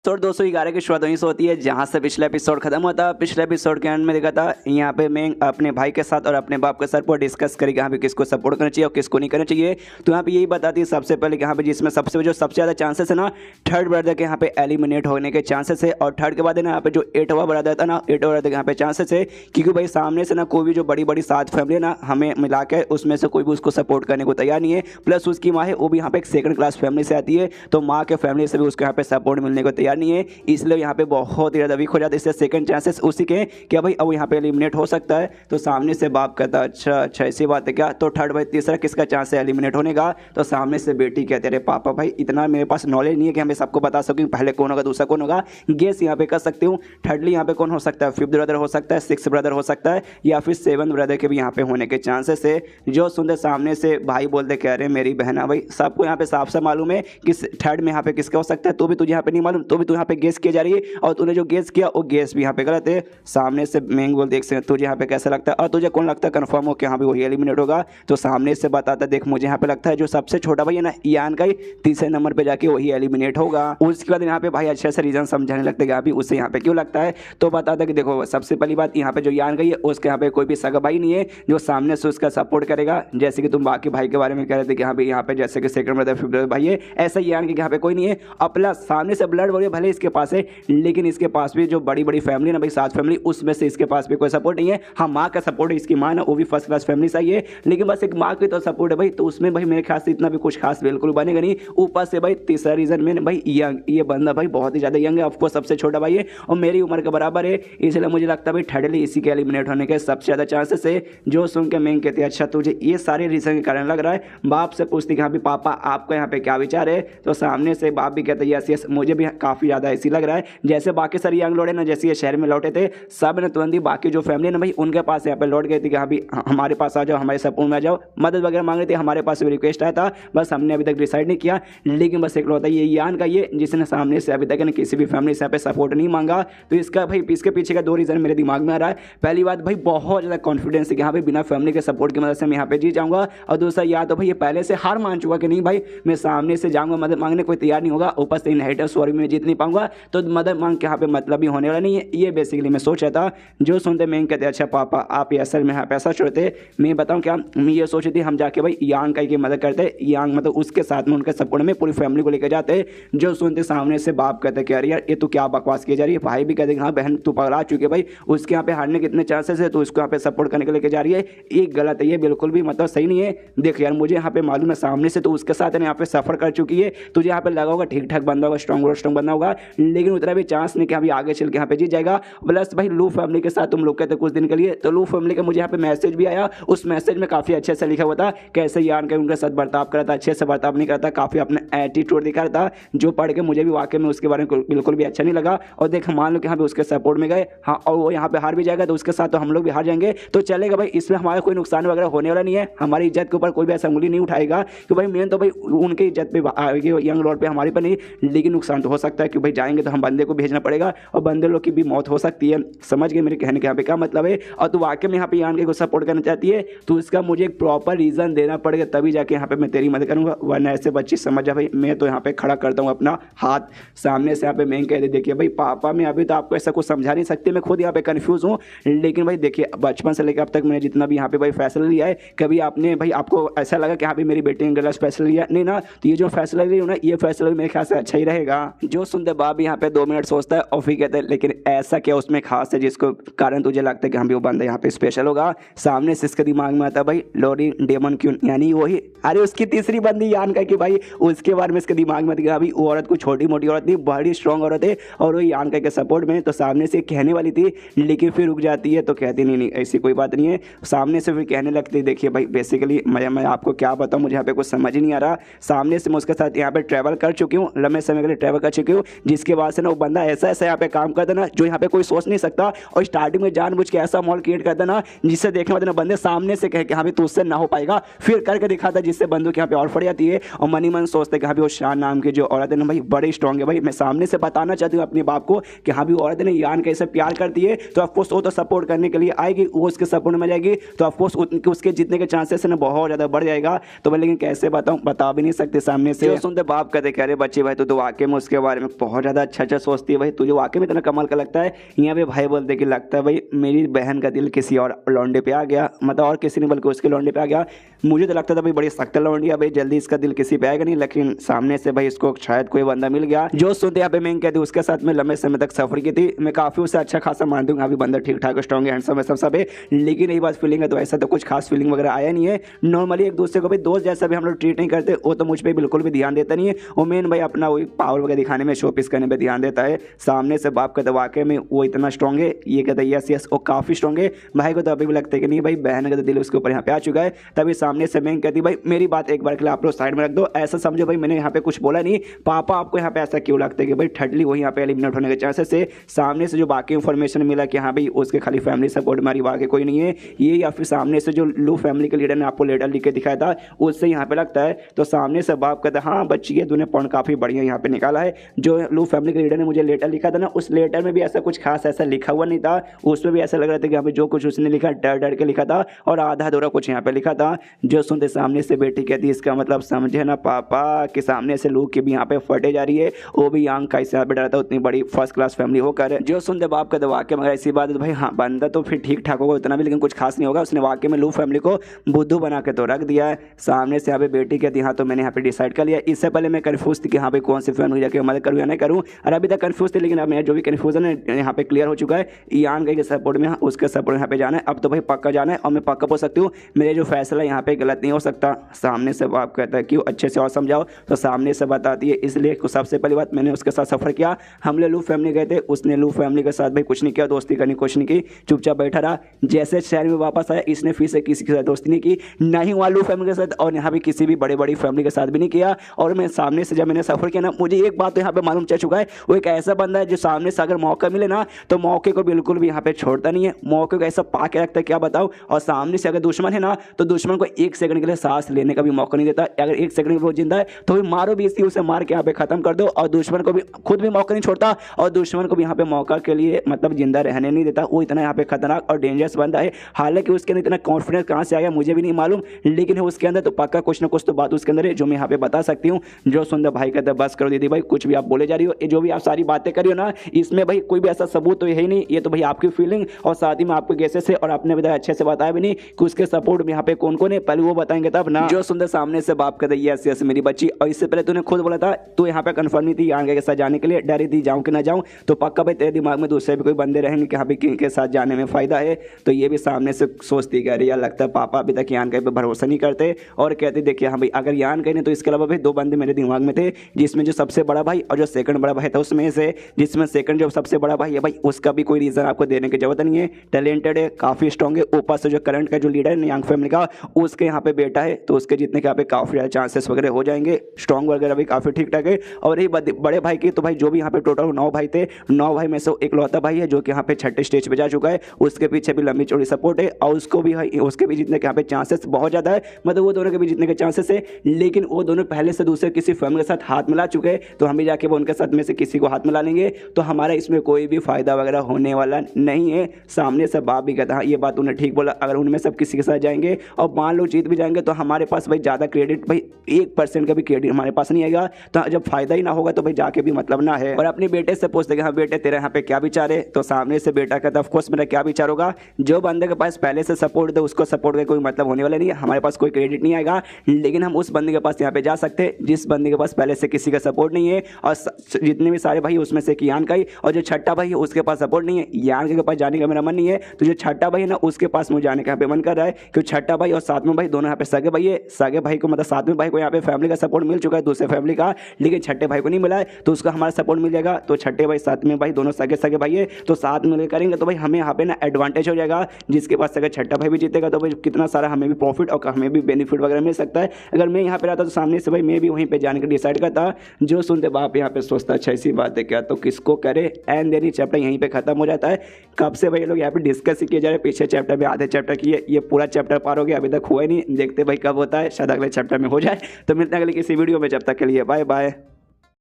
Episode 211 की शुरुआत वहीं से होती है जहां से पिछला एपिसोड खत्म हुआ था। पिछले एपिसोड के एंड में देखा था यहाँ पे मैं अपने भाई के साथ और अपने बाप के साथ पर डिस्कस करेगा यहाँ पे किसको सपोर्ट करना चाहिए और किसको नहीं करना चाहिए। तो यहाँ पे यही बताती है सबसे पहले यहाँ पे जिसमें सबसे ज़्यादा चांसेस है ना थर्ड ब्रदर के यहाँ पे एलिमिनेट होने के चांसेस है। और थर्ड के बाद है ना यहाँ पे जो 8वां ब्रदर था ना 8वां ब्रदर के यहाँ पे चांसेस है, क्योंकि भाई सामने से ना कोई भी जो बड़ी बड़ी 7 फैमिली है ना हमें मिला के उसमें से कोई भी उसको सपोर्ट करने को तैयार नहीं है। प्लस उसकी माँ है वो भी यहाँ पे एक सेकंड क्लास फैमिली से आती है, तो माँ के फैमिली से भी उसको यहाँ पे सपोर्ट मिलने को तैयार नहीं है, इसलिए यहाँ पे बहुत ही ज़्यादा वीक हो जाता है। इससे सेकंड चांसेस उसी के क्या भाई अब यहाँ पे एलिमिनेट हो सकता है। तो सामने से बाप कहता है अच्छा ऐसी बात है क्या। तो थर्ड भाई तीसरा किसका चांस है एलिमिनेट होने का। तो सामने से बेटी कहते अरे पापा भाई इतना मेरे पास नॉलेज नहीं है कि हमें सबको बता सकूँ पहले कौन होगा दूसरा कौन होगा। गेस यहाँ पे कर सकती हूँ। थर्डली यहाँ पे कौन हो सकता है, 5th ब्रदर हो सकता है, 6th ब्रदर हो सकता है, या फिर 7th ब्रदर के भी यहाँ पे होने के चांसेस है। जो सुनते सामने से भाई बोलते कह रहे मेरी बहना भाई सबको यहाँ पे साफ साफ मालूम है कि थर्ड में यहाँ पे किसका हो सकता है, तो भी तुझे यहाँ पे नहीं मालूम, तो भी तू यहाँ पे गेस किया जा रही है और तूने जो गेस किया वो गेस भी यहाँ पे गलत है। सामने से मेंग बोल देख सकते तुझे यहाँ पे कैसा लगता है और तुझे कौन लगता है कंफर्म हो कि यहाँ पे वही एलिमिनेट होगा। तो सामने से बताता देख मुझे यहाँ पे लगता है जो सबसे छोटा भाई है ना यान का ही तीसरे नंबर पे जाके वही एलिमिनेट होगा। उसके बाद यहाँ पे भाई अच्छे से रीजन समझाने लगते हैं अभी उससे यहाँ पे क्यों लगता है। तो बताता कि देखो सबसे पहली बात यहाँ पे जो यान का ही है उसके यहाँ पे कोई भी सगा भाई नहीं है जो सामने से उसका सपोर्ट करेगा। जैसे कि तुम बाकी भाई के बारे में कह रहे थे कि यहाँ पे जैसे कि सेकंड ब्रदर 5th ब्रदर भाई है, ऐसा यान के यहाँ पे कोई नहीं है। अपना सामने से ब्लड वगैरह भले इसके पास है लेकिन इसके पास भी जो बड़ी बड़ी फैमिली ना भाई 7 फैमिली उसमें से इसके पास भी कोई सपोर्ट नहीं है। हाँ माँ का सपोर्ट है, इसकी माँ ना वो भी फर्स्ट क्लास फैमिली से ही है लेकिन बस एक माँ की तो सपोर्ट है भाई, तो उसमें भाई मेरे ख्याल से इतना भी कुछ खास बिल्कुल बनेगा नहीं। ऊपर से भाई तीसरा रीजन में भाई यंग, ये बंदा भाई बहुत ही ज़्यादा यंग है, ऑफकोर्स सबसे छोटा भाई है और मेरी उम्र के बराबर है, इसलिए मुझे लगता है भाई थर्डली इसी के एलिमिनेट होने के सबसे ज़्यादा चांसेस है। जो सुन के मैं कहती है अच्छा तुझे ये सारे रीजन के कारण लग रहा है। बाप से पूछती कि हाँ भी पापा आपका यहाँ पे क्या विचार है। तो सामने से बाप भी कहते यस यस मुझे भी काफ़ी ज़्यादा ऐसी लग रहा है। जैसे बाकी सारे यंग लौटे ना जैसे ये शहर में लौटे थे सब ने तुरंत ही बाकी जो फैमिली ना भाई उनके पास यहाँ पे लौट गई थी कि हाँ भी हमारे पास आ जाओ, हमारे सपोर्ट में आ जाओ, मदद वगैरह मांग रही थी, हमारे पास भी रिक्वेस्ट आया था, बस हमने अभी तक डिसाइड नहीं किया। लेकिन बस एक लौटा ये यान का ये जिसने सामने से अभी तक ना किसी भी फैमिली से यहाँ पे सपोर्ट नहीं मांगा। तो इसका भाई इसके पीछे का 2 रीज़न मेरे दिमाग में आ रहा है। पहली बात भाई बहुत ज़्यादा कॉन्फिडेंस है कि हाँ भाई बिना फैमिली के सपोर्ट की मदद से मैं यहाँ पे जीत जाऊँगा, और दूसरा या तो भाई ये पहले से हार मान चुका कि नहीं भाई मैं सामने से जाऊँगा मदद मांगने कोई तैयार नहीं होगा, ऊपर से इनहेरिटर सॉरी में जीत नहीं पाऊंगा तो मदद मांग के यहाँ पे मतलब भी होने वाला नहीं है। ये बेसिकली मैं सोचा था। जो सुनते मैं कहते अच्छा पापा आप ये असल में यहाँ पैसा छोड़ते, मैं बताऊँ क्या मैं ये सोची थी हम जाके भाई यांग का की मदद करते, यांग मतलब उसके साथ में उनके सपोर्ट में पूरी फैमिली को लेकर जाते। जो सुनते सामने से बाप कहते कि यार ये तो क्या बकवास की जा रही है। भाई भी कहते हाँ बहन तू पकड़ा चुकी है भाई, उसके यहाँ पे हारने के इतने चांसेस है तो उसको यहाँ पे सपोर्ट करने के लेके जा रही है, ये गलत है, ये बिल्कुल भी मतलब सही नहीं है। देख यार मुझे यहाँ पे मालूम है सामने से तो उसके साथ यहाँ पे सफर कर चुकी है, तुझे यहाँ पे लगा होगा ठीक ठाक बंदा होगा, स्ट्रॉन्ग बंदा होगा, लेकिन उतना भी चांस नहीं कि अभी आगे चल के यहाँ पे जीत जाएगा। प्लस भाई लू फैमिली के साथ तुम लोग कहते कुछ दिन के लिए, तो लू फैमिली का मुझे यहाँ पे मैसेज भी आया, उस मैसेज में काफ़ी अच्छे से लिखा हुआ था कैसे यार के उनके साथ बर्ताव करा था, अच्छे से बर्ताव नहीं करता, काफ़ी अपने एटीट्यूड दिखा रहा था, जो पढ़ के मुझे भी वाकई में उसके बारे में बिल्कुल भी अच्छा नहीं लगा। और देख मान लो कि यहाँ पे उसके सपोर्ट में गए हाँ और वो यहाँ पे हार भी जाएगा तो उसके साथ तो हम लोग भी हार जाएंगे तो चलेगा भाई, इसमें हमारा कोई नुकसान वगैरह होने वाला नहीं है, हमारी इज्जत के ऊपर कोई भी ऐसा उंगली नहीं उठाएगा कि भाई मेन तो भाई उनकी इज्जत पे आएगी यंग लॉर्ड पे हमारी पर नहीं, लेकिन नुकसान तो हो सकता है कि भाई जाएंगे तो हम बंदे को भेजना पड़ेगा और बंदे लोग की भी मौत हो सकती है। समझ गए मेरे कहने के यहाँ पे क्या मतलब है। और तू वाकई में यहाँ पे यान के को सपोर्ट करना चाहती है तो इसका मुझे एक प्रॉपर रीज़न देना पड़ेगा तभी जाके यहाँ पे मैं तेरी मदद करूँगा, वरना ऐसे बच्ची समझ जा भाई मैं तो यहाँ पे खड़ा करता हूँ अपना हाथ सामने से। यहाँ पे मैं कह दे देखिए भाई पापा मैं अभी तो आपको ऐसा कुछ समझा नहीं सकती, मैं खुद यहाँ पे कन्फ्यूज़ हूँ, लेकिन भाई देखिए बचपन से लेकर अब तक मैंने जितना भी यहाँ पे भाई फैसला लिया है कभी आपने भाई आपको ऐसा लगा कि यहाँ पे मेरी बेटी ने गलत फैसला लिया नहीं ना, तो ये जो फैसला लिया ना ये फैसला भी मेरे ख्याल से अच्छा ही रहेगा। जो सुनते बाप यहाँ पे 2 मिनट सोचता है और फिर कहते हैं लेकिन ऐसा क्या उसमें खास है जिसको कारण तुझे लगता है कि हम भी वो बंदा यहाँ पे स्पेशल होगा। सामने से इसके दिमाग में आता है भाई लॉरी डेमन क्यों यानी वही अरे उसकी तीसरी बंदी यान का कि भाई उसके बारे में इसके दिमाग में था भाई वो औरत को छोटी मोटी औरत नहीं बड़ी स्ट्रॉन्ग औरत है और वो यान का के सपोर्ट में, तो सामने से कहने वाली थी लेकिन फिर रुक जाती है तो कहती नहीं ऐसी कोई बात नहीं है। सामने से फिर कहने लगती देखिए भाई बेसिकली मैं आपको क्या बताऊँ मुझे यहाँ पे कुछ समझ ही नहीं आ रहा। सामने से मैं उसके साथ यहाँ पे ट्रैवल कर चुकी हूँ, लंबे समय के लिए ट्रैवल कर चुकी हूँ, जिसके बाद से ना वो बंदा ऐसा यहाँ पे काम करता ना जो यहाँ पे कोई सोच नहीं सकता, और स्टार्टिंग में जानबूझ के ऐसा माहौल क्रिएट करता ना जिससे देखने वाले ना बंदे सामने से कहे कि हाँ भी तो उससे ना हो पाएगा, फिर करके दिखाता जिससे बंदूक यहाँ पे और फट जाती है और मनी मन सोचते कि हाँ भी वो शान नाम की जो औरत है ना भाई बड़ी स्ट्रॉन्ग है। भाई मैं सामने से बताना चाहती हूँ अपने बाप को कि हाँ भी औरत ने यान कैसे प्यार करती है तो ऑफकोर्स वो तो सपोर्ट करने के लिए आएगी, वो उसके सपोर्ट में जाएगी तो ऑफकोर्स उसके जीतने के चांसेस है ना बहुत ज़्यादा बढ़ जाएगा। तो भाई लेकिन कैसे बताऊँ बता भी नहीं सकते सामने से। सुनते बाप कहते कह रहे बच्चे भाई तो वाकई में उसके बारे में बहुत ज़्यादा अच्छा सोचती है भाई, तुझे वाकई में इतना कमाल का लगता है। यहाँ पे भाई बोलते कि लगता है भाई मेरी बहन का दिल किसी और लौंडे पे आ गया, मतलब और किसी ने बल्कि उसके लौंडे पे आ गया। मुझे तो लगता था भाई बड़ी सख्त लौंडी है भाई, जल्दी इसका दिल किसी पे आएगा नहीं, लेकिन सामने से भाई इसको शायद कोई बंदा मिल गया जो सुनते यहाँ पे मैं कहती उसके साथ में लंबे समय तक सफर की थी। मैं काफ़ी उससे अच्छा खासा मानती हूँ, अभी बंदा ठीक ठाक स्ट्रॉन्ग हैंडसम है सब है, लेकिन यही बात फीलिंग है तो ऐसा तो कुछ खास फीलिंग वगैरह आया नहीं है। नॉर्मली एक दूसरे को भाई दोस्त जैसा भी हम लोग ट्रीट नहीं करते, वो तो मुझ पर बिल्कुल भी ध्यान देता नहीं है। वो मेन भाई अपना वही पावर वगैरह दिखाने में, शो पीस करने पर ध्यान देता है। सामने से बाप कहते वाकई में वो इतना स्ट्रॉन्ग है, ये कहता है यस वो काफ़ी स्ट्रॉन्ग है। भाई को तो अभी भी लगता है कि नहीं भाई बहन का तो दिल उसके ऊपर यहाँ पे आ चुका है। तभी सामने से मैं कहती भाई मेरी बात एक बार के लिए आप लोग साइड में रख दो, ऐसा समझो भाई मैंने यहाँ पे कुछ बोला नहीं। पापा आपको यहाँ पे ऐसा क्यों लगता है कि भाई थर्डली वो यहाँ पे एलिमिनेट होने के चांसेस है। सामने से जो बाकी इंफॉर्मेशन मिला कि हाँ भाई उसके खाली फैमिली सपोर्ट मारी आगे कोई नहीं है ये, या फिर सामने से जो लू फैमिली के लीडर ने आपको लेटर लिख के दिखाया था उससे यहाँ पे लगता है। तो सामने से बाप कहता है हाँ बच्ची है, तूने पॉइंट काफ़ी बढ़िया यहाँ पे निकाला है। जो लू फैमिली के लीडर ने मुझे लेटर लिखा था ना, उस लेटर में भी ऐसा कुछ खास ऐसा लिखा हुआ नहीं था। उसमें भी ऐसा लग रहा था कि यहाँ पे जो कुछ उसने लिखा डर डर के लिखा था और आधा अधूरा कुछ यहाँ पे लिखा था। जो सुनते सामने से बेटी कहती इसका मतलब समझे ना पापा कि सामने से लू की भी यहाँ पे फटे जा रही है, वो भी यांग का हिसाब डरा था उतनी बड़ी फर्स्ट क्लास फैमिली होकर। जो सुनते बाप का वाक्य मगर ऐसी बात है भाई हाँ बंदा तो फिर ठीक ठाक होगा उतना भी, लेकिन कुछ खास नहीं होगा। उसने वाकई में लू फैमिली को बुद्धू बना के तो रख दिया है। सामने से यहाँ पे बेटी कहती हाँ तो मैंने यहाँ पे डिसाइड कर लिया। इससे पहले मैं कन्फ्यूज थी कि हाँ भाई कौन सी फैमिली जाके मदद करूँ या नहीं करूँ, और अभी तक कन्फ्यूज थी, लेकिन अब मेरा जो भी कन्फ्यूजन है यहाँ पे क्लियर हो चुका है। यान के सपोर्ट में उसके सपोर्ट यहाँ पे जाना है, अब तो भाई पक्का जाना है और मैं पक्का बोल सकती हूँ मेरे जो फैसला यहाँ पे गलत नहीं हो सकता। सामने से बाप कहता है क्यों अच्छे से और समझाओ, तो सामने से बताती है इसलिए सबसे पहली बात मैंने उसके साथ सफर किया, हम लोग लू फैमिली गए थे, उसने लू फैमिली के साथ भाई कुछ नहीं किया, दोस्ती करनी कुछ नहीं की, चुपचाप बैठा रहा। जैसे शहर में वापस आया इसने फिर से किसी के साथ दोस्ती नहीं की, ना ही वहाँ लू फैमिली के साथ और यहाँ भी किसी भी बड़ी फैमिली के साथ भी नहीं किया। और मैं सामने से जब मैंने सफर किया ना, मुझे एक बात तो यहाँ पे मालूम चल चुका है, वो एक ऐसा बंदा है जो सामने से अगर मौका मिले ना तो मौके को बिल्कुल भी यहाँ पे छोड़ता नहीं है, मौके को ऐसा पाके रखता है क्या बताओ। और सामने से अगर दुश्मन है ना तो दुश्मन को एक सेकंड के लिए सांस लेने का भी मौका नहीं देता। अगर एक सेकंड में वो जिंदा है तो भी मारो भी इसी, उसे मार के यहाँ पे खत्म कर दो, और दुश्मन को भी खुद भी मौका नहीं छोड़ता और दुश्मन को भी यहाँ पे मौका के लिए मतलब जिंदा रहने नहीं देता। वो इतना यहाँ पे खतरनाक और डेंजरस बंदा है। हालांकि उसके अंदर इतना कॉन्फिडेंस कहाँ से आ गया मुझे भी नहीं मालूम, लेकिन उसके अंदर तो पक्का कुछ ना कुछ तो बात उसके अंदर है जो मैं यहाँ पे बता सकती हूँ। जो सुंदर भाई कहते बस करो दीदी भाई, कुछ भी आप बोले जा रही हो, ये जो भी आप सारी बातें करी हो ना इसमें भाई कोई भी ऐसा सबूत तो है ही नहीं, ये तो भाई आपकी फीलिंग और साथ ही में आपको कैसे से और आपने बताया अच्छे से बताया भी नहीं कि उसके सपोर्ट में यहाँ पे कौन कौन है, पहले वो बताएंगे तब ना। जो सुंदर सामने से बाप कहते यस यस मेरी बच्ची, और इससे पहले तूने खुद बोला था तू यहाँ पे कंफर्म नहीं थी आगे के साथ जाने के लिए, डरी थी जाऊँ कि ना जाऊँ, तो पक्का भाई तेरे दिमाग में दूसरे भी कोई बंदे रहेंगे कि यहाँ पे किनके साथ जाने में फायदा है। तो ये भी सामने से सोचती कह रही है लगता है पापा अभी तक यान पे भरोसा नहीं करते और कहते देखिए हाँ भाई अगर यान कहीं तो इसके अलावा भाई दो बंदे मेरे दिमाग में थे, जिसमें जो सबसे बड़ा भाई और जो सेकंड बड़ा भाई था उसमें से, जिसमें सेकंड जो सबसे बड़ा भाई है भाई उसका भी कोई रीज़न आपको देने की जरूरत नहीं है, टैलेंटेड है काफ़ी स्ट्रॉन्ग है, ऊपर से जो करंट का जो लीडर है यांग फैमिली का उसके यहाँ पे बेटा है, तो उसके जीतने के यहाँ पे काफ़ी ज़्यादा चांसेस वगैरह हो जाएंगे, स्ट्रॉन्ग वगैरह भी काफ़ी ठीक ठाक है। और यही बड़े भाई की तो भाई जो भी यहाँ पे टोटल 9 भाई थे, 9 भाई में से इकलौता भाई है जो कि यहाँ पे छठे स्टेज पे जा चुका है, उसके पीछे भी लंबी चौड़ी सपोर्ट है और उसको भी उसके भी जीतने के यहाँ पे चांसेस बहुत ज़्यादा है, मतलब वो दोनों के भी जीतने के चांसेस है। लेकिन वो दोनों पहले से दूसरे किसी फैमिली के साथ हाथ मिला चुके हैं, तो हम भी जाके वो उनके साथ में से किसी को हाथ मिला लेंगे, तो हमारा इसमें कोई भी फायदा वगैरह होने वाला नहीं है। सामने से बाप भी कहता हाँ ये बात उन्हें ठीक बोला, अगर उनमें सब किसी के साथ जाएंगे और मान लो जीत भी जाएंगे तो हमारे पास भाई ज़्यादा क्रेडिट भाई 1% का भी क्रेडिट हमारे पास नहीं आएगा, तो जब फायदा ही ना होगा तो भाई जाके भी मतलब ना है। और अपने बेटे से पूछते कि हाँ बेटे तेरे यहाँ पे क्या विचार है, तो सामने से बेटा कहता ऑफकोर्स मेरा क्या विचार होगा, जो बंदे के पास पहले से सपोर्ट दे उसको सपोर्ट का कोई मतलब होने वाला नहीं है, हमारे पास कोई क्रेडिट नहीं आएगा, लेकिन हम उस बंदे के पास यहाँ पे जा सकते हैं जिस बंदे के पास पहले से किसी का सपोर्ट नहीं है, और जितने भी सारे भाई उसमें से यान का ही, और जो छठा भाई है उसके पास सपोर्ट नहीं है, यान के पास जाने का मेरा मन नहीं है, तो जो छठा भाई है ना उसके पास मुझे जाने का यहाँ पे मन कर रहा है, क्योंकि छठा भाई और सातवें भाई दोनों यहाँ पे सगे भाई है, सगे भाई को मतलब सातवें भाई को यहाँ पे फैमिली का सपोर्ट मिल चुका है दूसरे फैमिली का, लेकिन छठे भाई को नहीं मिला है, तो उसका हमारा सपोर्ट मिल जाएगा। तो छठे भाई सातवें भाई दोनों सगे भाई है, तो साथ मिल करेंगे तो भाई हमें यहाँ पे ना एडवांटेज हो जाएगा, जिसके पास अगर छठा भाई भी जीतेगा तो भाई कितना सारा हमें भी प्रॉफिट और हमें भी बेनिफिट वगैरह मिल सकता है। अगर मैं यहाँ पे रहता तो सामने से भाई मैं भी वहीं पे जाने का डिसाइड करता। जो सुनते बाप यहाँ पे सोचता अच्छा ऐसी बात है क्या, तो किसको करे, एंड देन चैप्टर यहीं पे खत्म हो जाता है। कब से भाई लोग यहाँ पे डिस्कस किए जा रहे हैं, पीछे चैप्टर में आधे चैप्टर किए, ये पूरा चैप्टर पार हो गया, अभी तक हुआ ही नहीं, देखते भाई कब होता है, शायद अगले चैप्टर में हो जाए। तो मिलते हैं अगले किसी वीडियो में, जब तक के लिए बाय बाय।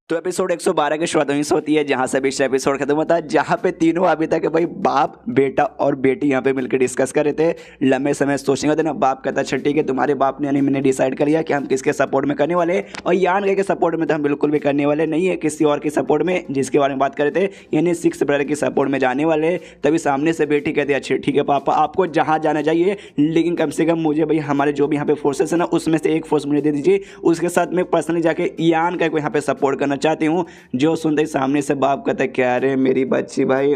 तो एपिसोड 112 की शुरुआत वहीं से होती है जहां से पिछला एपिसोड खत्म होता है, जहां पे तीनों अभी तक भाई बाप बेटा और बेटी यहां पे मिलकर डिस्कस कर रहे थे। लंबे समय सोचने होते ना, बाप कहता अच्छा ठीक है तुम्हारे बाप ने यानी मैंने डिसाइड कर लिया कि हम किसके सपोर्ट में करने वाले, और यान के सपोर्ट में तो हम बिल्कुल भी करने वाले नहीं है, किसी और के सपोर्ट में जिसके बारे में बात कर रहे थे यानी 6 ब्रदर के सपोर्ट में जाने वाले। तभी सामने से बेटी कहती है अच्छा ठीक है पापा आपको जहाँ जाना चाहिए, लेकिन कम से कम मुझे भाई हमारे जो भी यहाँ पे फोर्सेस है ना उसमें से एक फोर्स मुझे दे दीजिए, उसके साथ मैं पर्सनली जाके यान का को यहाँ पे सपोर्ट करना चाहती हूँ। जो सुनते ही सामने से बाप कहता है क्या रे मेरी बच्ची भाई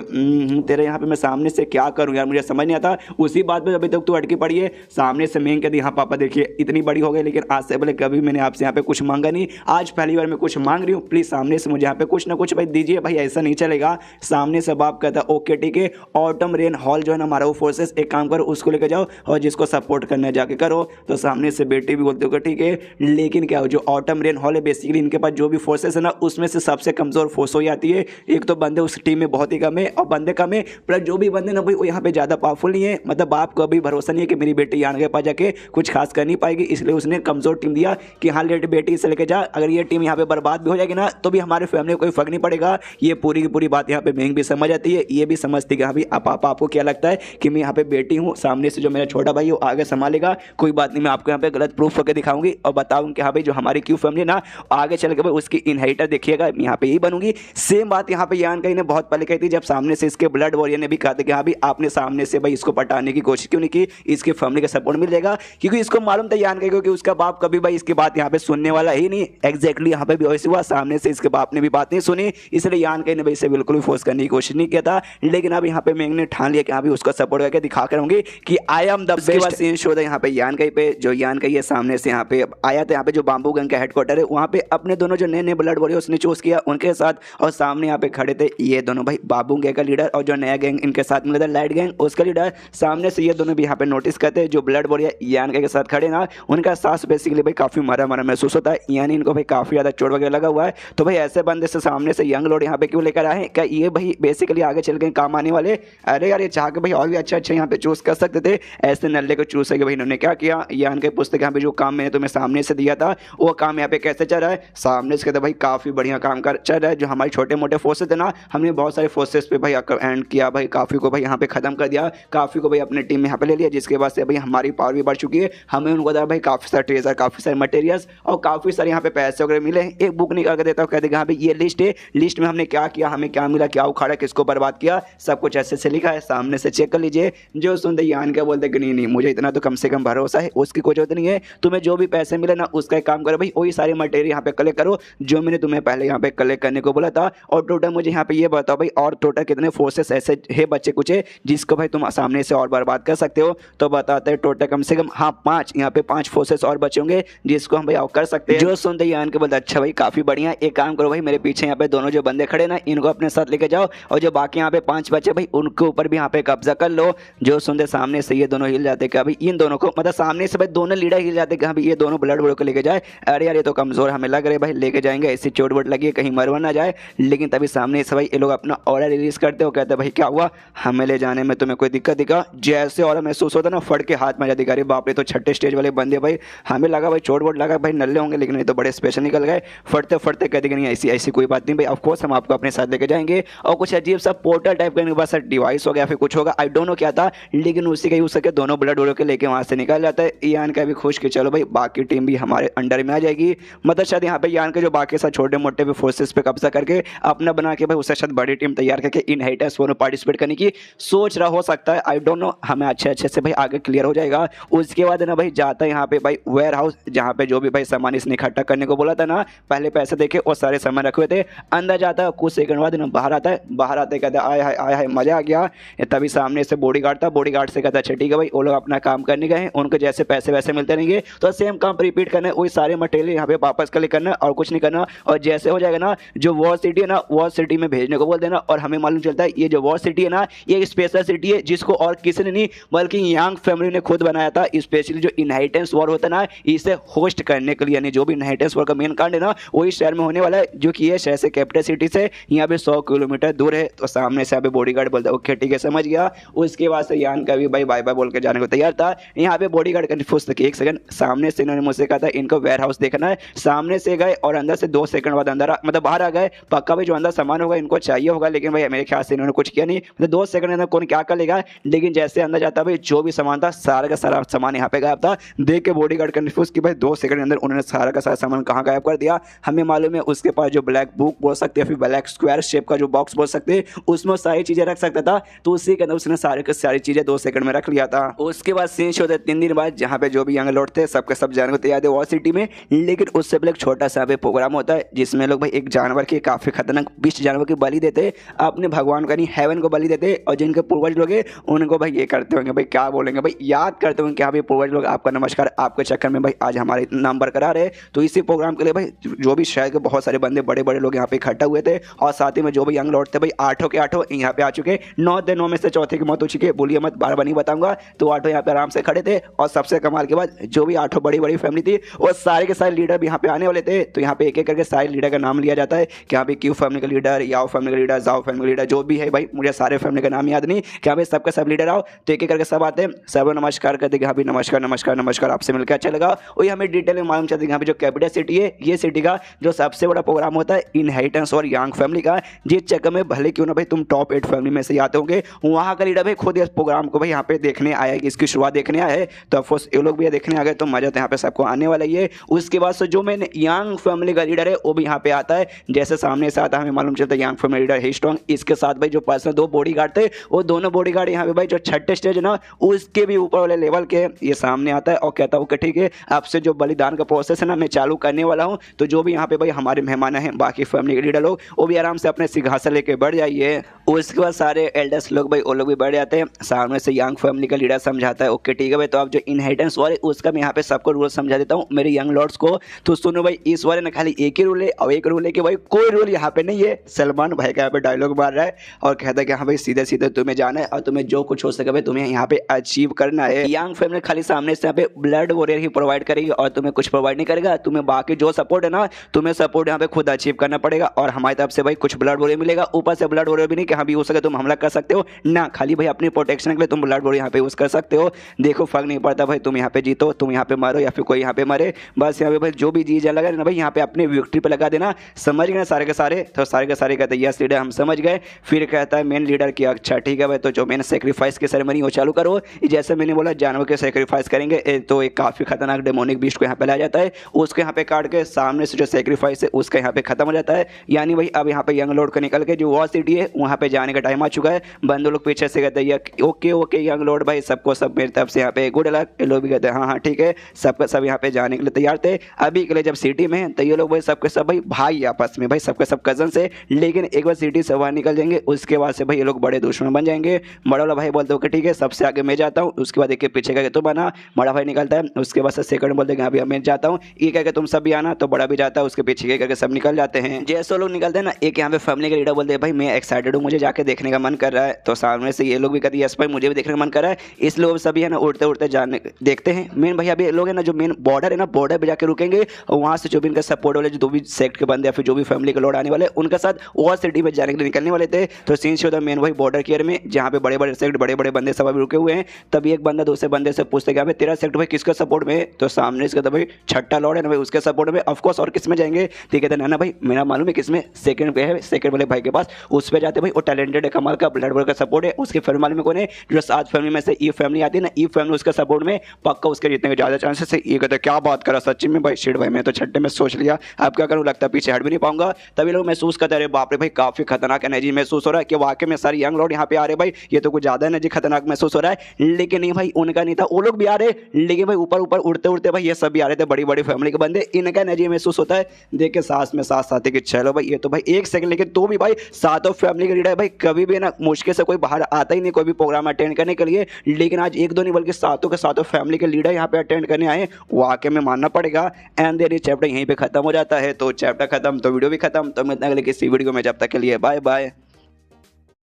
तेरे यहाँ पे मैं सामने से क्या करूँ यार, मुझे समझ नहीं आता। उसी बात पे अभी तक तू अटकी पड़ी है। सामने से मैं कहती हाँ पापा देखिए इतनी बड़ी हो गई, लेकिन आज से पहले कभी मैंने आपसे यहाँ पे कुछ मांगा नहीं, आज पहली बार मैं कुछ मांग रही हूँ, प्लीज़ सामने से मुझे यहाँ पे कुछ ना कुछ भाई दीजिए भाई, ऐसा नहीं चलेगा। सामने से बाप कहता है ओके ठीक है, ऑटम रेन हॉल जो है ना हमारा वो फोर्सेस एक काम करो उसको लेकर जाओ और जिसको सपोर्ट करने जाके करो। तो सामने से बेटी भी बोलते हो ठीक है, लेकिन क्या हो जो ऑटम रेन हॉल है बेसिकली इनके पास जो भी फोर्सेस है ना उसमें से सबसे कमजोर फोर्स हो जाती है। एक तो बंदे उस टीम में बहुत ही कम है और बंदे कम है, प्लस जो भी बंदे ना भाई वो यहाँ पे ज़्यादा पावरफुल नहीं है। मतलब बाप को अभी भरोसा नहीं है कि मेरी बेटी यहाँ के पास जाके कुछ खास कर नहीं पाएगी, इसलिए उसने कमजोर टीम दिया कि हाँ लेट बेटी से लेके जा, अगर ये टीम यहाँ पे बर्बाद भी हो जाएगी ना तो भी हमारे फैमिली को कोई फर्क नहीं पड़ेगा। ये पूरी की पूरी बात यहाँ पे मेंग भी समझ आती है, ये भी समझती कि हाँ भाई पापा आपको क्या लगता है कि मैं यहाँ पे बेटी हूँ, सामने से जो मेरा छोटा भाई है वो आगे संभालेगा, कोई बात नहीं मैं आपको यहाँ पे गलत प्रूफ करके दिखाऊंगी और बताऊँ कि हाँ भाई जो हमारी क्यू फैमिली ना आगे चल के भाई उसकी इनहेरिटर देखिएगा यहाँ पे यही बनूंगी। सेम बात यहाँ पे यान कहीं ने बहुत पहले कही थी, जब सामने से इसके ब्लड वॉरियर ने भी कहा था कि हाँ भाई आपने सामने से भाई इसको पटाने की कोशिश क्यों नहीं की, इसके फैमिली का सपोर्ट मिल जाएगा, क्योंकि इसको मालूम था यान कहीं कि उसका बाप कभी भाई इसकी बात यहाँ पे सुनने वाला ही नहीं। एग्जैक्टली यहाँ पे भी वैसे हुआ, सामने से इसके बाप ने भी बात नहीं सुनी, इसलिए यान कहीं ने भाई इसे बिल्कुल भी फोर्स करने की कोशिश नहीं किया था। लेकिन अब यहाँ पे मेंग ने ठान लिया कि हाँ भाई उसका सपोर्ट करके दिखा कर होंगे कि I am the best scene show था। यहाँ पे यान कहीं पे जो यान कहीं है सामने से यहाँ पे आया था, यहाँ पे जो बाम्बू गंग का हेडक्वार्टर है वहाँ पे अपने दोनों जो नए नए ब्लड वॉरियर उसने चूज किया उनके साथ, और सामने यहाँ पे खड़े थे ये दोनों भाई बाबू गैंग का लीडर और जो नया गैंग इनके साथ मिला था लाइट गैंग उसका लीडर। सामने से ये दोनों भी यहाँ पे नोटिस करते हैं जो ब्लड वॉरियर यान के साथ खड़े ना उनका सांस बेसिकली भाई काफी मरा मरा महसूस होता है, यानी इनको भाई काफी ज्यादा चोट वगैरह लगा हुआ है। तो भाई ऐसे बंदे से सामने से यंग लोड यहाँ पे क्यों लेकर आए, क्या ये भाई बेसिकली आगे चल के काम आने वाले? अरे यार ये चाह के भाई और भी अच्छा अच्छा यहाँ पे चूज कर सकते थे, ऐसे नल्ले को चूज करके भाई इन्होंने क्या किया, यान के पुस्तक यहाँ पे जो काम मैंने तुम्हें सामने से दिया था वो काम यहाँ पे कैसे चल रहा है? सामने से कहते भाई काफी बढ़िया काम कर चल रहा है, जो हमारे छोटे मोटे फोर्सेस थे ना हमने बहुत सारे फोर्सेस पे भाई एंड किया, भाई काफ़ी को भाई यहाँ पे ख़त्म कर दिया, काफ़ी को भाई अपने टीम में यहाँ पे ले लिया, जिसके बाद से भाई हमारी पावर भी बढ़ चुकी है। हमें उनको दे भाई काफ़ी सारे ट्रेजर, काफ़ी सारे मटेरियल्स और काफ़ी सारे यहाँ पे पैसे वगैरह मिले। एक बुक निकाल कर देता हूँ, कह देगा हाँ भाई ये लिस्ट है, लिस्ट में हमने क्या किया, हमें क्या मिला, क्या उखाड़ा, किसको बर्बाद किया, सब कुछ ऐसे से लिखा है, सामने से चेक कर लीजिए। जो सुनते यान क्या बोलते कि नहीं नहीं मुझे इतना तो कम से कम भरोसा है, उसकी कोई जरूरत नहीं है, तुम्हें जो भी पैसे मिले ना उसका एक काम करो भाई वही सारे मटेरियल यहाँ पे कलेक्ट करो जो मैंने तुम्हें पहले यहाँ पे कलेक्ट करने को बोला था। और टोटल मुझे यहाँ पे ये बताओ भाई और टोटल कितने फोर्सेस ऐसे है बच्चे कुछ है जिसको भाई तुम सामने से और बर्बाद कर सकते हो। तो बताते हैं टोटल कम से कम हाँ 5 यहाँ पे 5 फोर्सेस और बचे होंगे जिसको हम भाई आउट कर सकते हैं। जो सुनते यान के बोलते अच्छा भाई काफी बढ़िया, एक काम करो भाई मेरे पीछे यहाँ पे दोनों जो बंदे खड़े ना इनको अपने साथ लेके जाओ और जो बाकी यहाँ पे 5 बचे भाई उनके ऊपर भी यहाँ पे कब्जा कर लो। जो सुनते सामने से ये दोनों हिल जाते कि अभी इन दोनों को मतलब सामने से भाई दोनों लीडर हिल जाते कि अभी ये दोनों ब्लड को लेके जाए। अरे यार ये तो कमजोर हमें लग रहे भाई, लेके जाएंगे ऐसी चोट वोट लगी कहीं मरवा ना जाए। लेकिन तभी सामने से भाई ये लोग अपना ऑर्डर रिलीज करते हो, कहते भाई क्या हुआ, हमें ले जाने में तुम्हें कोई दिक्कत दिखा? जैसे और महसूस होता ना फट के हाथ में जाती, अरे बाप रे तो 6ठे स्टेज वाले बंदे भाई, हमें लगा भाई चोट वोट लगा भाई नल्ले होंगे, लेकिन ये तो बड़े स्पेशल निकल गए। फटते फटते कहते कि नहीं ऐसी ऐसी कोई बात नहीं भाई, ऑफकोर्स हम आपको अपने साथ लेके जाएंगे। और कुछ अजीब सा पोर्टल टाइप का इनके पास डिवाइस हो गया फिर कुछ होगा, आई डोंट नो क्या था, लेकिन उसी का यूज करके दोनों ब्लड वोड़ के लेके वहां से निकल जाता है। यान का भी खुश कि चलो भाई बाकी टीम भी हमारे अंडर में आ जाएगी, मतलब शायद यहाँ पे यान के जो बाकी साथ छोटे मोटे भी फोर्सेस पे कब्जा करके अपना बना के भाई उससे शायद बड़ी टीम तैयार करके इनहेरिटर्स वो पार्टिसिपेट करने की सोच रहा हो सकता है, आई डोंट नो। हमें अच्छे अच्छे से भाई आगे क्लियर हो जाएगा। उसके बाद ना भाई जाता है यहाँ पे भाई वेयर हाउस, जहाँ पे जो भी भाई सामान इसने इकट्ठा करने को बोला था ना, पहले पैसे देके और सारे सामान रखे हुए थे, अंदर जाता है कुछ सेकंड बाद ना बाहर आता है, बाहर आते कहते आए हाय मजा आ गया। तभी सामने से बॉडीगार्ड था, बॉडीगार्ड से कहता अच्छा ठीक है भाई वो लोग अपना काम करने गए, उनको जैसे पैसे वैसे मिलते रहेंगे तो सेम काम रिपीट करना है, वही सारे मटेरियल यहाँ पे वापस कलेक्ट करना और कुछ नहीं करना। और जैसे हो जाएगा ना जो वॉर सिटी है ना वॉर सिटी में भेजने को बोल देना। और हमें मालूम चलता है ये जो वॉर सिटी है ना ये एक स्पेशल सिटी है जिसको और किसी ने नहीं बल्कि यांग फैमिली ने खुद बनाया था, स्पेशली जो इनहेरिटेंस वॉर होता है ना इसे होस्ट करने के लिए, यानी जो भी इनहेरिटेंस वॉर का मेन कांड है ना वही शहर में होने वाला है, जो कि ये शहर से कैपिटल सिटी से यहाँ पे 100 किलोमीटर दूर है। तो सामने से यहाँ पे बॉडीगार्ड बोलता है ओके ठीक है समझ गया। उसके बाद से यान का भी भाई बाय बाय बोल के जाने को तैयार था। यहाँ पे बॉडीगार्ड कन्फ्यूज था कि एक सेकंड, सामने से इन्होंने मुझसे कहा था इनको वेयर हाउस देखना है, सामने से गए और अंदर से 2 सेकंड सेकंड बाद अंदर मतलब बाहर आ गए। पक्का भाई जो अंदर सामान होगा इनको चाहिए होगा, लेकिन भाई मेरे ख्याल से इन्होंने कुछ किया नहीं। मतलब 2 सेकंड के अंदर कौन क्या कर लेगा, लेकिन जैसे अंदर जाता भाई जो भी सामान था सारा का सारा सामान यहाँ पे गायब था। देख के बॉडीगार्ड कंफ्यूज कि भाई 2 सेकंड के अंदर उन्होंने सारा का सारा सामान कहाँ गायब कर दिया। हमें मालूम है उसके पास जो ब्लैक बुक बोल सकते हैं, फिर ब्लैक स्क्वायर शेप का जो बॉक्स बोल सकते हैं, उसमें सारी चीजें रख सकता था। तो उसी के अंदर उसने सारे की सारी चीजें 2 सेकंड में रख लिया था। उसके बाद सीन होता है 3 दिन बाद, जहाँ पे जो भी यंग लॉर्ड थे सबके सब जाने को तैयार थे वॉर सिटी में। लेकिन उससे पहले एक छोटा सा प्रोग्राम होता है जिसमें लोग भाई एक जानवर की काफी खतरनाक 20 जानवर की बलि देते, अपने भगवान का नहीं हेवन को बलि देते। और जिनके पूर्वज लोग हैं उनको भाई ये करते होंगे, भाई क्या बोलेंगे, भाई याद करते होंगे कि हाँ भाई पूर्वज लोग आपका नमस्कार, आपके चक्कर में भाई आज हमारे नाम बरकरार है। तो इसी प्रोग्राम के लिए भाई जो भी शहर के बहुत सारे बंदे बड़े बड़े लोग यहाँ पे इकट्ठा हुए थे। और साथ ही में जो भी यंग लॉर्ड थे भाई 8 के 8 यहाँ पे आ चुके। 9 थे, 9 में से चौथे की मौत हो चुकी है, बोलिए मत, बार बार नहीं बताऊंगा। तो 8 यहाँ पे आराम से खड़े थे। और सबसे कमाल के बाद जो भी 8 बड़ी बड़ी फैमिली थी वो सारे के सारे लीडर भी यहाँ पे आने वाले थे। तो यहाँ पे एक एक करके सारे लीडर का नाम लिया जाता है कि यहाँ पे क्यू फैमिली का लीडर, याओ फैमिली का लीडर, जाओ फैमिली का लीडर, जो भी है भाई मुझे सारे फैमिली का नाम याद नहीं कि यहाँ पे सबका सब लीडर आओ। तो एक एक करके सब आते हैं, सब नमस्कार करते कि हाँ भाई नमस्कार नमस्कार नमस्कार, आपसे मिलकर अच्छा लगा। और हमें डिटेल में मालूम चलता है यहाँ पे जो कैपिटल सिटी है ये सिटी का जो सबसे बड़ा प्रोग्राम होता है इनहेरिटेंस और यंग फैमिली का, जिस चक्कर में भले क्यों ना भाई तुम टॉप 8 फैमिली में से आते होंगे, वहाँ का लीडर भाई खुद इस प्रोग्राम को भाई यहाँ पे देखने आया कि इसकी शुरुआत देखने आया है। तो ऑफकोर्स ये लोग भी देखने आ गए, तो मजा तो यहाँ पे सबको आने वाला ही है। उसके बाद से जो मैंने यंग फैमिली का लीडर है वो भी यहाँ पे आता है। जैसे सामने से आता है हमें मालूम चलता है यंग फैमिली लीडर है स्ट्रॉन्ग। इसके साथ भाई जो पर्सनल 2 बॉडीगार्ड थे वो दोनों बॉडीगार्ड यहाँ पे भाई जो 6ठे स्टेज ना उसके भी ऊपर वाले लेवल के ये सामने आता है और कहता हूँ कि ठीक है आपसे जो बलिदान का प्रोसेस है ना मैं चालू करने वाला हूँ। तो जो भी यहाँ पे भाई हमारे मेहमान हैं बाकी फैमिली के लीडर लोग वो भी आराम से अपने सिंहासन लेके बढ़ जाइए। उसके बाद सारे एल्डर्स लोग भाई वो लोग भी बढ़ जाते हैं। सामने से यंग फैमिली का लीडर समझाता है ओके ठीक है भाई, तो आप जो इनहेरिटेंस वाले उसका मैं यहाँ पे सबको रूल समझा देता हूँ मेरे यंग लॉर्ड्स को। तो सुनो भाई इस वाले ना खाली एक ही रूल है और एक रूल है कि भाई कोई रूल यहाँ पे नहीं है। सलमान भाई का यहाँ पे डायलॉग मार रहा है और कहता है कि हाँ भाई सीधे सीधे तुम्हें जाना है और तुम्हें जो कुछ हो सके भाई तुम्हें यहाँ पे अचीव करना है। यंग फैमिली खाली सामने से यहाँ पे ब्लड वॉरियर ही प्रोवाइड करेगी और तुम्हें कुछ प्रोवाइड नहीं करेगा। तुम्हें बाकी जो सपोर्ट है ना तुम्हें सपोर्ट यहाँ पे खुद अचीव करना पड़ेगा। और हमारी तरफ से भाई कुछ ब्लड वॉरियर मिलेगा, ऊपर से ब्लड वॉरियर भी नहीं कि हाँ भी हो सके तुम हमला कर सकते हो ना, खाली भाई अपनी प्रोटेक्शन के लिए तुम ब्लड वॉरियर यहाँ पे यूज कर सकते हो। देखो फर्क नहीं पड़ता भाई तुम यहाँ पे जीतो, तुम यहाँ पे मारो या फिर कोई यहाँ पे मरे, बस यहाँ पे भाई जो भी चीज लगा ना भाई यहाँ पे अपने विक्ट्री पे लगा देना। समझ गए सारे के सारे? तो सारे के सारे कहते हैं यस लीडर हम समझ गए। फिर कहता है मेन लीडर की अच्छा ठीक है भाई, तो जो मैंने सेक्रीफाइस की सेरेमनी वो चालू करो। जैसे मैंने बोला जानवर के सेक्रीफाइस करेंगे तो एक काफी खतरनाक डेमोनिक बीस्ट को यहाँ पे लाया जाता है, उसको यहाँ पे काट के सामने से जो सेक्रीफाइस है उसका यहाँ पे खत्म हो जाता है। यानी भाई अब यहाँ पे यंग लॉर्ड को निकल के जो वॉर सिटी है वहाँ पे जाने का टाइम आ चुका है। बंदे लोग पीछे से कहते हैं ओके ओके यंग लॉर्ड भाई सबको सब मेरी तरफ से यहाँ पे गुड लक। लोग भी कहते हैं हाँ हाँ ठीक है, सबका सब यहाँ पे जाने के लिए तैयार थे। अभी के लिए जब सिटी में है तो ये लोग भाई सबके सब भाई आपस में भाई सबके सब कजन से, लेकिन एक बार सिटी से बाहर निकल जाएंगे उसके बाद से भाई ये लोग बड़े दुश्मन बन जाएंगे। बड़ा वाला भाई बोलते हो कि ठीक है सबसे आगे मैं जाता हूँ, उसके बाद एक पीछे का तो बना बड़ा भाई निकलता है, उसके बाद से सेकंड बोलते हैं अभी मैं जाता हूँ, ये कह के तुम सब भी आना, तो बड़ा भी जाता है, उसके पीछे के करके सब निकल जाते हैं। जैसे लोग निकलते हैं ना एक यहाँ पे फैमिली का लीडर बोलते हैं भाई मैं एक्साइटेड हूँ, मुझे जाके देखने का मन कर रहा है। तो सामने से ये लोग भी कहते हैं यस भाई मुझे भी देखने का मन कर रहा है। इस लोग सभी है ना उड़ते उड़ते जाने देखते हैं। मेन भाई अभी लोग है ना जो मेन बॉर्डर है ना बॉर्डर पे जाके रुकेंगे और वहाँ से जो भी इनका सपोर्ट वाले जो भी सेक्ट के बंदे या फिर जो भी फैमिली के लोग आने वाले उनके साथ वॉर सिटी में जाने के लिए निकलने वाले थे। तो सीन होता है मेन भाई बॉर्डर केयर में जहाँ पे बड़े बड़े सेक्ट बड़े बड़े बंदे सब अभी रुके हुए हैं। तभी एक बंदा दूसरे बंदे से पूछते हैं तेरा सेक्ट भाई किसके सपोर्ट में है? तो सामने इसका भाई 6ठा लॉर्ड है ना भाई उसके सपोर्ट में ऑफकोर्स, और किस में जाएंगे? ठीक है ना भाई मेरा मालूम है किसमें, सेकंड पे है, सेकंड वाले भाई के पास उस पर जाते भाई वो टैलेंटेड है कमाल का ब्लड वर्क का सपोर्ट है। उसके फैमिली मालूम में कौन है? जो 7 फैमिली में से ई फैमिली आती है ना, ई फैमिली उसका सपोर्ट में पक्का उसके जीतने के ज्यादा चांसेस है। ये कहते क्या बात करा सच्ची में भाई शिट भाई मैं तो 6ठे में सोच लिया, अब क्या करूँ लगता है पीछे हट भी नहीं पाऊंगा। तभी लोग महसूस करते रहे बाप रे भाई काफी खतरनाक एनर्जी महसूस हो रहा है कि वाकई में सारे यंग लॉर्ड यहाँ पे आ रहे भाई, ये तो कुछ ज्यादा एनर्जी खतरनाक महसूस हो रहा है। लेकिन नहीं भाई उनका नहीं था, वो लोग भी आ रहे लेकिन भाई ऊपर ऊपर उड़ते उड़ते भाई ये सब भी आ रहे थे बड़ी बड़ी फैमिली के बंदे, इनका एनर्जी महसूस होता है। देख के सांस में सांस आते कि चलो भाई ये तो भाई एक सेकंड, लेकिन तो भी भाई सातों फैमिली के लीडर भाई कभी भी ना मुश्किल से कोई बाहर आता ही नहीं कोई भी प्रोग्राम अटेंड करने के लिए, लेकिन आज एक दो नहीं बल्कि सातों के सातों फैमिली के लीडर यहाँ पे अटेंड करने आए, वाकई में मानना पड़ेगा। एंड देन ये चैप्टर यहीं पे खत्म हो जाता है। तो चैप्टर खत्म तो वीडियो भी खत्म। तो मिलते हैं अगले किसी वीडियो में, जब तक के लिए बाय बाय।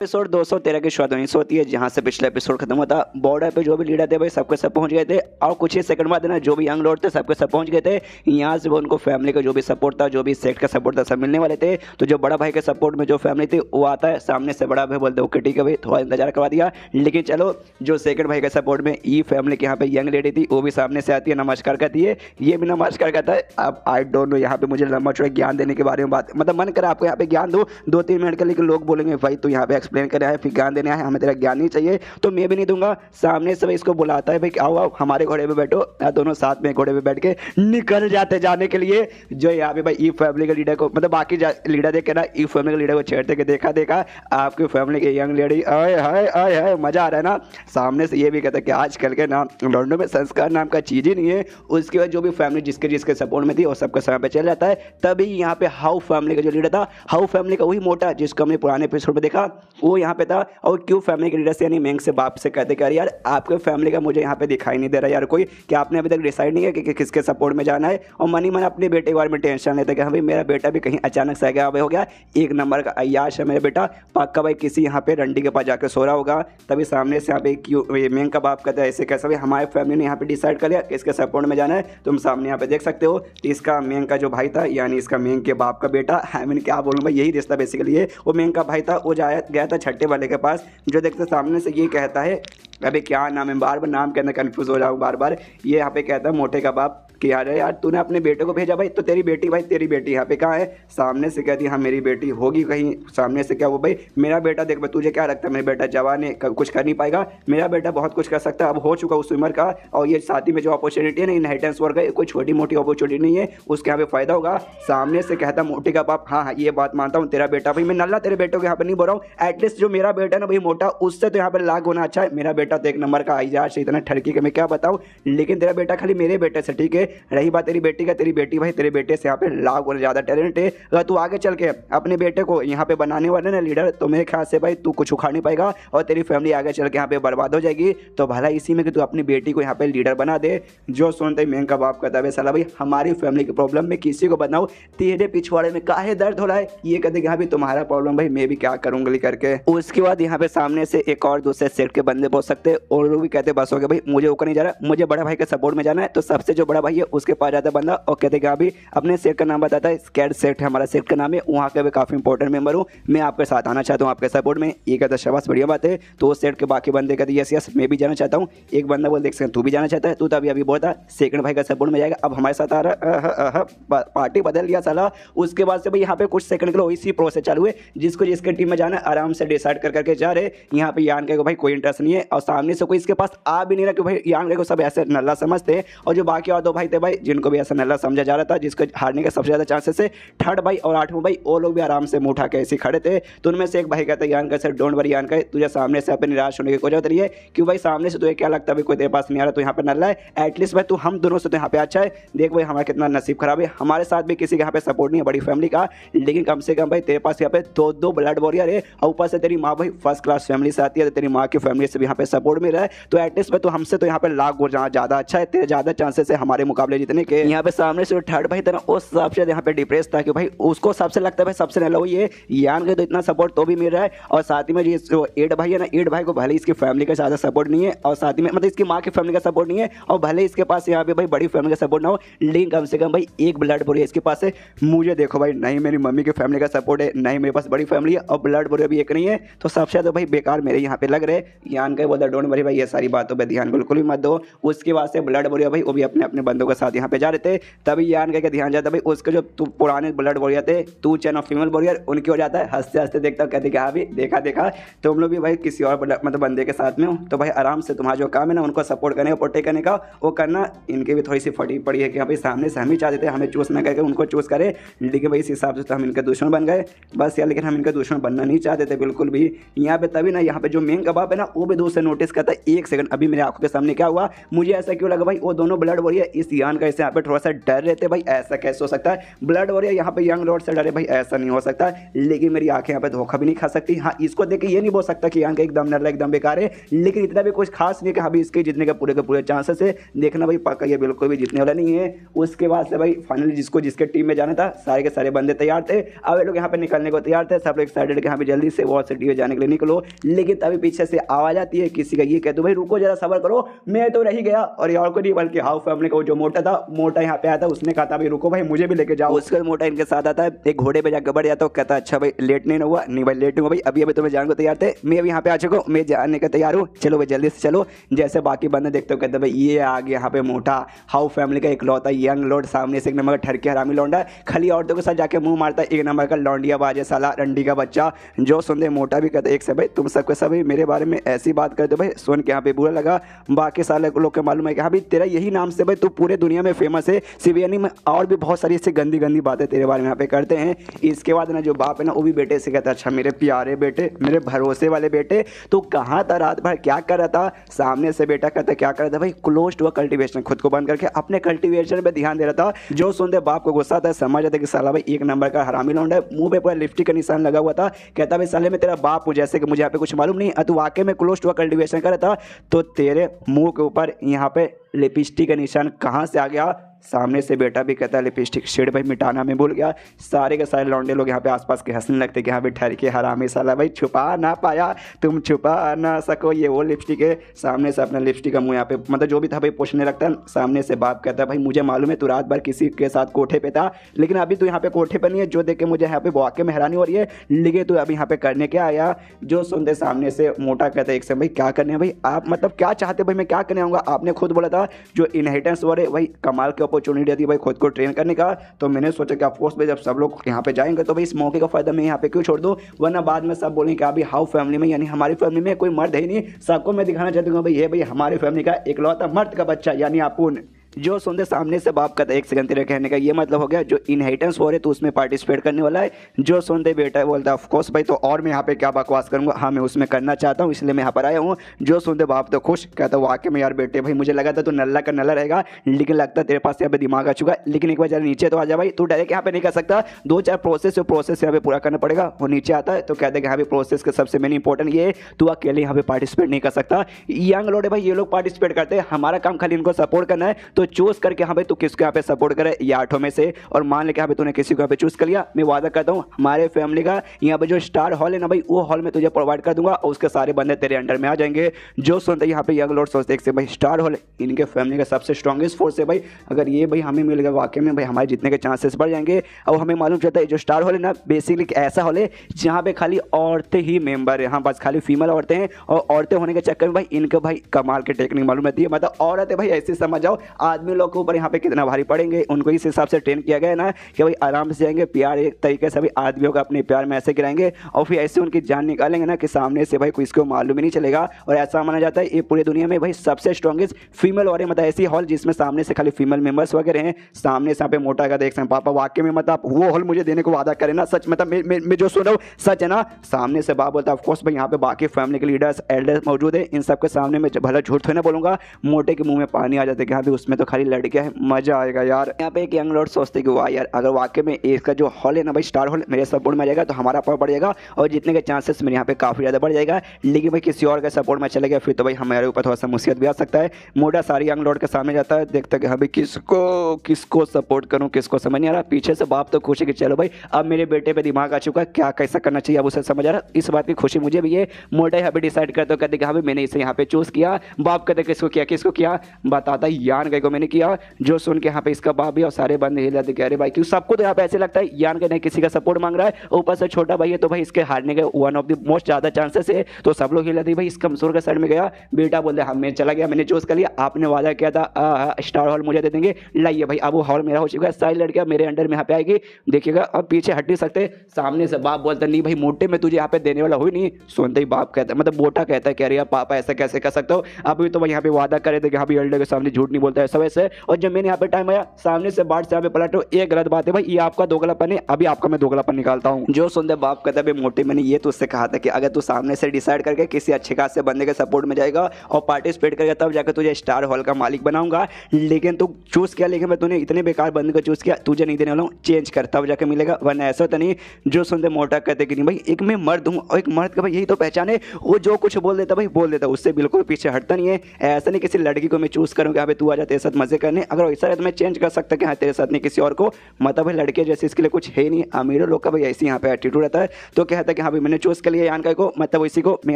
एपिसोड 213 की शुरुआत होती है, जहां से पिछला एपिसोड खत्म हुआ था। बॉर्डर पे जो भी लीडर थे भाई सबके सब पहुंच गए थे, और कुछ ही सेकंड बाद ना जो भी यंग लॉर्ड थे सबके सब पहुंच गए थे। यहाँ से वो उनको फैमिली का जो भी सपोर्ट था, जो भी सेक्ट का सपोर्ट था, सब मिलने वाले थे। तो जो बड़ा भाई के सपोर्ट में जो फैमिली थी वो आता है सामने से, बड़ा भाई बोलते ओके ठीक है भाई, थोड़ा इंतजार करवा दिया। लेकिन चलो जो सेकंड भाई के सपोर्ट में ई फैमिली के यहाँ पे यंग लेडी थी वो भी सामने से आती है, नमस्कार करती है, ये भी नमस्कार करता है। अब आई डोंट नो यहाँ पे मुझे लंबा चौड़ा ज्ञान देने के बारे में बात, मतलब मन करा आपको यहाँ पे ज्ञान दो 2-3 मिनट का, लेकिन लोग बोलेंगे भाई तू यहाँ पे एक्सप्लेन कर रहा है, फिर ज्ञान देने आया, हमें तेरा ज्ञान नहीं चाहिए, तो मैं भी नहीं दूंगा। सामने से भाई इसको बुलाता है, भाई आओ आओ हमारे घोड़े पे बैठो, दोनों साथ में घोड़े पे बैठ के निकल जाते जाने के लिए। जो यहाँ पे भाई ई फैमिली के लीडर को, मतलब बाकी लीडर देख के ना ई फैमिली के लीडर को छेड़ते के देखा आपकी फैमिली के यंग लेडी, आए हाय आए हाय, मजा आ रहा है ना। सामने से ये भी कहता है कि आजकल के ना लॉन्डो में संस्कार नाम का चीज ही नहीं है। उसके बाद जो भी फैमिली जिसके जिसके सपोर्ट में थी वो सबका समय पे चल जाता है। तभी यहाँ पे हाउ फैमिली का जो लीडर था, हाउ फैमिली का वही मोटा जिसको हमने पुराने एपिसोड में देखा, वो यहाँ पे था। और क्यों फैमिली के लीडर से यानी मेंग से बाप से कहते कि यार आपके फैमिली का मुझे यहाँ पे दिखाई नहीं दे रहा यार कोई, कि आपने अभी तक डिसाइड नहीं किया कि किसके सपोर्ट में जाना है। और मन ही मन अपने बेटे के बारे में टेंशन लेते कि हाँ भाई मेरा बेटा भी कहीं अचानक से आगे हो गया, एक नंबर का अय्याश है मेरा बेटा, पक्का भाई किसी यहाँ पे रंडी के पास जाकर सो रहा होगा। तभी सामने से यहाँ पे क्यों मेंग का बाप कहता है ऐसे कैसा भाई, हमारे फैमिली ने यहाँ पे डिसाइड कर लिया किसके सपोर्ट में जाना है। तुम सामने यहाँ पे देख सकते हो इसका मेंग का जो भाई था, यानी इसका मेंग के बाप का बेटा, आई मीन क्या बोलूँ भाई, यही रिश्ता बेसिकली है। वो मेंग का भाई था, वो गया था छठे वाले के पास, जो देखते सामने से ये कहता है, अबे क्या नाम है, बार बार नाम के अंदर कंफ्यूज हो जाऊँ बार बार। ये यहाँ पे कहता है मोटे का बाप कि यार तूने अपने बेटे को भेजा भाई, तो तेरी बेटी भाई, तेरी बेटी यहाँ पे कहाँ है। सामने से कहती है हाँ मेरी बेटी होगी कहीं। सामने से क्या वो भाई मेरा बेटा देख भाई, तुझे क्या लगता है मेरा बेटा जवान है, कुछ कर नहीं पाएगा, मेरा बेटा बहुत कुछ कर सकता है, अब हो चुका उस उम्र का। और ये साथ ही में जो अपॉर्चुनिटी है ना इनहेरिटेंस वर्क है, कोई छोटी मोटी अपॉर्चुनिटी नहीं है, उसके यहाँ पे फायदा होगा। सामने से कहता मोटे का बाप हाँ हाँ ये बात मानता हूँ, तेरा बेटा भाई, मैं नल्ला तेरे बेटे को यहाँ पे नहीं बोल रहा हूँ, एटलीस्ट जो मेरा बेटा ना भाई मोटा, उससे तो यहाँ पे लाख होना अच्छा है। मेरा बेटा तो एक नंबर का आईजाज से इतना ठरकी के मैं क्या बताऊँ, लेकिन तेरा बेटा खाली मेरे बेटे से ठीक है। रही बात तेरी बेटी का, तेरी बेटी भाई तेरे बेटे से यहाँ पे लाख और ज़्यादा टैलेंट है। अगर तू आगे चल के अपने बेटे को यहाँ पे बनाने वाले ना लीडर, तो मेरे ख्याल से भाई तू कुछ उखाड़ नहीं पाएगा और तेरी फैमिली आगे चल के यहाँ पे बर्बाद हो जाएगी। तो भला इसी में कि तू अपनी बेटी को यहाँ पे लीडर बना दे। जो सुनते मेंग का बाप कहता है साला भाई हमारी फैमिली की प्रॉब्लम में किसी को बताऊँ, तेरे पिछवाड़े में काहे दर्द हो रहा है, ये कहते कि हाँ भाई तुम्हारा प्रॉब्लम भाई मैं भी क्या करूँगी करके। उसके बाद यहाँ पे सामने से एक और दूसरे सेट के बंदे पहुंच सकते और वो भी कहते बस हो गया भाई मुझे ऊपर नहीं जा रहा, मुझे बड़ा भाई के सपोर्ट में जाना है। तो सबसे जो बड़ा भाई है उसके पास जाता है बंदा और कहते कि अभी अपने सेट का नाम बताता है, स्कैड सेट है हमारा सेट का नाम है, वहाँ के भी काफ़ी इंपॉर्टेंट मेंबर हूँ, मैं आपके साथ आना चाहता हूँ आपके सपोर्ट में। ये कहता है शाबाश बढ़िया बात है। तो उस सेट के बाकी बंदे कहते यस यस मैं भी जाना चाहता हूँ। एक बंदा बोल देख सकते तू भी जाना चाहता है, तू तो अभी बोलता सेकंड भाई का सपोर्ट में जाएगा, अब हमारे साथ आ रहा, पार्टी बदल गया साला। उसके बाद से भाई यहाँ पे कुछ सेकंड के लिए इसी प्रोसेस चालू है, जिसको जिसके टीम में जाना आराम से डिसाइड करके जा रहे। यहाँ पे यान के भाई कोई इंटरेस्ट नहीं है और सामने से कोई इसके पास आ भी नहीं रहा, कि भाई यान के को सब ऐसे नल्ला समझते हैं। और जो बाकी और दो भाई थे भाई जिनको भी ऐसा नल्ला समझा जा रहा था, जिसको हारने के सबसे ज़्यादा चांसेस है, थर्ड भाई और आठवां भाई, वो लोग भी आराम से मुँह उठा के ऐसे खड़े थे। तो उनमें से एक भाई कहता है यान का सर डोंट वरी यान का, तुझे सामने से अपने निराश होने की कोई जरूरत नहीं है, क्यों भाई सामने से तुझे क्या लगता है भाई कोई तेरे पास नहीं आ रहा, तो यहाँ पे नल्ला है, एटलीस्ट भाई तू हम दोनों से तो यहाँ पे अच्छा है। देख भाई हमारा कितना नसीब खराब है, हमारे साथ भी किसी के यहाँ पे सपोर्ट नहीं है बड़ी फैमिली का, लेकिन कम से कम भाई तेरे पास यहाँ पे दो ब्लड वॉरियर है और ऊपर से तेरी माँ भाई फर्स्ट क्लास फैमिली से आती है, तो तेरी माँ की फैमिली से भी यहाँ पे सपोर्ट मिल रहा है। तो एटलीस्ट भाई तो हमसे तो यहाँ पे लाख गुण ज़्यादा अच्छा है, तेरे ज़्यादा चांसेस है हमारे मुकाबले जीतने के। यहाँ पे सामने से थर्ड भाई था ना उस सबसे यहाँ पे डिप्रेस था, कि भाई उसको सबसे लगता है भाई सबसे नल्ला वही है, यान के तो इतना सपोर्ट तो भी मिल रहा है। और साथ ही में जो एड भाई है ना, एड भाई को भले इसकी फैमिली का ज़्यादा सपोर्ट नहीं है और साथ ही में मतलब इसकी माँ की फैमिली का सपोर्ट नहीं है, और भले इसके पास यहाँ पे भाई बड़ी फैमिली का सपोर्ट ना हो, लेकिन कम से कम भाई एक ब्लड बोरिया इसके पास है। मुझे देखो भाई नहीं मेरी मम्मी की फैमिली का सपोर्ट है, नहीं मेरे पास बड़ी फैमिली है और ब्लड बोरिया भी एक नहीं है, तो सबसे ज़्यादा भाई बेकार मेरे यहाँ पे लग रहे। यान का बोलता डोंट वरी भाई ये सारी बातों पर ध्यान बिल्कुल भी मत दो। उसके बाद से ब्लड बोरिया भाई वो भी अपने अपने बंदों के साथ यहाँ पे जा रहे थे। तभी यान का ध्यान जाता भाई उसके जो पुराने ब्लड बोरिया थे, तू चैन और फीमेल बोरियर, उनकी हो जाता है। हंसते हंसते देखता कहते कि हाँ भी देखा तुम लोग भी भाई किसी और मतलब बंदे के साथ में हो, तो भाई आराम से तुम्हारा जो काम है ना उनको सपोर्ट करने का प्रोटेक्ट करने का वो करना। इनकी भी थोड़ी सी फटी पड़ी है कि भाई सामने से हम ही चाहते थे हमें चूज ना करके उनको चूज करे, लेकिन भाई इस हिसाब से तो हम इनके दुश्मन बन गए बस यार। लेकिन हम इनका दुश्मन बनना नहीं चाहते थे बिल्कुल भी। यहाँ पे तभी ना यहाँ पे जो मेन कबाब है ना वो भी दूर से नोटिस करता है, एक सेकंड अभी मेरे आंखों के सामने क्या हुआ, मुझे ऐसा क्यों लगा भाई वो दोनों ब्लड बोरियर इस यान का इसे यहाँ पे थोड़ा सा डर रहते भाई, ऐसा कैसे हो सकता है। ब्लड वॉरियर यहाँ पे यंग लॉर्ड से डरे भाई, ऐसा नहीं हो सकता। लेकिन मेरी आंखें यहाँ पे धोखा भी नहीं खा सकती। हाँ, इसको देख के ये नहीं बोल सकता कि यान का एकदम नल्ला एकदम बेकार है, लेकिन इतना भी कुछ खास नहीं है कि हाँ भी इसके जीतने के पूरे चांसेस है। देखना भाई पक्का ये बिल्कुल भी जीतने वाला नहीं है। उसके बाद से भाई फाइनली जिसके टीम में जाना था सारे के सारे बंदे तैयार थे। अब ये लोग यहाँ पे निकलने को तैयार थे, सब लोग एक्साइटेड कि यहाँ पे जल्दी से वॉर सिटी में जाने के लिए निकलो। लेकिन तभी पीछे से आवाज आती है किसी का, ये कहते भाई रुको जरा सबर करो, मैं तो रह गया। और ये और को नहीं बल्कि हाउ फैमिली का जो मोटा यहाँ पे आया था, उसने कहा था भाई रुको भाई मुझे भी लेके जाओ। उसका मोटा इनके साथ आता है, एक घोड़े पे जाकर बढ़ जाता है, कहता अच्छा भाई लेट नहीं हुआ, नहीं भाई लेट हुआ भाई, अभी अभी तुम्हें जाने को तैयार थे, मैं अभी यहाँ पे आ चुका हूँ, मैं जाने का तैयार हूँ, चलो भाई जल्दी से चलो। जैसे बाकी बंदे देखते हो कहते भाई ये आ गया यहाँ पे मोटा हाउ फैमिली का इकलौता यंग लॉर्ड, सामने से एक नंबर का ठरके हरामी लौंडा है, खाली औरतों के साथ जाके मुंह मारता है, एक नंबर का लौंडिया बाजे साला रंडी का बच्चा। जो सुनते मोटा भी कहते एक से भाई तुम सबके सब मेरे बारे में ऐसी बात करते भाई, सुन के यहाँ पे बुरा लगा। बाकी साले लोग के मालूम है कि हाँ भाई तेरा यही नाम से भाई तू पूरे दुनिया में फेमस है, सिवियनी में और भी बहुत सारी ऐसी गंदी गंदी बातें तेरे बारे में यहाँ पे करते हैं। इसके बाद ना जो बाप है ना वो भी बेटे से कहता अच्छा मेरे प्यारे बेटे, मेरे भरोसे वाले बेटे, तो कहाँ था रात भर, क्या कर रहा था। सामने से बेटा कहता क्या कर रहा था भाई, क्लोज टू कल्टीवेशन, खुद को बंद करके अपने कल्टीवेशन पे ध्यान दे रहा था। जो सुनते बाप को गुस्सा था, समझ आता कि साला भाई एक नंबर का हरामी लौंडा है, मुंह पे पूरा लिपस्टिक का निशान लगा हुआ था। कहता भाई साले मैं तेरा बाप हूँ, जैसे कि मुझे यहाँ पे कुछ मालूम नहीं, तू वाकई में क्लोज टू कल्टीवेशन कर रहा था, तो तेरे मुंह के ऊपर यहाँ पे लिपस्टिक का निशान कहाँ से आ गया। सामने से बेटा भी कहता है लिपस्टिक शेड भाई मिटाना मैं भूल गया। सारे के सारे लौंडे लोग यहाँ पे आसपास के हंसने लगते कि यहाँ पे ठहर के हरामी साला भाई छुपा ना पाया, तुम छुपा ना सको, ये वो लिपस्टिक है। सामने से अपना लिपस्टिक का मुँह यहाँ पे मतलब जो भी था भाई पूछने लगता है। सामने से बाप कहता है भाई मुझे मालूम है तू रात भर किसी के साथ कोठे पे था, लेकिन अभी तू यहाँ पे कोठे पर नहीं है, जो देख के मुझे यहाँ पे वाकई में हैरानी हो रही है, लेकिन तू अभी यहाँ पे करने क्या आया। जो सुनते सामने से मोटा कहता है एक से भाई क्या करने भाई आप, मतलब क्या चाहते भाई मैं क्या करने आऊँगा। आपने खुद बोला था जो इनहेरिटेंस वाले भाई कमाल की अपॉर्चुनिटी थी भाई खुद को ट्रेन करने का, तो मैंने सोचा कि ऑफकोर्स भाई जब सब लोग यहाँ पे जाएंगे तो भाई इस मौके का फायदा मैं यहाँ पे क्यों छोड़ दूँ, वरना बाद में सब बोलेंगे कि अभी हाउ फैमिली में यानी हमारी फैमिली में कोई मर्द है ही नहीं, सबको मैं दिखाना चाहता हूँ भाई ये भाई हमारी फैमिली का इकलौता मर्द का बच्चा यानी आपुन। जो सुनते सामने से बाप का एक सेकंड तेरे कहने का ये मतलब हो गया जो इनहेरिटेंस हो रहे तो उसमें पार्टिसिपेट करने वाला है। जो सुनते बेटा बोलता है ऑफकोर्स भाई तो और मैं यहाँ पे क्या बकवास करूंगा, हाँ मैं उसमें करना चाहता हूँ इसलिए मैं यहाँ पर आया हूँ। जो सुनते बाप तो खुश कहता वाकई में यार बेटे भाई मुझे लगा था तू नल्ला का नल्ला रहेगा, लेकिन लगता तेरे पास यहाँ पे दिमाग आ चुका है। लेकिन एक बार जरा नीचे तो आ जा भाई, तू डायरेक्ट यहाँ पे नहीं कर सकता, दो चार प्रोसेस यहाँ पे पूरा करना पड़ेगा। वो नीचे आता है तो कहते हैं कि यहाँ पे प्रोसेस का सबसे मेन इंपॉर्टेंट ये तू अकेले यहाँ पे पार्टिसिपेट नहीं कर सकता। यंग लोग भाई ये लोग पार्टिसिपेट करते हैं, हमारा काम खाली इनको सपोर्ट करना है, तो चूज करके यहाँ पे तू किसको यहाँ पे सपोर्ट करे ये आठों में से, और मान ले कि यहाँ पे तूने किसी को यहाँ पे चूज कर लिया, मैं वादा करता हूँ हमारे फैमिली का यहाँ पे जो स्टार हॉल है ना भाई वो हॉल में तुझे प्रोवाइड कर दूंगा और उसके सारे बंदे तेरे अंडर में आ जाएंगे। जो सुनते यहाँ पे यंग लॉर्ड सोचते हैं भाई स्टार हॉल इनके फैमिली का सबसे स्ट्रॉन्गेस्ट फोर्स है भाई, अगर ये भाई हमें मिल गया वाकई में भाई हमारे जीतने के चांसेस बढ़ जाएंगे। और हमें मालूम चलता है जो स्टार हॉल है ना बेसिकली ऐसा हॉल है जहाँ पे खाली औरतें ही मेंबर है, हाँ बस खाली फीमेल औरतें हैं, और औरतें होने के चक्कर में भाई इनके भाई कमाल की टेक्निक मालूम रहती है, मतलब औरतें भाई ऐसे समझ जाओ आदमी लोग के ऊपर यहाँ पे कितना भारी पड़ेंगे, उनको इस हिसाब से ट्रेन किया गया है ना कि भाई आराम से जाएंगे, प्यार एक तरीके से भाई आदमियों का अपने प्यार में ऐसे गिराएंगे और फिर ऐसे उनकी जान निकालेंगे ना कि सामने से भाई कोई इसको मालूम ही नहीं चलेगा। और ऐसा माना जाता है ये पूरी दुनिया में भाई सबसे स्ट्रॉन्गेस्ट फीमेल और मतलब ऐसी हॉल जिसमें सामने से खाली फीमेल मेंबर्स वगैरह हैं। सामने से यहाँ पे मोटा का देख सकते पापा वाकई में मतलब वो हॉल मुझे देने को वादा करे ना, सच मतलब मैं जो सुन रहा हूँ सच है ना। सामने से बाप बोलता है ऑफकोर्स भाई यहाँ पे बाकी फैमिली के लीडर्स एल्डर्स मौजूद है, इन सबके सामने में भला झूठ थोड़ी ना बोलूंगा। मोटे के मुंह में पानी आ जाते कि हाँ उसमें तो खाली लड़कियां है, मजा आएगा यार। यहाँ पे एक यंग लॉर्ड सोचते कि वाह यार अगर वाकई में इसका जो हॉल है ना भाई स्टार हॉल मेरे सपोर्ट में आ जाएगा तो हमारा पावर बढ़ जाएगा और जीतने के चांसेस मेरे यहाँ पे काफ़ी ज़्यादा बढ़ जाएगा। लेकिन भाई किसी और के सपोर्ट में चले गया फिर तो भाई हमारे ऊपर थोड़ा सा मुसीबत भी आ सकता है। मोटा सारी यंग लॉर्ड के सामने जाता है, देखता कि हाँ भाई किसको सपोर्ट करूँ किसको समझ नहीं आ रहा। पीछे से बाप तो खुश है कि चलो भाई अब मेरे बेटे पे दिमाग आ चुका है, क्या कैसा करना चाहिए अब उसे समझ आ रहा है। इस बात की खुशी मुझे भी है। मोटा यहाँ पे डिसाइड करते कहते कि हाँ भाई मैंने इसे यहाँ पे चूज़ किया। बाप कहते किसको किया बताता यान गए को मैंने किया। जो सुन के यहाँ पे इसका बाप भी और सारे बंदे हिल जाते कह रहे भाई क्यों, सबको तो यहाँ पे ऐसे लगता है यान के नहीं किसी का सपोर्ट मांग रहा है, ऊपर से छोटा भाई है तो भाई इसके हारने के वन ऑफ द मोस्ट ज़्यादा चांसेस है। तो सब लोग हिल जाते भाई इस कमजोर के साइड में गया। बेटा बोलते हाँ मैं चला गया, मैंने चूज कर लिया, आपने वादा किया था स्टार हॉल मुझे दे देंगे, लाइए भाई अब वो हॉल मेरा हो चुका है, सारी लड़कियां मेरे अंडर में यहाँ पे आएगी, देखिएगा अब पीछे हट नहीं सकते। सामने से बाप बोलता नहीं भाई मोटे में तुझे यहाँ पे देने वाला हुई नहीं। सुनते ही बाप कहता है मतलब मोटा कहता है कह रही है पापा ऐसा कैसे कर सकते हो, अभी तो भाई यहाँ पे वादा करे थे कि हाँ भी एल्डर के सामने झूठ नहीं बोलता है, सब वजह से। और जब मैंने यहाँ पे टाइम आया सामने से बाट से यहाँ पे पलटो, ये गलत बात है भाई, ये आपका दोगलापन है, अभी आपका मैं दोगलापन निकालता हूँ। जो सुनते बाप कहता है मोटे, मैंने ये तो उससे कहा था कि अगर तू सामने से डिसाइड करके किसी अच्छे खास से बंदे के सपोर्ट में जाएगा और पार्टिसिपेट करेगा तब जाकर तुझे स्टार हॉल का मालिक बनाऊंगा, लेकिन तू चूज किया, लेकिन मैं तूने इतने बेकार बंदे को चूज किया, तुझे नहीं देने वाला हूँ, चेंज कर तब जाके मिलेगा, वरना ऐसा तो नहीं। जो सुनते मोटा कहते कि नहीं भाई एक मैं मर्द हूँ और एक मर्द का भाई यही तो पहचान है, वो जो कुछ बोल देता भाई बोल देता, उससे बिल्कुल पीछे हटता नहीं है। ऐसा नहीं किसी लड़की को मैं चूज करूँगा यहाँ पे तू आ जा तेरे साथ मजे करने, अगर वैसा है तो मैं चेंज कर सकता कि हाँ तेरे साथ नहीं किसी और को, मतलब भाई लड़के जैसे इसके लिए कुछ है नहीं। अमीरों लोग का भाई ऐसी यहाँ पे एटीट्यूड रहता है, तो कहता है कि हाँ भाई मैंने चूज कर लिया यानका को, मतलब इसी को मैं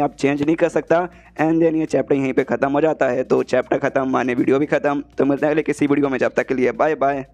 आप चेंज नहीं कर सकता। एंड देन ये चैप्टर यहीं पे खत्म हो जाता है। तो चैप्टर खत्म माने वीडियो भी खत्म। तो मिलते हैं अगले किसी वीडियो में, जब तक के लिए बाय बाय।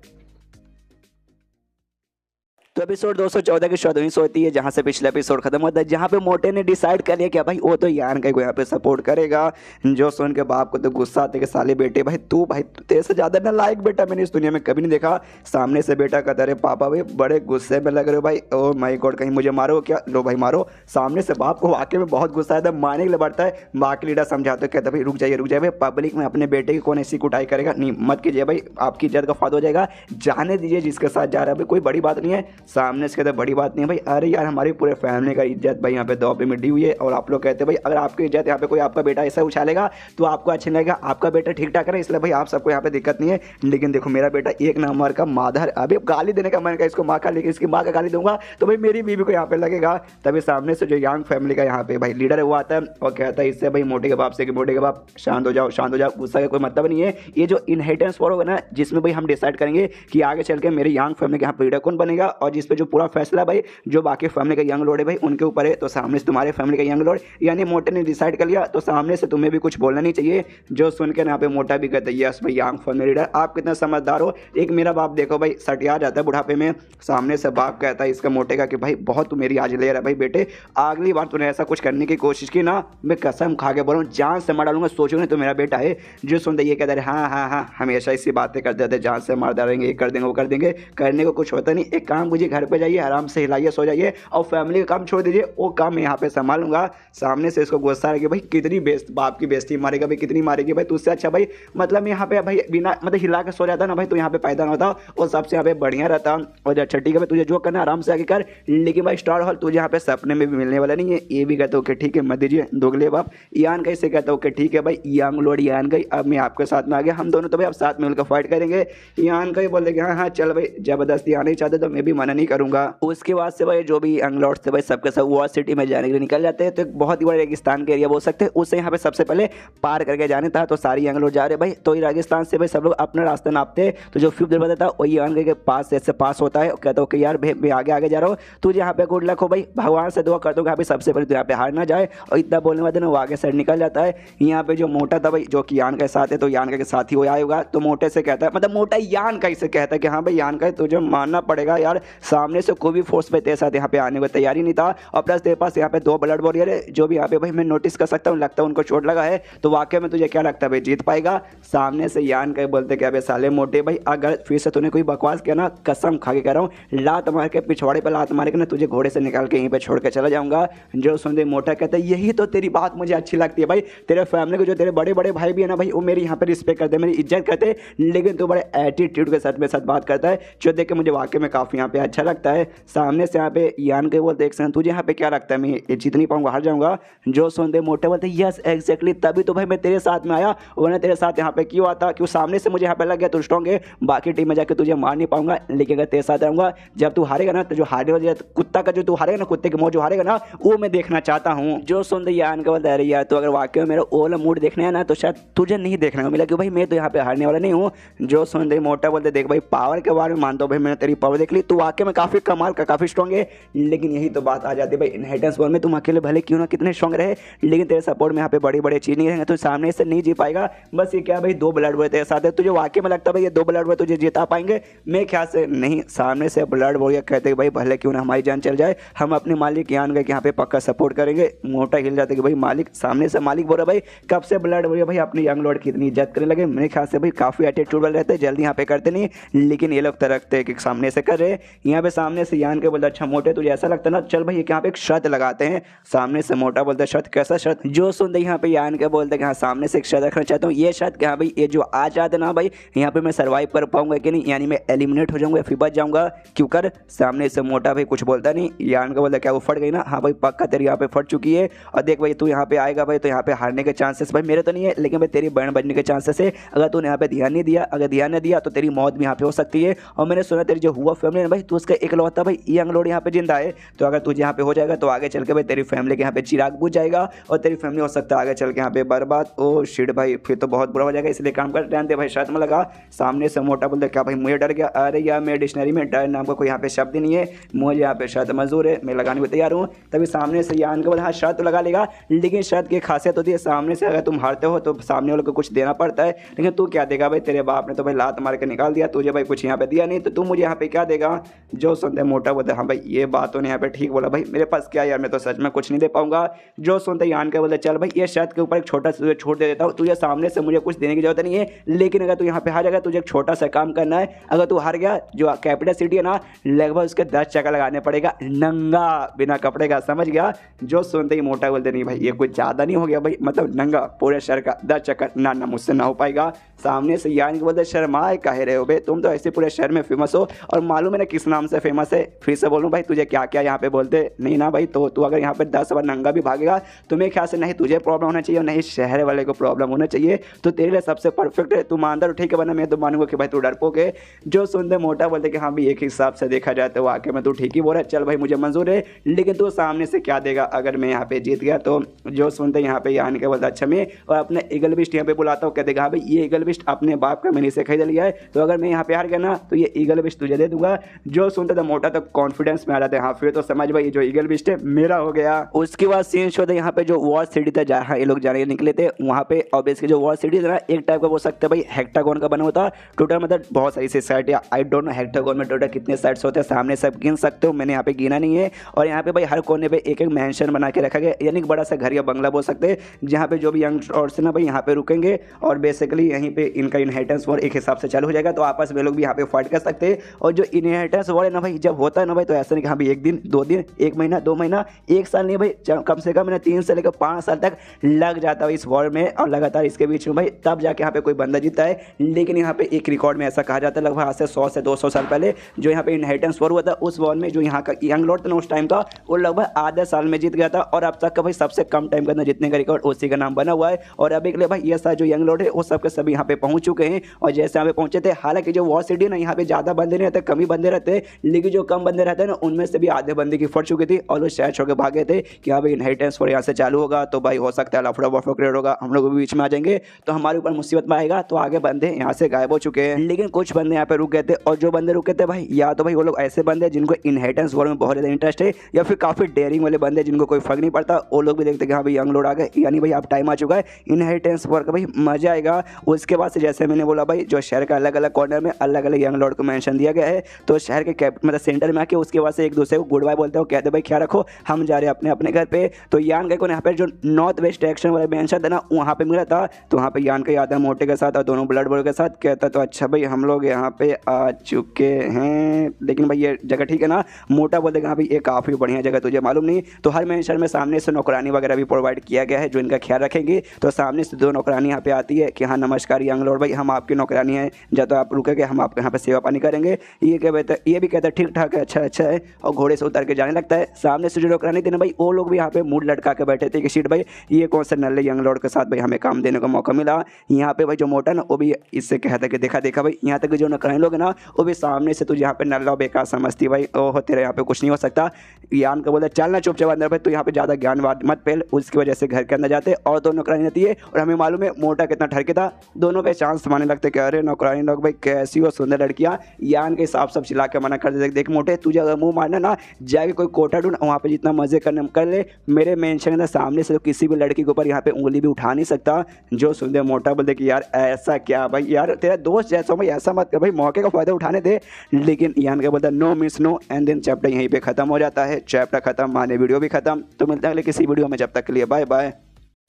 तो एपिसोड 214 की शुरुआत वहीं से होती है जहाँ से पिछला एपिसोड खत्म होता है, जहाँ पे मोटे ने डिसाइड कर लिया कि भाई वो तो यान का को यहाँ पे सपोर्ट करेगा। जो सुन के बाप को तो गुस्सा आते कि साले बेटे भाई तू तेरे से ज़्यादा नालायक बेटा मैंने इस दुनिया में कभी नहीं देखा। सामने से बेटा कहता अरे पापा भाई बड़े गुस्से में लग रहे हो भाई, ओ माय गॉड कहीं मुझे मारो क्या, लो भाई मारो। सामने से बाप को वाकई में बहुत गुस्सा आता है, मारने के लिए बढ़ता है। बाकी लीडर समझाते कहता भाई रुक जाइए भाई, पब्लिक में अपने बेटे की कौन ऐसी कुटाई करेगा, नहीं मत कीजिए भाई, आपकी इज्जत का फायदा हो जाएगा, जाने दीजिए जिसके साथ जा रहा है भाई, कोई बड़ी बात नहीं है। सामने से कहते बड़ी बात नहीं है भाई, अरे यार हमारी पूरे फैमिली का इज्जत भाई यहाँ पे दांव पे मिटी हुई है, और आप लोग कहते हैं भाई अगर आपकी इज्जत यहाँ पे कोई आपका बेटा ऐसा उछालेगा तो आपको अच्छा नहीं लगेगा, आपका बेटा ठीक ठाक है इसलिए भाई आप सबको यहाँ पे दिक्कत नहीं है, लेकिन देखो मेरा बेटा एक नंबर का माधर, अभी गाली देने का मन का इसको माँ का, लेकिन इसकी माँ का गाली दूंगा तो भाई मेरी बीवी को यहाँ पे लगेगा। तभी सामने से जो यांग फैमिली का यहाँ पे भाई लीडर है वो आता है और कहता है इससे भाई मोटे के बाप से कि मोटे के बाप शांत हो जाओ शांत हो जाओ, गुस्सा का कोई मतलब नहीं है। ये जो इनहेरिटेंस वॉर होगा ना जिसमें भाई हम डिसाइड करेंगे कि आगे चल के मेरे यांग फैमिली के यहाँ पे लीडर कौन बनेगा, और जिसपे जो पूरा फैसला भाई जो बाकी फैमिली का यंग लॉर्ड है भाई उनके ऊपर है। तो सामने से तुम्हारे फैमिली का यंग लॉर्ड यानी मोटे ने डिसाइड कर लिया, तो सामने से तुम्हें भी कुछ बोलना नहीं चाहिए। जो सुन के यहाँ पे मोटा भी कहता है यस भाई यंग फैमिली लीडर आप कितना समझदार हो, एक मेरा बाप देखो भाई सटिया जाता है बुढ़ापे में। सामने से बाप कहता है इसका मोटे का कि भाई बहुत तू मेरी आज ले रहा है भाई बेटे, अगली बार तूने ऐसा कुछ करने की कोशिश की ना मैं कसम खा के बोल रहा हूँ जान से मार डालूंगा, सोचूंगा तो मेरा बेटा है। जो सुनते ये कहता है हाँ हाँ हाँ हमेशा इसी बातें करते थे, जान से मार डालेंगे, ये कर देंगे वो कर देंगे, करने को कुछ होता नहीं। एक काम मुझे घर पे जाइए आराम से हिलाइए सो जाइए और फैमिली का काम छोड़ दीजिए, वो काम मैं यहाँ पे संभालूंगा। सामने से इसको गुस्सा है कि भाई कितनी बाप की बेइज्जती मारेगा भाई, कितनी मारेगी भाई, तुझसे अच्छा भाई मतलब यहाँ पे भाई बिना मतलब हिला के सो जाता ना भाई तो यहाँ पे पैदा ना होता और सबसे यहाँ पे बढ़िया रहता। और अच्छा ठीक है भाई तुझे जो करना आराम से आगे कर, लेकिन भाई स्टार हॉल तुझे यहाँ पे सपने में भी मिलने वाला नहीं है। ये भी कहता हूँ कि ठीक है मत दीजिए दोगले बाप। यान कैसे कहता हूँ कि ठीक है भाई यंग लॉर्ड यान गई अब मैं आपके साथ में आ गया, हम दोनों तो भाई अब साथ में मिलकर फाइट करेंगे। यान का ही बोल देगा हाँ हाँ चल भाई जबरदस्ती आना ही चाहते तो मैं भी मना नहीं करूंगा। उसके बाद से भाई जो भी यंग लॉर्ड थे भाई सबके सब वॉर सिटी में जाने के लिए निकल जाते हैं। तो एक बहुत ही बड़ा रेगिस्तान का एरिया बोल सकते हैं, उससे यहाँ पे सबसे पहले पार करके जाने था। तो सारी यंग लॉर्ड जा रहे भाई, तो रेगिस्तान से भाई सब लोग अपना रास्ता नापते। तो जो फिफ्थ दरवाजा था वही यंग के पास ऐसे पास होता है, कहता हूँ कि यार भाई मैं आगे जा रहा हूँ तुझे यहाँ पे गुड लक हो भाई, भगवान से दुआ करता हूँ यहाँ पे सबसे पहले तो यहाँ पे हार ना जाए। और इतना बोलने वाले ना वो आगे साइड निकल जाता है। यहाँ पे जो मोटा था भाई जो कि यान के साथ है, तो यान के साथ ही वो आएगा। तो मोटे से कहता है मतलब मोटा यान का इसे कहता है कि हाँ भाई यान का तुझे मानना पड़ेगा यार, सामने से कोई भी फोर्स पे तेरे साथ यहाँ पे आने को तैयारी नहीं था। और प्लस तेरे पास यहाँ पे 2 ब्लड वॉरियर है जो भी यहाँ पे भाई मैं नोटिस कर सकता हूँ, लगता है उनको चोट लगा है। तो वाकई में तुझे क्या लगता है भाई जीत पाएगा? सामने से यान का बोलते क्या भाई साले मोटे भाई अगर फिर से तूने कोई बकवास किया ना कसम खा के कह रहा हूँ लात मार के पिछवाड़े पर लात मार के ना तुझे घोड़े से निकाल के यहीं पे छोड़ के चला जाऊंगा। जो सुनते मोटा कहता है यही तो तेरी बात मुझे अच्छी लगती है भाई, तेरे फैमिली को जो तेरे बड़े बड़े भाई भी है ना भाई वो मेरी यहाँ पे रिस्पेक्ट करते हैं, मेरी इज्जत करते हैं, लेकिन तू बड़े एटीट्यूड के साथ मेरे साथ बात करता है जो देख के मुझे वाकई में काफ़ी यहाँ पे अच्छा लगता है। सामने से यहाँ पे यान के बोलते एक तुझे यहाँ पे क्या लगता है मैं जीत नहीं पाऊंगा हार जाऊंगा? जो सुनते मोटे बोलते यस एग्जैक्टली तभी तो भाई मैं तेरे साथ में आया, वरना तेरे साथ यहाँ पे क्यों आता? क्यों सामने से मुझे यहाँ पे लग गया तू स्ट्रॉन्ग है, बाकी टीम में जाकर तुझे मार नहीं पाऊंगा, लेकिन अगर तेरे साथ आऊंगा जब तू हारेगा ना तो जो हारने वाले कुत्ता का जो तू हारेगा ना कुत्ते की मौत जो हारेगा ना वो मैं देखना चाहता हूँ। जो सुनते यान के बोलता है यार तो अगर वाकई में मेरा ओला मूड देखना है ना तो शायद तुझे नहीं देखने को मिला, क्योंकि भाई मैं तो यहाँ पे हारने वाला नहीं हूँ। जो सुनते मोटा बोलते देख भाई पावर के बारे में मानता हूँ भाई मैंने तेरी पावर देख ली, तू वाकई में काफी कमाल का काफी स्ट्रॉन्ग है, लेकिन यही तो बात आ जाती है भाई इनहेरिटेंस वॉर में तुम अकेले भले क्यों ना कितने स्ट्रॉन्ग रहे, लेकिन तेरे सपोर्ट में यहाँ पे बड़ी बड़ी चीज नहीं रहेंगे तो सामने से नहीं जीत पाएगा। बस ये क्या भाई 2 ब्लड वॉरियर तेरे साथ है, तुझे वाकई में लगता है भाई ये 2 ब्लड वॉरियर तुझे जिता पाएंगे? मैं ख्याल से नहीं। सामने से ब्लड वॉरियर कहते हैं भाई भले क्यों ना हमारी जान चल जाए हम अपने मालिक यान गए यहाँ पे पक्का सपोर्ट करेंगे। मोटा हिल जाते कि भाई मालिक, सामने से मालिक बोल रहा भाई कब से ब्लड वॉरियर भाई अपने यंग लॉर्ड की इतनी इज्जत करने लगे? मेरे ख्याल से भाई काफी एटीट्यूड वाले रहते हैं, जल्दी यहाँ पे करते नहीं, लेकिन ये लोग तो रखते हैं कि सामने से कर रहे। यहाँ पे सामने से यान के बोलता अच्छा मोटे तुझे ऐसा लगता ना, चल भाई यहाँ पे एक शर्त लगाते हैं। सामने से मोटा बोलता शर्त, कैसा शर्त? जो सुनते यहाँ पे यान के बोलते कि हाँ सामने से एक शर्त रखना चाहता हूँ। ये शर्त कि हाँ भाई ये जो आ जाते ना भाई यहाँ पे मैं सर्वाइव कर पाऊंगा कि नहीं, यानी मैं एलिमिनेट हो जाऊंगा, फिर बच जाऊंगा। क्यों कर? सामने से मोटा भाई कुछ बोलता नहीं। यान का बोलता क्या वो फट गई ना? हाँ भाई पक्का तेरी यहाँ पे फट चुकी है। और देख भाई तू यहाँ पे आएगा भाई तो यहाँ पे हारने के चांसेस भाई मेरे तो नहीं है, लेकिन भाई तेरी बैंड बजने के चांसेस है। अगर तूने यहाँ पे ध्यान नहीं दिया, अगर ध्यान नहीं दिया तो तेरी मौत भी यहाँ पे हो सकती है। और मैंने सुना तेरी जो हुआ फैमिली है भाई तो उसका इकलौता भाई यंग लॉर्ड यहाँ पे जिंदा है। तो अगर तुझे यहाँ पे हो जाएगा तो आगे चल के भाई तेरी फैमिली के यहाँ पे चिराग बुझ जाएगा और तेरी फैमिली हो सकता है आगे चल के यहाँ पे बर्बाद। ओ शिट भाई फिर तो बहुत बुरा हो जाएगा, इसलिए काम कर ध्यान दे भाई, शर्त में लगा। सामने से मोटा बोलते क्या भाई मुझे डर गया? अरे यार मेरे डिक्शनरी में डर नाम का कोई यहाँ पे शब्द नहीं है, मुझे यहाँ पे शर्त मंजूर है, मैं लगाने को तैयार हूँ। तभी सामने से यान के बोला हाँ शर्त लगा लेगा, लेकिन शर्त की खासियत होती है सामने से अगर तुम हारते हो तो सामने वाले को कुछ देना पड़ता है। लेकिन तू क्या देगा भाई? तेरे बाप ने तो भाई लात मार के निकाल दिया, तुझे भाई कुछ यहाँ पे दिया नहीं, तो तू मुझे यहाँ पे क्या देगा? जो सुनते मोटा बोलते हाँ भाई ये बात तो यहाँ पे ठीक बोला भाई, मेरे पास क्या यार, मैं तो सच में कुछ नहीं दे पाऊंगा। जो सुनते यान के बोलते चल भाई ये शर्त के ऊपर एक छोटा सा तुझे छूट दे देता हूँ, तुझे सामने से मुझे कुछ देने की जरूरत नहीं है, लेकिन अगर तू यहाँ पे हार जाएगा तुझे एक छोटा सा काम करना है। अगर तू हार गया, जो कैपिटल सिटी है ना लगभग उसके 10 चक्कर लगाने पड़ेगा नंगा बिना कपड़े का, समझ गया? जो सुनते ही मोटा बोलते नहीं भाई ये कुछ ज़्यादा नहीं हो गया भाई, मतलब नंगा पूरे शहर का 10 चक्कर, ना ना मुझसे ना हो पाएगा। सामने से यान के बोलते शर्माए काहे रहे हो बे, तुम तो ऐसे पूरे शहर में फेमस हो और मालूम है ना किस नाम से फेमस है? फिर से बोलूँ भाई तुझे क्या क्या यहाँ पे बोलते नहीं ना भाई, तो तू अगर यहाँ पे 10 बार नंगा भी भागेगा तो मेरे ख्याल से नहीं तुझे प्रॉब्लम होना चाहिए और नहीं शहर वाले को प्रॉब्लम होना चाहिए। तो तेरे लिए सबसे परफेक्ट है, तू मान ठीक है, वरना मैं तो मानूंगा कि भाई तू डरपोक है। जो सुनते मोटा बोलते कि हाँ भाई एक हिसाब से देखा जाए तो वाकई में तू ठीक ही बोल रहा है, चल भाई मुझे मंजूर है, लेकिन तू सामने से क्या देगा अगर मैं यहाँ पे जीत गया तो? जो सुनते यहाँ पे यान के बोलता अच्छा मैं और अपने ईगल बिस्ट यहाँ पे बुलाता हूँ, कह देगा हाँ भाई ये ईगल बिस्ट अपने बाप का मैंने से खरीद लिया है, तो अगर मैं यहाँ पे हार गया ना तो ये ईगल बिस्ट तुझे दे दूंगा। जो सुनते था मोटा तो कॉन्फिडेंस में आ जाते हैं, हाँ फिर तो समझ भाई जो ईगल बिस्ट है मेरा हो गया। उसके बाद सीन शो था यहाँ पे जो वॉर सिटी था जहाँ ये लोग जाने निकले थे, वहाँ पे और बेसिकली जो वॉर सिटी था ना एक टाइप का बोल सकते हैं भाई हेक्टागोन का बना हुआ था टोटल, मतलब बहुत सारी साइड, आई डोंट नो हेक्टागोन में टोटल कितने साइड्स होते हैं, सामने सब गिन सकते हो, मैंने यहाँ पे गिना नहीं है। और यहाँ पे भाई हर कोने पे एक एक मैंशन बना के रखा गया, यानी बड़ा सा घर या बंगला बोल सकते हैं, जहाँ पे जो भी यंग और ना भाई यहाँ पे रुकेंगे और बेसिकली यहीं पे इनका इनहेरिटेंस वॉर एक हिसाब से चालू हो जाएगा, तो आपस में लोग भी यहाँ पे फाइट कर सकते हैं। और जो इनहेरिटेंस वॉर है ना भाई जब होता है ना भाई तो ऐसा नहीं कि हाँ भाई एक दिन 2 दिन 1 महीना 2 महीना 1 साल नहीं भाई, कम से कम 3 से लेकर 5 साल तक लग जाता है इस वॉर में, और लगातार इसके बीच में भाई तब जाके यहाँ पे कोई बंदा जीता है। लेकिन यहाँ पे एक रिकॉर्ड में ऐसा कहा जाता है लगभग आज से 100 से 200 साल पहले जो यहाँ पे इनहेरिटेंस वॉर हुआ था, उस वॉर में जो यहाँ का यंग लॉर्ड था ना उस टाइम का वो लगभग आधे साल में जीत गया था, और अब तक का भाई सबसे कम टाइम के अंदर जीतने का रिकॉर्ड उसी का नाम बना हुआ है। और अभी के लिए भाई ये सारे जो यंग लॉर्ड है वो सबके सभी यहाँ पे पहुंच चुके हैं, और जैसे यहाँ पे पहुंचे थे, हालांकि जो वॉर सिटी ना यहाँ पे ज्यादा बंदे नहीं रहते, कम ही बंदे रहते, लेकिन जो कम बंदे रहते हैं ना उनमें से भी आधे बंदे की फट चुकी थी और वो शहर छोड़ के भागे थे कि हाँ भाई इनहेरिटेंस वॉर यहाँ से चालू होगा तो भाई हो सकता है लफड़ा वफड़ा क्रिएट होगा, हम लोग भी बीच में आ जाएंगे तो हमारे ऊपर मुसीबत में आएगा, तो आगे बंदे यहाँ से गायब हो चुके हैं। लेकिन कुछ बंदे यहाँ पे रुक गए थे, और जो बंदे रुके थे भाई या तो भाई वो लोग ऐसे बंदे जिनको इनहेरिटेंस वॉर में बहुत ज़्यादा इंटरेस्ट है, या फिर काफ़ी डेयरिंग वाले बंदे जिनको कोई फर्क नहीं पड़ता, वो लोग भी देखते कि हाँ भाई यंग लोड आ गए, यानी भाई अब टाइम आ चुका है इनहेरिटेंस वॉर का, भाई मजा आएगा। उसके बाद से जैसे मैंने बोला भाई जो शहर का अलग अलग कॉर्नर में अलग अलग यंग लॉर्ड को मेंशन दिया गया है, तो शहर के मतलब सेंटर में आके उसके बाद से एक दूसरे को गुड बाय बोलते हो, कहते भाई क्या रखो हम जा रहे हैं अपने अपने घर पे। तो यान के को यहाँ पे जो नॉर्थ वेस्ट डायरेक्शन वाला मेंशन था ना वहाँ पे मिला था, तो वहाँ पे यान का याद है मोटे के साथ और दोनों ब्लड बॉय के साथ, कहता तो अच्छा भाई हम लोग यहाँ पे आ चुके हैं, लेकिन भाई ये जगह ठीक है ना? मोटा बोलते हाँ भाई ये काफ़ी बढ़िया जगह, तुझे मालूम नहीं? तो हर मेंशन में सामने से नौकरानी वगैरह भी प्रोवाइड किया गया है जो इनका ख्याल रखेंगे। तो सामने से 2 नौकरानी यहाँ पे आती है कि हाँ नमस्कार यंग लॉर्ड भाई हम आपकी नौकरानी है, जब तो आप रुकेंगे हम आपके यहाँ पे सेवा पानी करेंगे। ये क्या कहते हैं, ये भी कहता है ठीक ठाक है, अच्छा है, और घोड़े से उतर के जाने लगता है। सामने से जो नौकरानी थी ना भाई वो लोग भी यहाँ पे मूड लटका के बैठे थे कि शीट भाई ये कौन से नल्ले यंग लॉर्ड के साथ भाई हमें काम देने का मौका मिला। यहाँ पे भाई जो मोटा ना वो भी इससे कहता कि देखा भाई, यहाँ तक जो नौकरानी लोग ना वो भी सामने से तुझे यहाँ पे नल्ला बेकार समझती भाई, ओह तेरे यहाँ पे कुछ नहीं हो सकता। यान को बोलता चलना चुपचाप अंदर भाई, तो यहाँ पे ज़्यादा ज्ञान मत फैल। उसकी वजह से घर के अंदर जाते और 2 नौकरानी रहती है, और हमें मालूम है मोटा कितना ठरके था, दोनों पे चांस मारने लगते कि अरे नौकरानी लोग भाई कैसी हो सुंदर लड़कियाँ। यान के हिसाब सब चिल्ला के मना कर देते, देख मोटे तुझे अगर मुँह मारना ना जाके कोई कोटा ढूंढ वहाँ पे जितना मजे करने कर ले, मेरे मेंशन के सामने से तो किसी भी लड़की के ऊपर यहाँ पे उंगली भी उठा नहीं सकता। जो सुनते मोटा बोलते कि यार ऐसा क्या भाई, यार तेरा दोस्त जैसा भाई ऐसा मत कर भाई, मौके का फायदा उठाने दे। लेकिन यान का बोलता no means no, and then chapter यहीं पे खत्म हो जाता है। चैप्टर खत्म माने वीडियो भी खत्म। तो मिलता है अगले किसी वीडियो में, जब तक के लिए बाय बाय।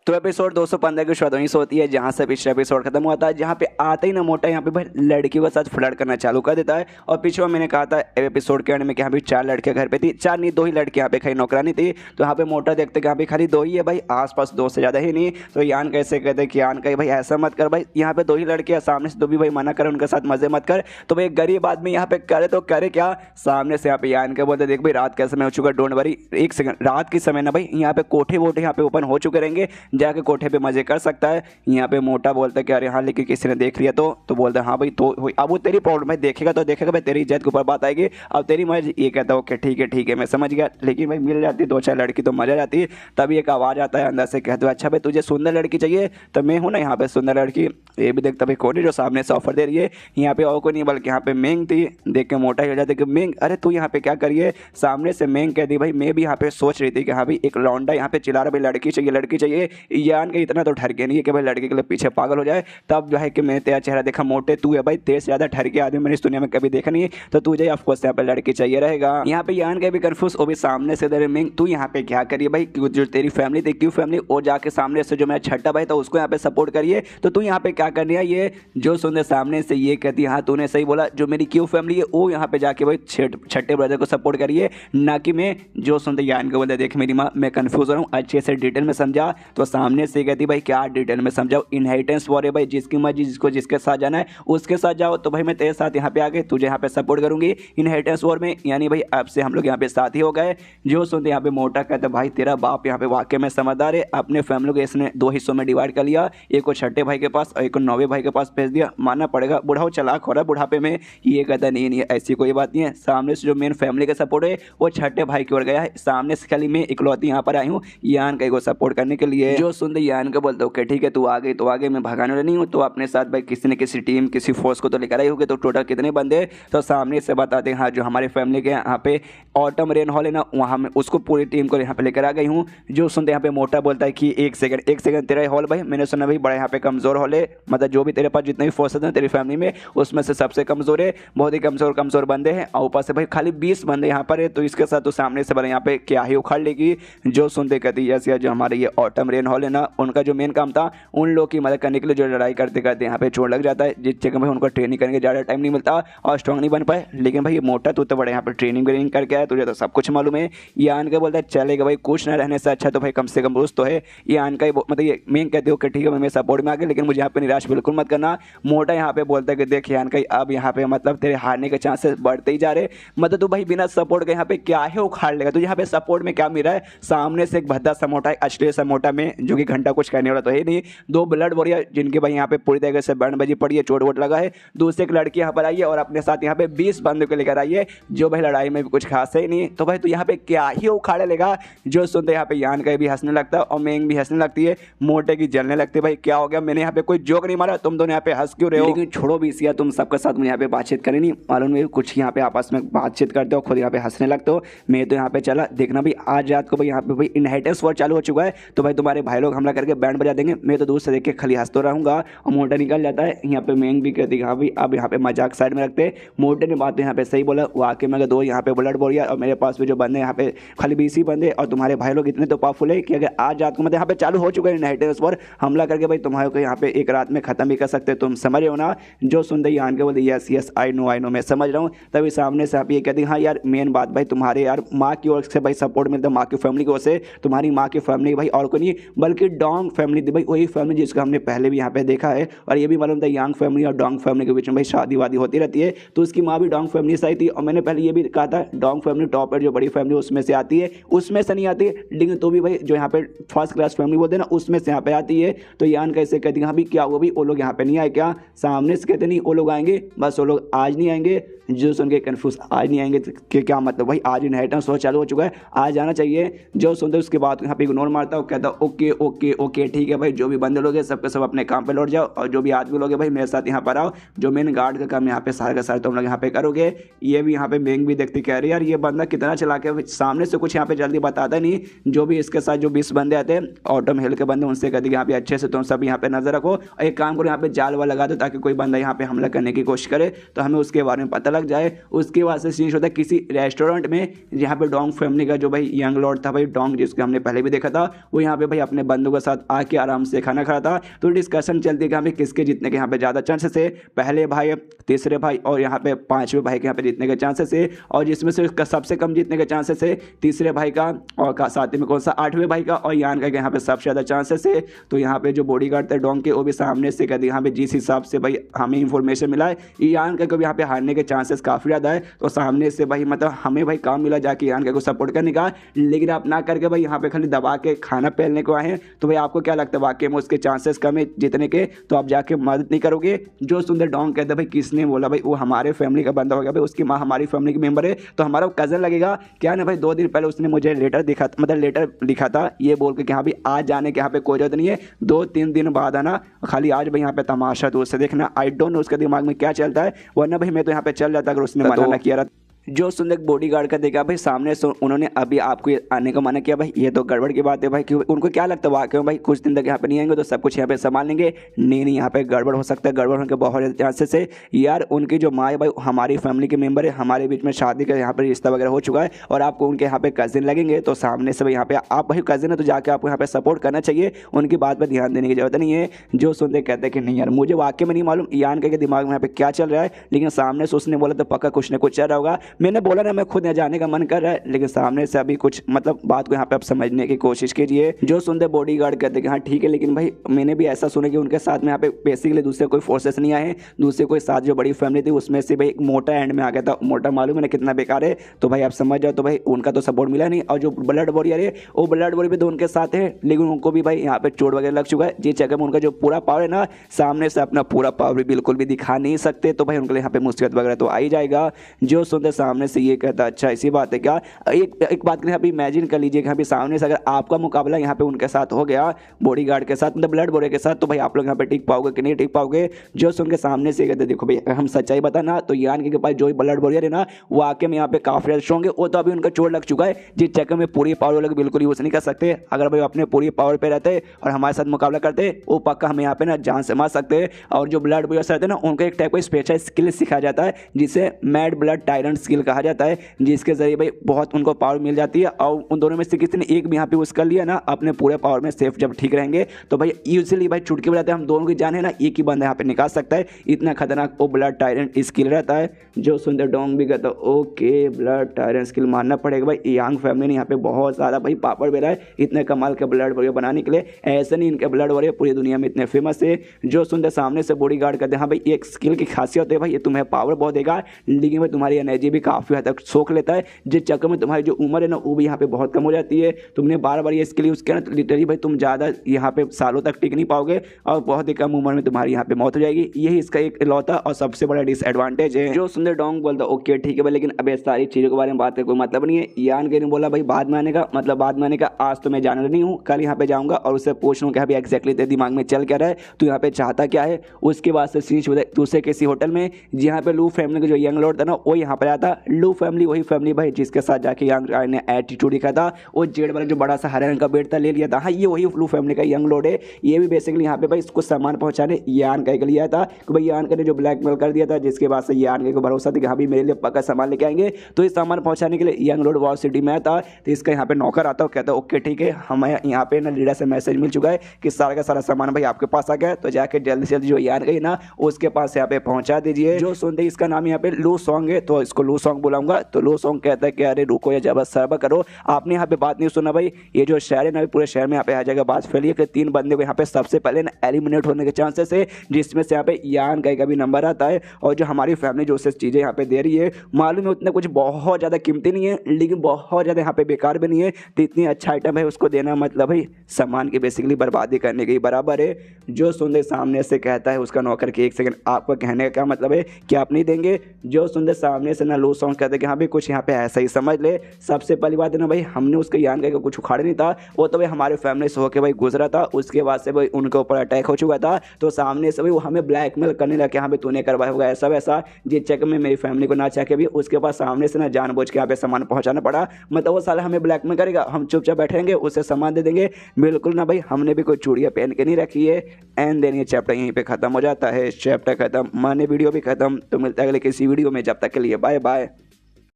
तो एपिसोड 215 की शुरुआत वहीं से होती है जहाँ से पिछला एपिसोड खत्म हुआ था, जहाँ पे आते ही ना मोटा यहाँ पे भाई लड़कियों के साथ फ्लर्ट करना चालू कर देता है। और पिछले मैंने कहा था एपिसोड के एंड में कि यहाँ पे 4 लड़कियां घर पे थी, 4 नहीं 2 ही लड़की यहाँ पे खाली नौकरानी थी। तो यहाँ पे मोटा देखते कि यहाँ पे खाली 2 ही है भाई, आसपास 2 से ज़्यादा ही नहीं। तो यान कैसे कहते हैं कि यान कहे भाई ऐसा मत कर भाई, यहाँ पे 2 ही लड़कियाँ सामने से 2 भी भाई मना कर, उनके साथ मजे मत कर। तो भाई गरीब आदमी यहाँ पे करे तो करे क्या, सामने से यहाँ पे यान के बोलते देख भाई रात का समय हो चुका, डोंट वरी, एक सेकंड, रात के समय ना भाई यहाँ पे कोठे वोठे यहाँ पे ओपन हो चुके रहेंगे, जाके कोठे पे मजे कर सकता है। यहाँ पे मोटा बोलता है कि अरे हाँ लेकिन किसी ने देख लिया तो बोलता है हाँ भाई तो अब वो तेरी प्रॉब्लम है, देखेगा तो देखेगा भाई, तेरी इज्जत के ऊपर बात आएगी, अब तेरी मर्जी। ये कहता है ओके ठीक है मैं समझ गया, लेकिन भाई मिल जाती 2-4 लड़की तो मजा जाती है। तभी एक आवाज़ आता है अंदर से, कहते हो अच्छा भाई तुझे सुंदर लड़की चाहिए तो मैं हूँ ना यहाँ पे सुंदर लड़की। ये भी देखता भाई कौन है जो सामने से ऑफर दे रही है, यहाँ पे और कोई नहीं बल्कि यहाँ पे मेंग थी। देख के मोटा ही हो जाता है कि मेंग अरे तू यहाँ पे क्या करिए, सामने से मेंग कह दी भाई मैं भी यहाँ पे सोच रही थी कि हाँ भाई एक लौंडा यहाँ पे चिल्ला रहा भाई लड़की चाहिए। यान के इतना तो ठर के नहीं है कि भाई लड़के के लिए पीछे पागल हो जाए। तब जो है कि मैंने तेरा चेहरा देखा, मोटे तू है भाई, तेरे से ज़्यादा ठर के आदमी मैंने इस दुनिया में कभी देखा नहीं है, तो तुझे ऑफकोर्स यहाँ पे लड़की चाहिए रहेगा। यहाँ पे यान के भी कन्फ्यूज, वो भी सामने से दे मिंग तू यहाँ पे क्या करिए भाई, जो तेरी फैमिली थी क्यों फैमिली, वो जाके सामने से जो मेरा छठा भाई था उसको यहाँ पे सपोर्ट करिए, तो तू यहाँ पे क्या करनी है। ये जो सुनते सामने से ये कहती हाँ तूने सही बोला, जो मेरी क्यों फैमिली है वो यहाँ पे जाके भाई छठे ब्रदर को सपोर्ट करिए, ना कि मैं। जो सुनते यान को बोलते देख मेरी माँ मैं कन्फ्यूज हो रहा हूँ, अच्छे से डिटेल में समझा। तो सामने से कहती भाई क्या डिटेल में समझाओ, इनहेरिटेंस वॉर है भाई, जिसकी मर्जी जिसको जिसके साथ जाना है उसके साथ जाओ। तो भाई मैं तेरे साथ यहाँ पे आ गए, तुझे यहाँ पे सपोर्ट करूंगी इनहेरिटेंस वॉर में, यानी भाई अब से हम लोग यहाँ पे साथ ही हो गए। जो सुनते यहाँ पे मोटा कहते भाई तेरा बाप यहाँ पे वाकई में समझदार है, अपने फैमिली को इसने 2 हिस्सों में डिवाइड कर लिया, एक को छठे भाई के पास और एक को 9वें भाई के पास भेज दिया। मानना पड़ेगा बुढ़ाओ चलाक हो रहा है बुढ़ापे में। ये कहता नहीं ऐसी कोई बात नहीं है, सामने से जो मेन फैमिली का सपोर्ट है वो छठे भाई की ओर गया है, सामने से खाली मैं इकलौती यहाँ पर आई हूँ यान का को सपोर्ट करने के लिए। जो सुनते यान का बोलते ओके ठीक है तू आ गई तो आगे, मैं भगाने वाला नहीं हूँ, तो अपने साथ भाई किसी न किसी टीम किसी फोर्स को तो लेकर आई होगी, तो टोटल कितने बंदे। तो सामने से बताते हैं हाँ जो हमारे फैमिली के यहाँ पे ऑटम रेन हॉल है ना, वहाँ में उसको पूरी टीम को यहाँ पे लेकर आ गई हूँ। जो सुनते यहाँ पे मोटा बोलता है कि एक सेकंड तेरा हॉल भाई, मैंने सुना भाई बड़ा यहाँ पे कमज़ोर हॉल है, मतलब जो भी तेरे पास जितने भी फोर्सेस हैं तेरी फैमिली में उसमें से सबसे कमज़ोर है, बहुत ही कमज़ोर बंदे हैं, और ऊपर से भाई खाली 20 बंदे यहाँ पर है, तो इसके साथ तो सामने से बड़ा यहाँ पे क्या ही उखाड़ लेगी। जो सुनते कहती है जो हमारे ये ऑटम रेन हॉल है ना, उनका जो मेन काम था उन लोग की मदद करने के लिए, जो लड़ाई करते करते यहाँ पे चोट लग जाता है, जिस जगह भाई उनको ट्रेनिंग करने के ज़्यादा टाइम नहीं मिलता और स्ट्रॉन्ग नहीं बन पाए। लेकिन भाई ये मोटा तू तो बड़ा यहाँ पे ट्रेनिंग करके आया, तुझे तो सब कुछ मालूम है। ये आन के बोलता है चलेगा भाई, कुछ ना रहने से अच्छा तो भाई कम से कम रूस तो है। ये आन का मतलब ये मेन कहते हो कि ठीक है मैं सपोर्ट में आ गया, लेकिन मुझे यहाँ पे निराश बिल्कुल मत करना। मोटा यहाँ पे बोलता है कि देख यान का अब यहाँ पे मतलब तेरे हारने के चांसेस बढ़ते ही जा रहे, मतलब तू भाई बिना सपोर्ट के यहाँ पे क्या है उखाड़ लेगा, तुझे यहाँ पे सपोर्ट में क्या मिल रहा है। सामने से एक भद्दा सा मोटा है, अश्लील सा मोटा में, जो कि घंटा कुछ कहने वाला तो है नहीं, 2 ब्लड वॉरियर जिनके भाई यहाँ पे पूरी तरीके से बैंड बजी पड़ी है, चोट वोट लगा है। दूसरे एक लड़की यहाँ पर आई है और अपने साथ यहाँ पे 20 बंदों को लेकर आई है, जो भाई लड़ाई में भी कुछ खास है ही नहीं। तो भाई तू यहाँ पे क्या ही उखाड़े लेगा। जो सुनते यहाँ पे यान का भी हंसने लगता है और मेंग भी हंसने लगती है, मोटे की जलने लगती है। भाई क्या हो गया, मैंने यहाँ पे कोई जोक नहीं मारा, तुम दोनों यहाँ पे हंस क्यों रहे हो। लेकिन छोड़ो भी इसिया, तुम सबके साथ मुझे यहाँ पे बातचीत करें नहीं मालूम नहीं, कुछ यहाँ पे आपस में बातचीत करते हो, खुद यहाँ पे हंसने लगते हो। मैं तो यहाँ पे चला देखना भाई आज रात को भाई यहाँ पे भाई इनहेरिटेंस वॉर चालू हो चुका है, तो भाई तुम्हारे भाई लोग हमला करके बैंड बजा देंगे, मैं तो दूर से देख के खाली हंसता रहूंगा। और मोटा निकल जाता है। यहाँ पे मेंग भी कहती है हाँ भाई अब यहाँ पे मजाक साइड में रखते। मोटे ने बात यहाँ पे सही बोला, वाकई में 2 यहाँ पे ब्लड बोरिया और मेरे पास भी जो बंदे यहाँ पे खाली 20 ही बंदे, और तुम्हारे भाई लोग इतने तो पावरफुल है कि अगर आज रात को मतलब यहाँ पे चालू हो चुका है इनहेरिटेंस वॉर, हमला करके भाई तुम्हारे को यहाँ पे एक रात में खत्म भी कर सकते, तुम समझ रहे हो ना। जो सुनते ही आन के बोलते यस आई नो मैं समझ रहा हूँ। तभी सामने से आप ये कहती हाँ यार मेन बात भाई तुम्हारे यार माँ की ओर से भाई सपोर्ट मिलता है, माँ की फैमिली की ओर से, तुम्हारी माँ की फैमिली भाई और कोई नहीं बल्कि डोंग फैमिली थी भाई, वही फैमिली जिसको हमने पहले भी यहाँ पे देखा है। और ये भी मालूम था यांग फैमिली और डोंग फैमिली के बीच में भाई शादी वादी होती रहती है, तो उसकी माँ भी डोंग फैमिली से आई थी। और मैंने पहले ये भी कहा था डोंग फैमिली टॉप पर जो बड़ी फैमिली उसमें से आती है, उसमें से नहीं आती, लेकिन तो भी भाई जो यहाँ पे फर्स्ट क्लास फैमिली बोलते हैं ना उसमें से यहाँ पे आती है। तो यान कैसे कहती है हाँ भी क्या वो भी वो लोग यहाँ पे नहीं आए क्या, सामने से कहते नहीं वो लोग आएंगे, बस वो लोग आज नहीं आएंगे। जो सुन के कन्फ्यूज आज नहीं आएंगे कि क्या मतलब भाई आज इनहेरिटेंस वॉर चालू हो चुका है, आज आना चाहिए। जो सुनते उसके बाद यहाँ पे इग्नोर मारता है, कहता ओके ठीक है भाई, जो भी बंदे लोग हैं सबके सब अपने काम पे लौट जाओ, और जो भी आदमी लोग हैं भाई मेरे साथ यहाँ पर आओ, जो मेन गार्ड का काम यहाँ पे सारे का सारे तुम लोग यहाँ पे करोगे। ये भी यहाँ पे मेंग भी देखती कह रही यार ये बंदा कितना चला के, सामने से कुछ यहाँ पे जल्दी बताता नहीं। जो भी इसके साथ जो 20 बंदे आते हैं ऑटम हिल के बंदे, उनसे कहती यहाँ पे अच्छे से तुम सब यहाँ पे नजर रखो, एक काम करो यहाँ पे जाल वाला लगा दो ताकि कोई बंदा यहाँ पे हमला करने की कोशिश करे तो हमें उसके बारे में पता लग जाए। उसके बाद से सीन होता है किसी रेस्टोरेंट में, जहाँ पे डोंग फैमिली का जो भाई यंग लॉर्ड था भाई डोंग, जिसको हमने पहले भी देखा था, वो यहाँ पे भाई अपने बंधु के साथ आके आराम से खाना खा रहा था। तो डिस्कशन चलती है कि हमें किसके जीतने के यहाँ पे ज़्यादा चांसेस है, पहले भाई, तीसरे भाई और यहाँ पे पांचवें भाई के यहाँ पे जीतने के चांसेस है। और जिसमें से उसका सबसे कम जीतने के चांसेस है तीसरे भाई का, और साथ ही में कौन सा आठवें भाई का, और यान का यहाँ पे सबसे ज़्यादा चांसेस है। तो यहाँ पे जो बॉडीगार्ड थे डोंग के, वो भी सामने से कहते यहाँ पे जिस हिसाब से भाई हमें इंफॉर्मेशन मिला है, यान का यहाँ पे हारने के चांसेस काफ़ी ज़्यादा है। तो सामने से भाई मतलब हमें भाई काम मिला जाके यान को सपोर्ट करने का, लेकिन आप ना करके भाई यहाँ पे खाली दबा के खाना पहनने को आए हैं। तो भाई आपको क्या लगता है वाकई में उसके चांसेस कम है जीतने के, तो आप जाके मदद नहीं करोगे। जो सुंदर डोंग कहते हैं भाई किसने बोला भाई वो हमारे फैमिली का बंदा हो गया भाई, उसकी माँ हमारी फैमिली की मेंबर है, तो हमारा कज़न लगेगा क्या ना भाई। 2 दिन पहले उसने मुझे लेटर दिखा, मतलब लेटर लिखा था ये बोल के कि हाँ भाई आज जाने के यहाँ पे कोई जरूरत नहीं है, 2-3 दिन बाद आना, खाली आज भाई यहाँ पे तमाशा तो उससे देखना। आई डोंट नो उसके दिमाग में क्या चलता है, वरना भाई मैं तो यहाँ पे चल जाता अगर उसने मना ना किया रहा। जो सुंदर बॉडीगार्ड का देखा भाई सामने से उन्होंने अभी आपको आने का मना किया भाई, ये तो गड़बड़ की बात है भाई। क्यों उनको क्या लगता है वाकई में भाई कुछ दिन तक यहाँ पे नहीं आएंगे तो सब कुछ यहाँ पे संभाल लेंगे? नहीं, यहाँ पे गड़बड़ हो सकता है, गड़बड़ होने के बहुत ज़्यादा चांसेस है यार। उनकी जो माँ है भाई हमारी फैमिली के मेंबर है, हमारे बीच में शादी का यहाँ पर रिश्ता वगैरह हो चुका है, और आपको उनके यहाँ पे कजिन लगेंगे। तो सामने से भाई यहाँ पे आप भाई कजिन है तो जाके आपको यहाँ पे सपोर्ट करना चाहिए, उनकी बात पर ध्यान देने की जरूरत नहीं है। जो सुनते कहते हैं कि नहीं यार मुझे वाकई में नहीं मालूम यान के दिमाग में यहाँ पे क्या चल रहा है, लेकिन सामने से उसने बोला तो पक्का कुछ ना कुछ चल रहा होगा। मैंने बोला ना मैं खुद यहाँ जाने का मन कर रहा है, लेकिन सामने से अभी कुछ मतलब बात को यहाँ पे आप समझने की कोशिश कीजिए। जो सुनते बॉडीगार्ड कहते हैं कि हाँ ठीक है, लेकिन भाई मैंने भी ऐसा सुना कि उनके साथ में यहाँ पे बेसिकली दूसरे कोई फोर्सेस नहीं आए हैं, दूसरे कोई साथ जो बड़ी फैमिली थी उसमें से भाई एक मोटा एंड में आ गया था। मोटा मालूम है ना कितना बेकार है, तो भाई आप समझ जाओ। तो भाई उनका तो सपोर्ट मिला नहीं, और जो ब्लड वॉरियर है वो ब्लड वॉरियर भी तो उनके साथ है, लेकिन उनको भी भाई यहाँ पे चोट वगैरह लग चुका है, जिस जगह में उनका जो पूरा पावर है ना सामने से अपना पूरा पावर भी बिल्कुल भी दिखा नहीं सकते। तो भाई उनके लिए यहाँ पे मुसीबत वगैरह तो आ ही जाएगा। जो सुनते सामने से ये कहता अच्छा ऐसी बात है क्या। एक बात के लिए अभी इमेजिन कर लीजिए कि अभी सामने से अगर आपका मुकाबला यहाँ पे उनके साथ हो गया बॉडीगार्ड के साथ, मतलब ब्लड वॉरियर के साथ, तो भाई आप लोग यहाँ पे टिक पाओगे कि नहीं टिक पाओगे। जो सुन के सामने से कहते देखो भाई हम सच्चाई बताना तो यान के पास जो ब्लड वॉरियर है ना वो आके में यहाँ पे काफी ज्यादा स्ट्रॉन्ग है, वो तो अभी उनका चोट लग चुका है, जिस चक्कर में पूरी पावर लोग बिल्कुल यूज नहीं कर सकते। अगर भाई अपने पूरी पावर पे रहते और हमारे साथ मुकाबला करते वो पक्का हमें यहाँ पे ना जान से मार सकते। और जो ब्लड वॉरियर्स रहते हैं ना उनको एक टाइप का स्पेशल स्किल सिखाया जाता है जिसे मैड ब्लड टायरेंट स्किल कहा जाता है, जिसके जरिए भाई बहुत उनको पावर मिल जाती है। और उन दोनों में से किसी ने एक भी यहाँ पे यूज कर लिया ना अपने पूरे पावर में सेफ जब ठीक रहेंगे तो भाई यूजली भाई चुटकी बजाते हम दोनों की जान है ना एक ही बंदा यहाँ पे निकाल सकता है, इतना खतरनाक वो ब्लड टायरेंट स्किल रहता है। जो सुंदर डोंग भी कहता ओके ब्लड टायरेंट स्किल मानना पड़ेगा भाई, यंग फैमिली ने यहाँ पे बहुत ज़्यादा भाई पापड़ बेरा है इतने कमाल के ब्लड वॉरियर बनाने के लिए। ऐसे नहीं इनके ब्लड वॉरियर पूरी दुनिया में इतने फेमस है। जो सुंदर सामने से बॉडीगार्ड करते हैं हाँ भाई एक स्किल की खासियत है भाई, ये तुम्हें पावर बहुत देगा, लेकिन भाई तुम्हारी एनर्जी भी काफ़ी हद तक सोख लेता है, जिस चक्कर में तुम्हारी जो उम्र है ना वो भी यहाँ पे बहुत कम हो जाती है। तुमने बार बार ये स्किल यूज़ किया ना तो लिटरली भाई तुम ज़्यादा यहाँ पे सालों तक टिक नहीं पाओगे, और बहुत ही कम उम्र में तुम्हारी यहाँ पे मौत हो जाएगी। यही इसका एक इकलौता और सबसे बड़ा डिसएडवांटेज है। जो सुंदर डोंग बोलता ओके ठीक है भाई, लेकिन अब ये सारी चीज़ों के बारे में बात करने कोई मतलब नहीं है। यान के ने बोला भाई बाद में आने का, मतलब बाद में आने का, आज तो मैं जाना नहीं हूँ, कल यहाँ पे जाऊँगा और उससे पूछ लूँ कि अभी एक्जैक्टली तेरे दिमाग में चल क्या रहा है, तो यहाँ पे चाहता क्या है। उसके बाद से सीन्स दूसरे किसी होटल में जहाँ पे लू फैमिली का जो यंग लॉर्ड था ना वो यहाँ पर आता। लू फैमिली वही फैमिली भाई जिसके साथ जाके यंग ने एटीट्यूड दिखा था, वो जेड वाला जो बड़ा सा हरे रंग का बेड था ले लिया था। हाँ ये वही लू फैमिली का यंग लॉर्ड है। ये भी बेसिकली यहाँ पे भाई इसको सामान पहुंचाने यान का लिया था कि भाई यान का ने जो ब्लैकमेल कर दिया था, जिसके बाद से यान को भरोसा था कि हाँ भाई मेरे लिए पक्का सामान लेके आएंगे। तो इस सामान पहुंचाने के लिए यंग लॉर्ड वॉर सिटी में आता, तो इसका यहाँ पे नौकर आता है, कहता है ओके ठीक है हमें यहाँ पे ना लीडर से मैसेज मिल चुका है कि सारा का सारा सामान भाई आपके पास आ गया, तो जाके जल्दी से जल्दी जो यान गई ना उसके पास यहाँ पे पहुंचा दीजिए। जो सुनते इसका नाम यहाँ पे लू सॉन्ग है तो इसको लू सॉन्ग बुलाऊंगा। तो लू सॉन्ग कहता है कि अरे रुको या जब सर्व करो, आपने यहाँ पे बात नहीं सुना भाई, ये जो शहर है ना पूरे शहर में यहाँ पे आ जाएगा बात फैली है कि 3 बंदे को यहाँ पे सबसे पहले ना एलिमिनेट होने के चांसेस है, जिसमें से यहाँ पे यान का भी नंबर आता है। और जो हमारी फैमिली जो से चीज़ें यहाँ पे दे रही है मालूम है उतना कुछ बहुत ज़्यादा कीमती नहीं है, लेकिन बहुत ज़्यादा यहाँ पे बेकार भी नहीं है, तो इतनी अच्छा आइटम है उसको देना मतलब भाई सामान की बेसिकली बर्बादी करने के बराबर है। जो सुंदर सामने से कहता है उसका नौकर कि 1 सेकंड आपको कहने का क्या मतलब है कि आप नहीं देंगे। जो सुंदर सामने से ना लू सॉन्ग कहते कि हाँ भाई कुछ यहाँ पे ऐसा ही समझ ले। सबसे पहली बात है ना भाई, हमने उसके यान का कुछ उखाड़ा नहीं था, वो तो भाई हमारे फैमिली से होकर भाई गुजरा था। उसके बाद से भाई उनके ऊपर अटैक हो चुका था, तो सामने से भाई वो हमें ब्लैकमेल करने लगे, हाँ भाई तूने करवाया होगा ऐसा वैसा, जिस चक्कर में मेरी फैमिली को ना चाह के भी उसके पास सामने से ना जानबूझ के यहाँ पे सामान पहुंचाना पड़ा। मतलब वो साला हमें ब्लैकमेल करेगा, हम चुपचाप बैठेंगे, उसे सामान दे देंगे। बिल्कुल ना भाई, हमने भी कोई चूड़ियाँ पहन के नहीं रखी है। एंड देन ये चैप्टर यहीं पे खत्म हो जाता है। चैप्टर खत्म माने वीडियो भी खत्म। तो मिलता है अगले किसी वीडियो में, जब तक के लिए बाय बाय।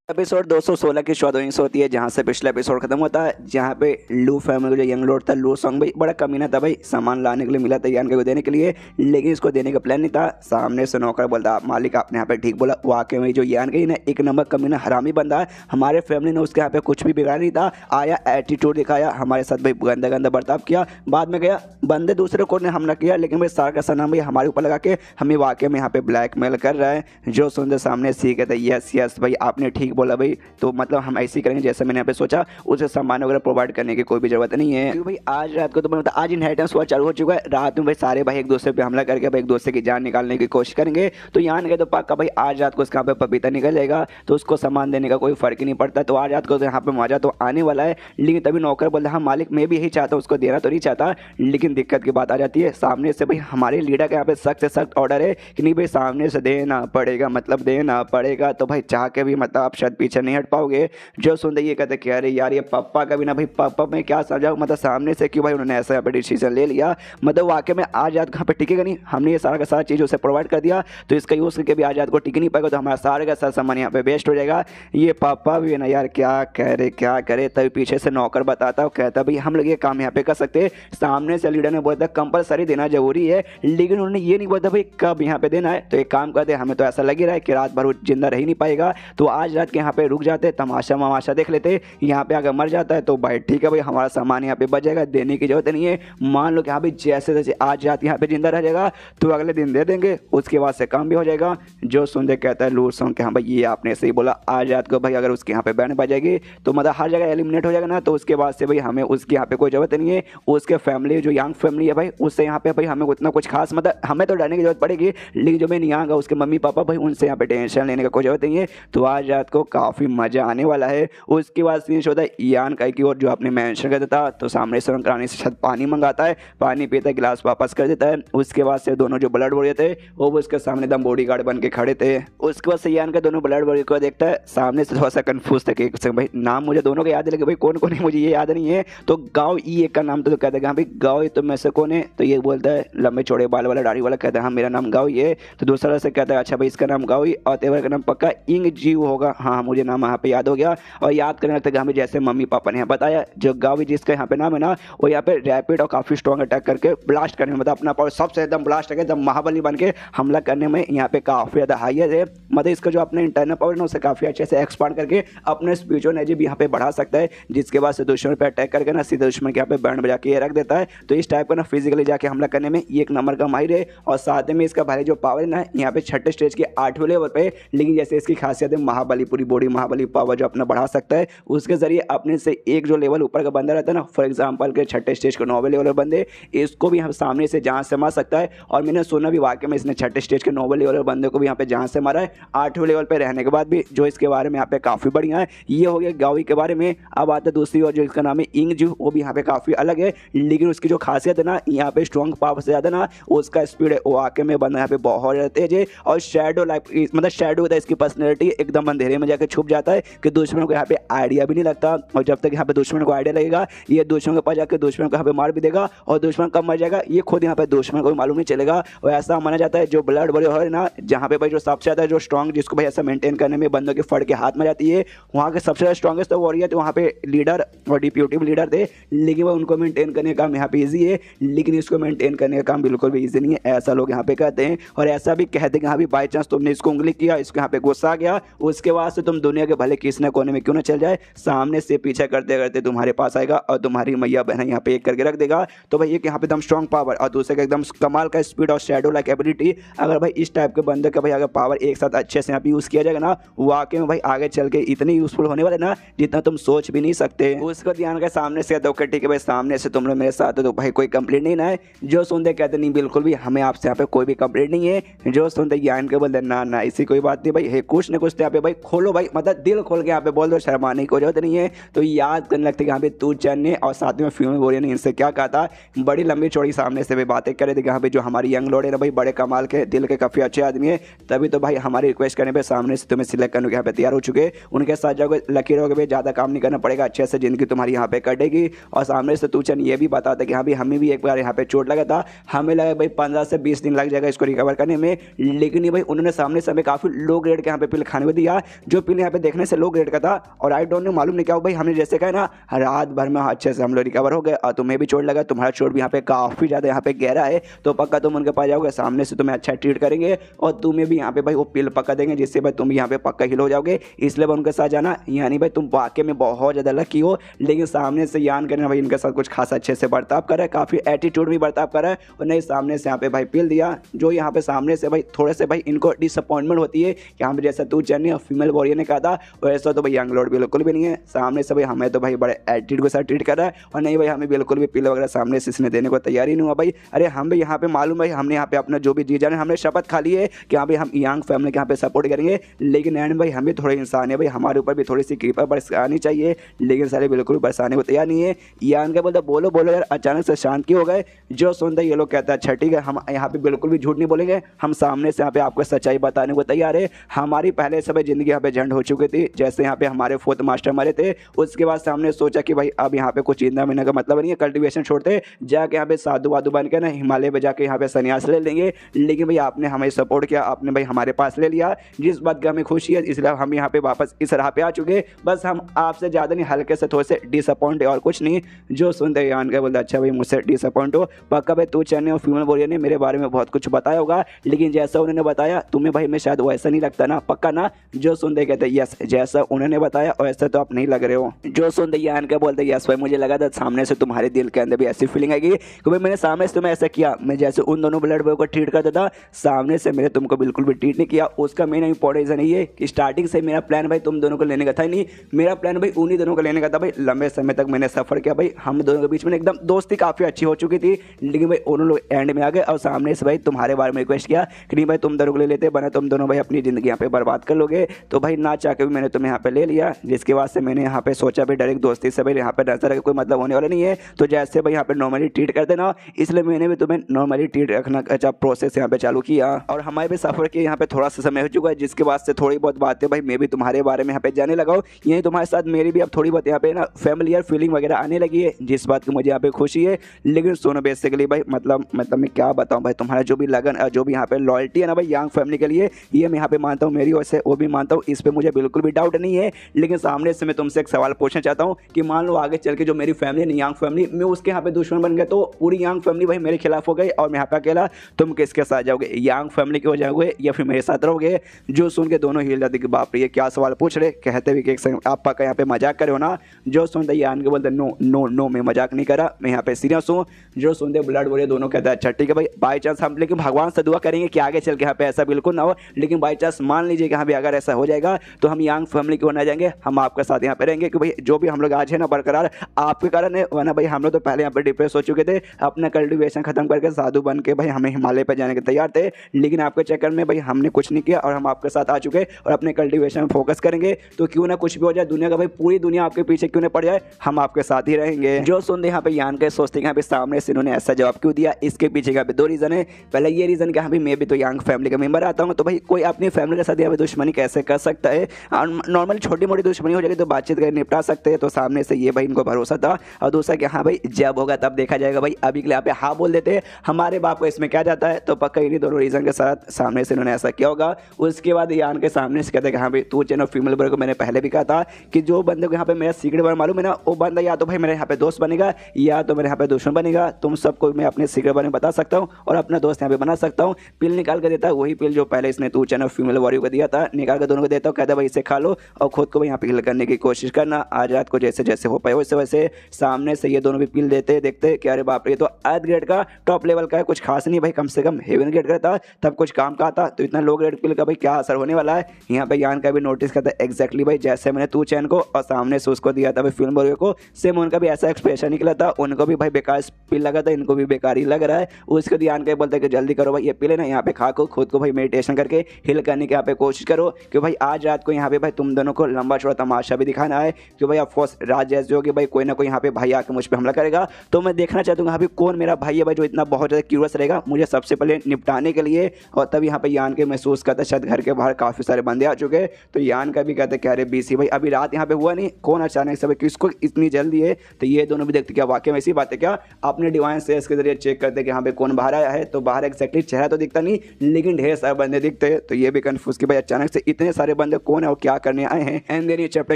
एपिसोड 216 की शुरुआत वहीं से होती है जहाँ से पिछला एपिसोड खत्म होता है, जहाँ पे लू फैमिली को जो यंग लॉर्ड था, लू सॉन्ग भाई बड़ा कमीना था भाई, सामान लाने के लिए मिला था यान को देने के लिए, लेकिन इसको देने का प्लान नहीं था। सामने से नौकर बोलता मालिक आपने यहाँ पे ठीक बोला, वाकई में जो यान गई ना एक नंबर कमीना हरामी बंदा है। हमारे फैमिली ने उसके यहाँ पे कुछ भी बिगाड़ा नहीं था, आया एटीट्यूड दिखाया हमारे साथ भाई, गंदा गंदा बर्ताव किया। बाद में गया बंदे दूसरे को ने हमला किया, लेकिन भाई सारा का सारा नाम भाई हमारे ऊपर लगा के हमें वाकई में यहाँ पे ब्लैकमेल कर रहा है। जो सुनते सामने सीखे थे यस यस भाई आपने ठीक बोला भाई, तो मतलब हम ऐसे ही करेंगे जैसे मैंने यहाँ पे सोचा। उसे सामान वगैरह प्रोवाइड करने की कोई भी जरूरत नहीं है, क्योंकि भाई आज रात को तो मतलब आज इनहेरिटेंस वार चालू हो चुका है। रात में भाई सारे भाई एक दूसरे पे हमला करके भाई एक दूसरे की जान निकालने की कोशिश करेंगे। तो यहाँ गए तो पक्का भाई आज रात को उसका पे पपीता निकल जाएगा, तो उसको सामान देने का कोई फर्क ही नहीं पड़ता। तो आज रात को तो यहाँ पे मजा तो आने वाला है। लेकिन तभी नौकर बोलता हाँ मालिक मैं भी यही चाहता हूँ, उसको देना तो नहीं चाहता, लेकिन दिक्कत की बात आ जाती है। सामने से भाई हमारे लीडर का यहाँ पे सख्त से सख्त ऑर्डर है कि नहीं भाई सामने से देना पड़ेगा, मतलब देना पड़ेगा। तो भाई चाह के भी मतलब आप शायद पीछे नहीं हट पाओगे। जो सुनते ये कहते कि अरे यार ये पापा का भी ना भाई, पापा में क्या समझाऊं, मतलब सामने से क्यों भाई उन्होंने ऐसा यहाँ पे डिसीजन ले लिया। मतलब वाकई में आज रात कहाँ पे टिकेगा नहीं, हमने ये सारा का सारा चीज़ उसे प्रोवाइड कर दिया, तो इसका यूज़ करके भी आज रात को टिक नहीं पाएगा, तो हमारा सारे का सारा सामान यहाँ पे वेस्ट हो जाएगा। ये पापा भी है ना यार क्या करे क्या करे। तभी पीछे से नौकर बताता और कहता भाई हम लोग ये काम यहाँ पे कर सकते। सामने से लीडर ने बोला था कंपलसरी देना जरूरी है, लेकिन उन्होंने ये नहीं बोला भाई कब यहाँ पे देना है। तो एक काम करते, हमें तो ऐसा लग ही रहा है कि रात भर वो जिंदा रह ही नहीं पाएगा, तो आज रात के यहाँ पे रुक जाते, तमाशा वमाशा देख लेते। यहाँ पे अगर मर जाता है तो भाई ठीक है भाई हमारा सामान यहाँ पे बच जाएगा, देने की जरूरत नहीं है। मान लो कि यहाँ पे जैसे जैसे आज रात यहाँ पे जिंदा रह जाएगा तो अगले दिन दे देंगे, उसके बाद से काम भी हो जाएगा। जो सुनते कहता है लूर सॉन्ग कि हाँ भाई ये आपने सही बोला, आज रात को भाई अगर उसके यहाँ पे बैंड बजाएगी तो मतलब हर जगह एलिमिनेट हो जाएगा ना, तो उसके बाद से भाई हमें उसके यहाँ पे कोई जरूरत नहीं है। उसके फैमिली जो यंग फैमिली है भाई उससे यहाँ पे भाई हमें उतना कुछ खास मतलब हमें तो डरने की जरूरत पड़ेगी, लेकिन जो मैं यहाँ उसके मम्मी पापा भाई उनसे यहाँ पे टेंशन लेने का कोई जरूरत नहीं है। तो आज रात को काफ़ी मजा आने वाला है। उसके बाद सीन होता है यान का की ओर जो आपने मेंशन कर देता, तो सामने से रानी से शायद पानी मंगाता है, पानी पीता है, गिलास वापस कर देता है। उसके बाद से दोनों जो ब्लड वॉरियर थे वो उसके सामने एकदम बॉडीगार्ड बन के खड़े थे। उसके बाद से यान का दोनों ब्लड वॉरियर को देखता है, सामने से थोड़ा सा कंफ्यूज था कि भाई नाम मुझे दोनों का याद है, लेकिन भाई कौन कौन है मुझे ये याद नहीं है। तो गाँव ई एक का नाम तो कहते हैं हाँ भाई गाँव तो में से कौन है, तो ये बोलता है लंबे चौड़े बाल वाला दाढ़ी वाला, कहता है हाँ मेरा नाम गाँव ये। तो दूसरा से कहता है अच्छा भाई इसका नाम गाँव, और तेवर का नाम पक्का इंग जीव होगा। हाँ मुझे नाम यहाँ पे याद हो गया, और याद करने लगता है हमें जैसे मम्मी पापा ने यहाँ बताया। जो गाँव जिसका यहाँ पे नाम है ना वो यहाँ पे रैपिड और काफी स्ट्रॉन्ग अटैक करके ब्लास्ट करने में मतलब अपना पावर सबसे एकदम ब्लास्ट करके एकदम महाबली बन के हमला करने में यहाँ पे काफी ज्यादा हाईएस्ट है। मतलब इसका जो अपने इंटरनल पावर है उसे काफी अच्छे से एक्सपांड करके अपने स्पीचो एनर्जी भी यहाँ पे बढ़ा सकता है, जिसके बाद से दुश्मन पे अटैक करके ना सीधे दुश्मन के यहाँ पे बैंड बजा के रख देता है। तो इस टाइप का ना फिजिकली जाके हमला करने में ये एक नंबर का माहिर है। और साथ में इसका भाई जो पावर है ना यहाँ पे 6ठे स्टेज के 8वें लेवल पे, लेकिन जैसे इसकी खासियत है महाबली पूरी बॉडी महाबली पावर जो अपना बढ़ा सकता है, उसके जरिए अपने से एक जो लेवल ऊपर का बंदा रहता है ना, फॉर एग्जाम्पल के 6ठे स्टेज के 9वें लेवल बंदे, इसको भी हम सामने से जान से मार सकता है। और मैंने सुना भी वाकई में इसने 6ठे स्टेज के 9वें लेवल बंदे को भी यहाँ पे जान से मारा है 8वें लेवल पे रहने के बाद भी, जो इसके बारे में यहाँ पे काफ़ी बढ़िया है। ये हो गया गावी के बारे में। अब आता है दूसरी और जो इसका नाम है इंगजू, वो भी यहाँ पे काफ़ी अलग है, लेकिन उसकी जो खासियत है ना यहाँ पे स्ट्रॉन्ग पावर से ज़्यादा ना उसका स्पीड है, वो वाकई में बंदा यहाँ पे बहुत ज़्यादा तेज है। और शेडो लाइफ मतलब शेडो होता है इसकी पर्सनैलिटी, एकदम अंधेरे में जाकर छुप जाता है कि दुश्मन को यहाँ पे आइडिया भी नहीं लगता। और जब तक यहाँ पे दुश्मन को आइडिया लगेगा ये दुश्मन के पास जाकर दुश्मन को यहाँ पे मार भी देगा, और दुश्मन कब मर जाएगा ये खुद यहाँ पे दुश्मन को मालूम नहीं चलेगा। और ऐसा माना जाता है जो ब्लड वॉरियर है ना, जहाँ पे भाई जो सबसे ज़्यादा जो स्ट्रॉन्ग जिसको भाई ऐसा मेंटेन करने में बंदों के फट के हाथ में जाती है, वहाँ के सबसे ज़्यादा स्ट्रॉन्गेस्ट तो वॉरियर, तो वहाँ पे लीडर और डिप्यूटी लीडर थे, लेकिन वो उनको मेंटेन करने का काम यहाँ पे ईजी है, लेकिन इसको मेंटेन करने का काम बिल्कुल भी ईजी नहीं है, ऐसा लोग यहाँ पे कहते हैं। और ऐसा भी कहते हैं कि हाँ भी बाई चांस तुमने इसको उंगली किया, इसको यहाँ पे गुस्सा आ गया, उसके बाद से तुम दुनिया के भले किसी न कोने में क्यों ना चल जाए, सामने से पीछे करते करते तुम्हारे पास आएगा और तुम्हारी मैया बहन यहाँ पे एक करके रख देगा। तो भाई एक यहाँ पे एकदम स्ट्रॉन्ग पावर और दूसरे का एकदम कमाल का स्पीड और शेडो लाइक एबिलिटी। अगर भाई इस टाइप के बंदे का भाई अगर पावर एक साथ अच्छे से यहाँ पे यूज़ किया जाएगा ना, वाकई में भाई आगे चल के इतनी यूजफुल होने वाले ना जितना तुम सोच भी नहीं सकते। उसको ध्यान के सामने से तो ठीक है भाई सामने से तुम लोग मेरे साथ हो तो भाई कोई कंप्लेंट नहीं ना है। जो सुनते कहते नहीं बिल्कुल भी हमें आपसे यहाँ पे कोई भी कंप्लेंट नहीं है। जो सुनते ज्ञान के बोलते ना ना ऐसी कोई बात नहीं भाई है, कुछ ना कुछ तो यहाँ पे भाई खोलो बोलो भाई, मतलब दिल खोल के यहाँ पे बोल दो, शर्माने की जरूरत नहीं है। तो याद करने लगते कि यहाँ पे तू चैन ने और साथ में फीमेल वॉरियर ने इनसे क्या कहा था। बड़ी लंबी चौड़ी सामने से भी बातें कर रहे थे कि यहाँ पे जो हमारी यंग लॉर्ड है ना भाई, बड़े कमाल के दिल के काफ़ी अच्छे आदमी है, तभी तो भाई हमारी रिक्वेस्ट करने पे सामने से तुम्हें सिलेक्ट करने के यहाँ पे तैयार हो चुके। उनके साथ जाओगे लकी रहोगे भाई, ज़्यादा काम नहीं करना पड़ेगा, अच्छे से जिंदगी तुम्हारी यहाँ पे कटेगी। और सामने से तू चैन ये भी बताता कि हाँ भाई हमें भी एक बार यहाँ पे चोट लगा था, हमें लगा भाई 15 से 20 दिन लग जाएगा इसको रिकवर करने में, लेकिन ये भाई उन्होंने सामने से हमें काफ़ी लो ग्रेड के यहाँ पे पिल खाने को दिया, जो पिल यहाँ पे देखने से लो ग्रेड का था। और आई डोंट नो, मालूम नहीं क्या हो भाई, हमने जैसे कहा ना रात भर में अच्छे से हम लोग रिकवर हो गए। और तुम्हें भी चोट लगा, तुम्हारा चोट भी यहाँ पे काफ़ी ज़्यादा यहाँ पे गहरा है, तो पक्का तुम उनके पास जाओगे, सामने से तुम्हें अच्छा ट्रीट करेंगे और तुम्हें भी यहाँ पे भाई वो पिल पक्का देंगे, जिससे भाई तुम यहाँ पे पक्का हिल हो जाओगे। इसलिए भाई उनके साथ जाना, यानी भाई तुम वाकई में बहुत ज़्यादा लकी हो। लेकिन सामने से यान करना भाई इनके साथ कुछ खासा अच्छे से बर्ताव कर रहा है, काफ़ी एटीट्यूड भी बर्ताव कर रहा है, और नहीं सामने से यहाँ पे भाई पिल दिया, जो यहाँ पे सामने से भाई थोड़े से भाई इनको डिसअपॉइंटमेंट होती है कि यहाँ पे जैसा तू चैन और फीमेल वॉरियर ने कहा था वैसा तो भाई यंग लॉर्ड बिल्कुल भी नहीं है। सामने से भाई हमें तो भाई बड़े एटीट्यूड के साथ ट्रीट कर रहा है, और नहीं भाई हमें बिल्कुल भी पिल वगैरह सामने से इसने देने को तैयार ही नहीं हुआ भाई। अरे हम भी यहाँ पे मालूम भाई, हमने यहाँ पे अपना जो भी जी जाने हमने शपथ खा ली है कि यहाँ पे हम यंग फैमिली के यहाँ पे सपोर्ट करेंगे, लेकिन एंड भाई हम भी थोड़े इंसान है भाई, हमारे ऊपर भी थोड़ी सी कृपा बरसानी चाहिए, लेकिन सारे बिल्कुल बरसाने को तैयार नहीं है। यान के बोलते बोलो बोलो यार, अचानक से शांत क्यों हो गए। जो सुनते ये लोग कहता है अच्छा ठीक है, हम यहाँ पे बिल्कुल भी झूठ नहीं बोलेंगे, हम सामने से यहाँ पे आपको सच्चाई बताने को तैयार है। हमारी पहले से भाई जिंदगी यहाँ पे झंड हो चुकी थी, जैसे यहाँ पे हमारे फोर्थ मास्टर मरे थे, उसके बाद सामने सोचा कि भाई अब यहाँ पे कुछ जिंदा मिलने का मतलब नहीं है, कल्टिवेशन छोड़ते जाके यहाँ पे साधु वाधु बन के ना हिमालय में जाके यहाँ पे संन्यास ले लेंगे। लेकिन भाई आपने हमें सपोर्ट किया, आपने भाई हमारे पास ले लिया, जिस बात की हमें खुशी है, इसलिए हम यहाँ पे वापस इस राह पे आ चुके। बस हम आपसे ज़्यादा नहीं, हल्के से थोड़े से डिसअपॉइंट है और कुछ नहीं। जो सुनते यान के बोलते अच्छा भाई मुझसे डिसअपॉइंट हो, पक्का भाई तू चैन और फीमेल वॉरियर ने मेरे बारे में बहुत कुछ बताया होगा, लेकिन जैसा उन्होंने बताया तुम्हें भाई मैं शायद वैसा नहीं लगता ना, पक्का ना। जो सुनते कहते यस, जैसा उन्होंने बताया वैसा तो आप नहीं लग रहे हो। जो सुनते यान के बोलते यस भाई मुझे लगा था सामने से तुम्हारे दिल के अंदर भी ऐसी फीलिंग आएगी कि भाई मैंने सामने से तुम्हें ऐसा किया, मैं जैसे उन दोनों ब्लड बॉय को ट्रीट करता था, सामने से मैंने तुमको बिल्कुल भी ट्रीट नहीं किया। उसका मेन इंपॉर्टेंट रीजन ये है कि स्टार्टिंग से मेरा प्लान भाई तुम दोनों को लेने का था ही नहीं, मेरा प्लान भाई उन्हीं दोनों को लेने का था भाई। लंबे समय तक मैंने सफर किया भाई, हम दोनों के बीच में एकदम दोस्ती काफ़ी अच्छी हो चुकी थी, लेकिन भाई उन लोग एंड में आ गए और सामने से भाई तुम्हारे बारे में रिक्वेस्ट किया कि नहीं भाई तुम दोनों को ले लेते, बना तुम दोनों भाई अपनी ज़िंदगी यहाँ पे बर्बाद कर लोगे। तो भाई ना चाह के भी मैंने तुम्हें यहाँ पे ले लिया, जिसके बाद से मैंने यहाँ पे सोचा भाई डायरेक्ट दोस्ती से भाई यहाँ पे नजर रख कोई मतलब होने वाला नहीं है, तो जैसे भाई यहाँ पे नॉर्मली ट्रीट करते ना, इसलिए मैंने भी तुम्हें नॉर्मली ट्रीट रखना अच्छा प्रोसेस यहाँ पे चालू किया। और हमारे भी सफर के यहाँ पे थोड़ा सा समय हो चुका है, जिसके बाद से थोड़ी बहुत बातें भाई मैं भी तुम्हारे बारे में यहाँ पे जाने लगा हूँ, यही तुम्हारे साथ मेरी भी अब थोड़ी बहुत यहाँ पे ना फैमिलियर फीलिंग वगैरह आने लगी है, जिस बात की मुझे यहाँ पे खुशी है। लेकिन सुनो बेसिकली भाई मतलब मैं क्या बताऊँ भाई, तुम्हारा जो भी लगन जो भी यहाँ पे लॉयल्टी है ना भाई यंग फैमिली के लिए, ये मैं यहाँ पे मानता हूँ, मेरी ओर से वो भी मानता हूँ, इस पर मुझे बिल्कुल भी डाउट नहीं है। लेकिन सामने से मैं तुमसे एक सवाल पूछना चाहता हूँ कि मान लो आगे चल के जो मेरी फैमिली है यंग फैमिली, मैं उसके यहाँ पे दुश्मन बन गया, तो पूरी यंग फैमिली भाई मेरे खिलाफ हो गई और मैं यहाँ पे अकेला, तुम किसके साथ जाओगे, यंग फैमिली के हो जाओगे या फिर मेरे साथ रहोगे। जो सुन के दोनों हिल जाते कि बाप रे ये क्या सवाल पूछ रहे, कहते भी कि आप पक्का यहाँ पे मजाक करे हो ना। जो सुनते यान के बोलते नो नो नो मैं मजाक नहीं करा, मैं यहाँ पे सीरियस हूँ। जो सुनते ब्लड बोले दोनों कहते हैं अच्छा ठीक है भाई, बाई चांस हम लेकिन भगवान से दुआ करेंगे कि आगे चल के यहाँ पे ऐसा बिल्कुल ना हो, लेकिन बाई चांस मान लीजिए कि यहाँ पे अगर ऐसा हो जाएगा तो हम यंग फैमिली क्यों ना जाएंगे, हम आपके साथ यहाँ पे रहेंगे कि भाई जो भी हम लोग आज है ना बरकरार आपके कारण है, वरना भाई हम लोग तो पहले यहाँ पे डिप्रेस हो चुके थे, अपना कल्टिवेशन खत्म करके साधु बन के भाई हमें हिमालय पर जाने के तैयार थे, लेकिन आपके चक्कर में भाई हमने कुछ नहीं किया और हम आपके साथ आ चुके और अपने कल्टिवेशन में फोकस करेंगे। तो क्यों ना कुछ भी हो जाए दुनिया का भाई पूरी दुनिया आपके पीछे क्यों ना पड़ जाए, हम आपके साथ ही रहेंगे। जो सुनते यहाँ पे यान के सोचते यहाँ पे सामने से इन्होंने ऐसा जवाब क्यों दिया, इसके पीछे का दो रीजन है। पहले ये रीजन कि हाँ भाई मैं भी तो यंग फैमिली का मेंबर आता हूँ, तो भाई कोई अपनी फैमिली के साथ यहाँ पे दुश्मनी कैसे कर सकता है, नॉर्मली छोटी मोटी दुश्मनी हो जाएगी तो बातचीत कर निपटा सकते हैं। तो सामने से ये भाई इनको भरोसा था, और दूसरा कि हाँ भाई जब होगा तब देखा जाएगा भाई, अभी के लिए यहाँ पे हाँ बोल देते हमारे बाप को इसमें क्या जाता है। तो पक्का इन्हीं दोनों रीजन के साथ सामने से इन्होंने ऐसा किया होगा। उसके बाद यान के सामने से कहते हैं कि हाँ भाई तू चैन फीमेल बर्ग को मैंने पहले भी कहा था कि जो बंदे को यहाँ पे मेरा सीक्रेट बारे मालूम है ना, वो बंदा या तो भाई मेरे यहाँ पे दोस्त बनेगा या तो मेरे यहाँ पे दुश्मन बनेगा। तुम सबको मैं अपने सीक्रेट बारे में बता सकता हूँ और अपना दोस्त यहाँ पे बना सकता हूँ। पिल निकाल कर देता है, वही पिल जो पहले इसने तू चैन फीमेल वॉरियर को दिया था, निकाल कर दोनों को देता हूँ, कहता भाई इसे खा लो और खुद को यहाँ पे हिल करने की कोशिश करना, आज रात को जैसे जैसे हो पाए वैसे वैसे। सामने से ये दोनों भी पिल देते देखते कि अरे बाप रे तो अर्थ ग्रेड का टॉप लेवल का है, कुछ खास नहीं भाई, कम से कम हेवन ग्रेड का था तब कुछ काम का था, तो इतना लो ग्रेड पिल का भाई क्या असर होने वाला है। यहाँ पे यान का भी नोटिस करता है एग्जैक्टली भाई जैसे मैंने तू चैन को और सामने से उसको दिया था भाई फिल्म वॉरियर को, सेम उनका भी ऐसा एक्सप्रेशन निकला था, उनको भी भाई बेकार पिल लगा था, इनको भी बेकार ही लग रहा है। उसके ध्यान के बोलते कि जल्दी करो भाई ये पिल है ना, यहाँ पे खा को खुद को भाई मेडिटेशन करके हिल करने की यहाँ पे कोशिश करो कि भाई आज आज रात को यहाँ पे भाई तुम दोनों को लंबा चौड़ा तमाशा भी दिखाना है कि भाई ऑफकोर्स रात जैसे हो कि भाई कोई ना कोई यहाँ पे भाई आके मुझ पर हमला करेगा, तो मैं देखना चाहता हूँ यहाँ पे कौन मेरा भाई है भाई जो इतना बहुत ज़्यादा क्यूरियस रहेगा मुझे सबसे पहले निपटाने के लिए। और तब यहाँ पे यान के महसूस करता शायद घर के बाहर काफ़ी सारे बंदे आ चुके हैं, तो यान का भी कहते कह रहे बीसी भाई अभी रात यहाँ पे हुआ नहीं, कौन अचानक से भाई किसको इतनी जल्दी है। तो ये दोनों भी देखते क्या वाकई में ऐसी बात है क्या, अपने डिवाइन सेंस के जरिए चेक करते कि यहाँ पे कौन बाहर आया है। तो बाहर एक्जैक्टली चेहरा तो दिखता नहीं लेकिन ढेर सारे बंदे दिखते हैं, तो ये भी कंफ्यूज कि भाई अचानक से इतने सारे बंदे कौन है और क्या करने आए हैं। एंड देन ये चैप्टर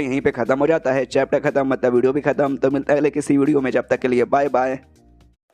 यहीं पे खत्म हो जाता है। चैप्टर खत्म मतलब वीडियो भी खत्म। तो मिलता है अगले किसी वीडियो में, जब तक के लिए बाय बाय।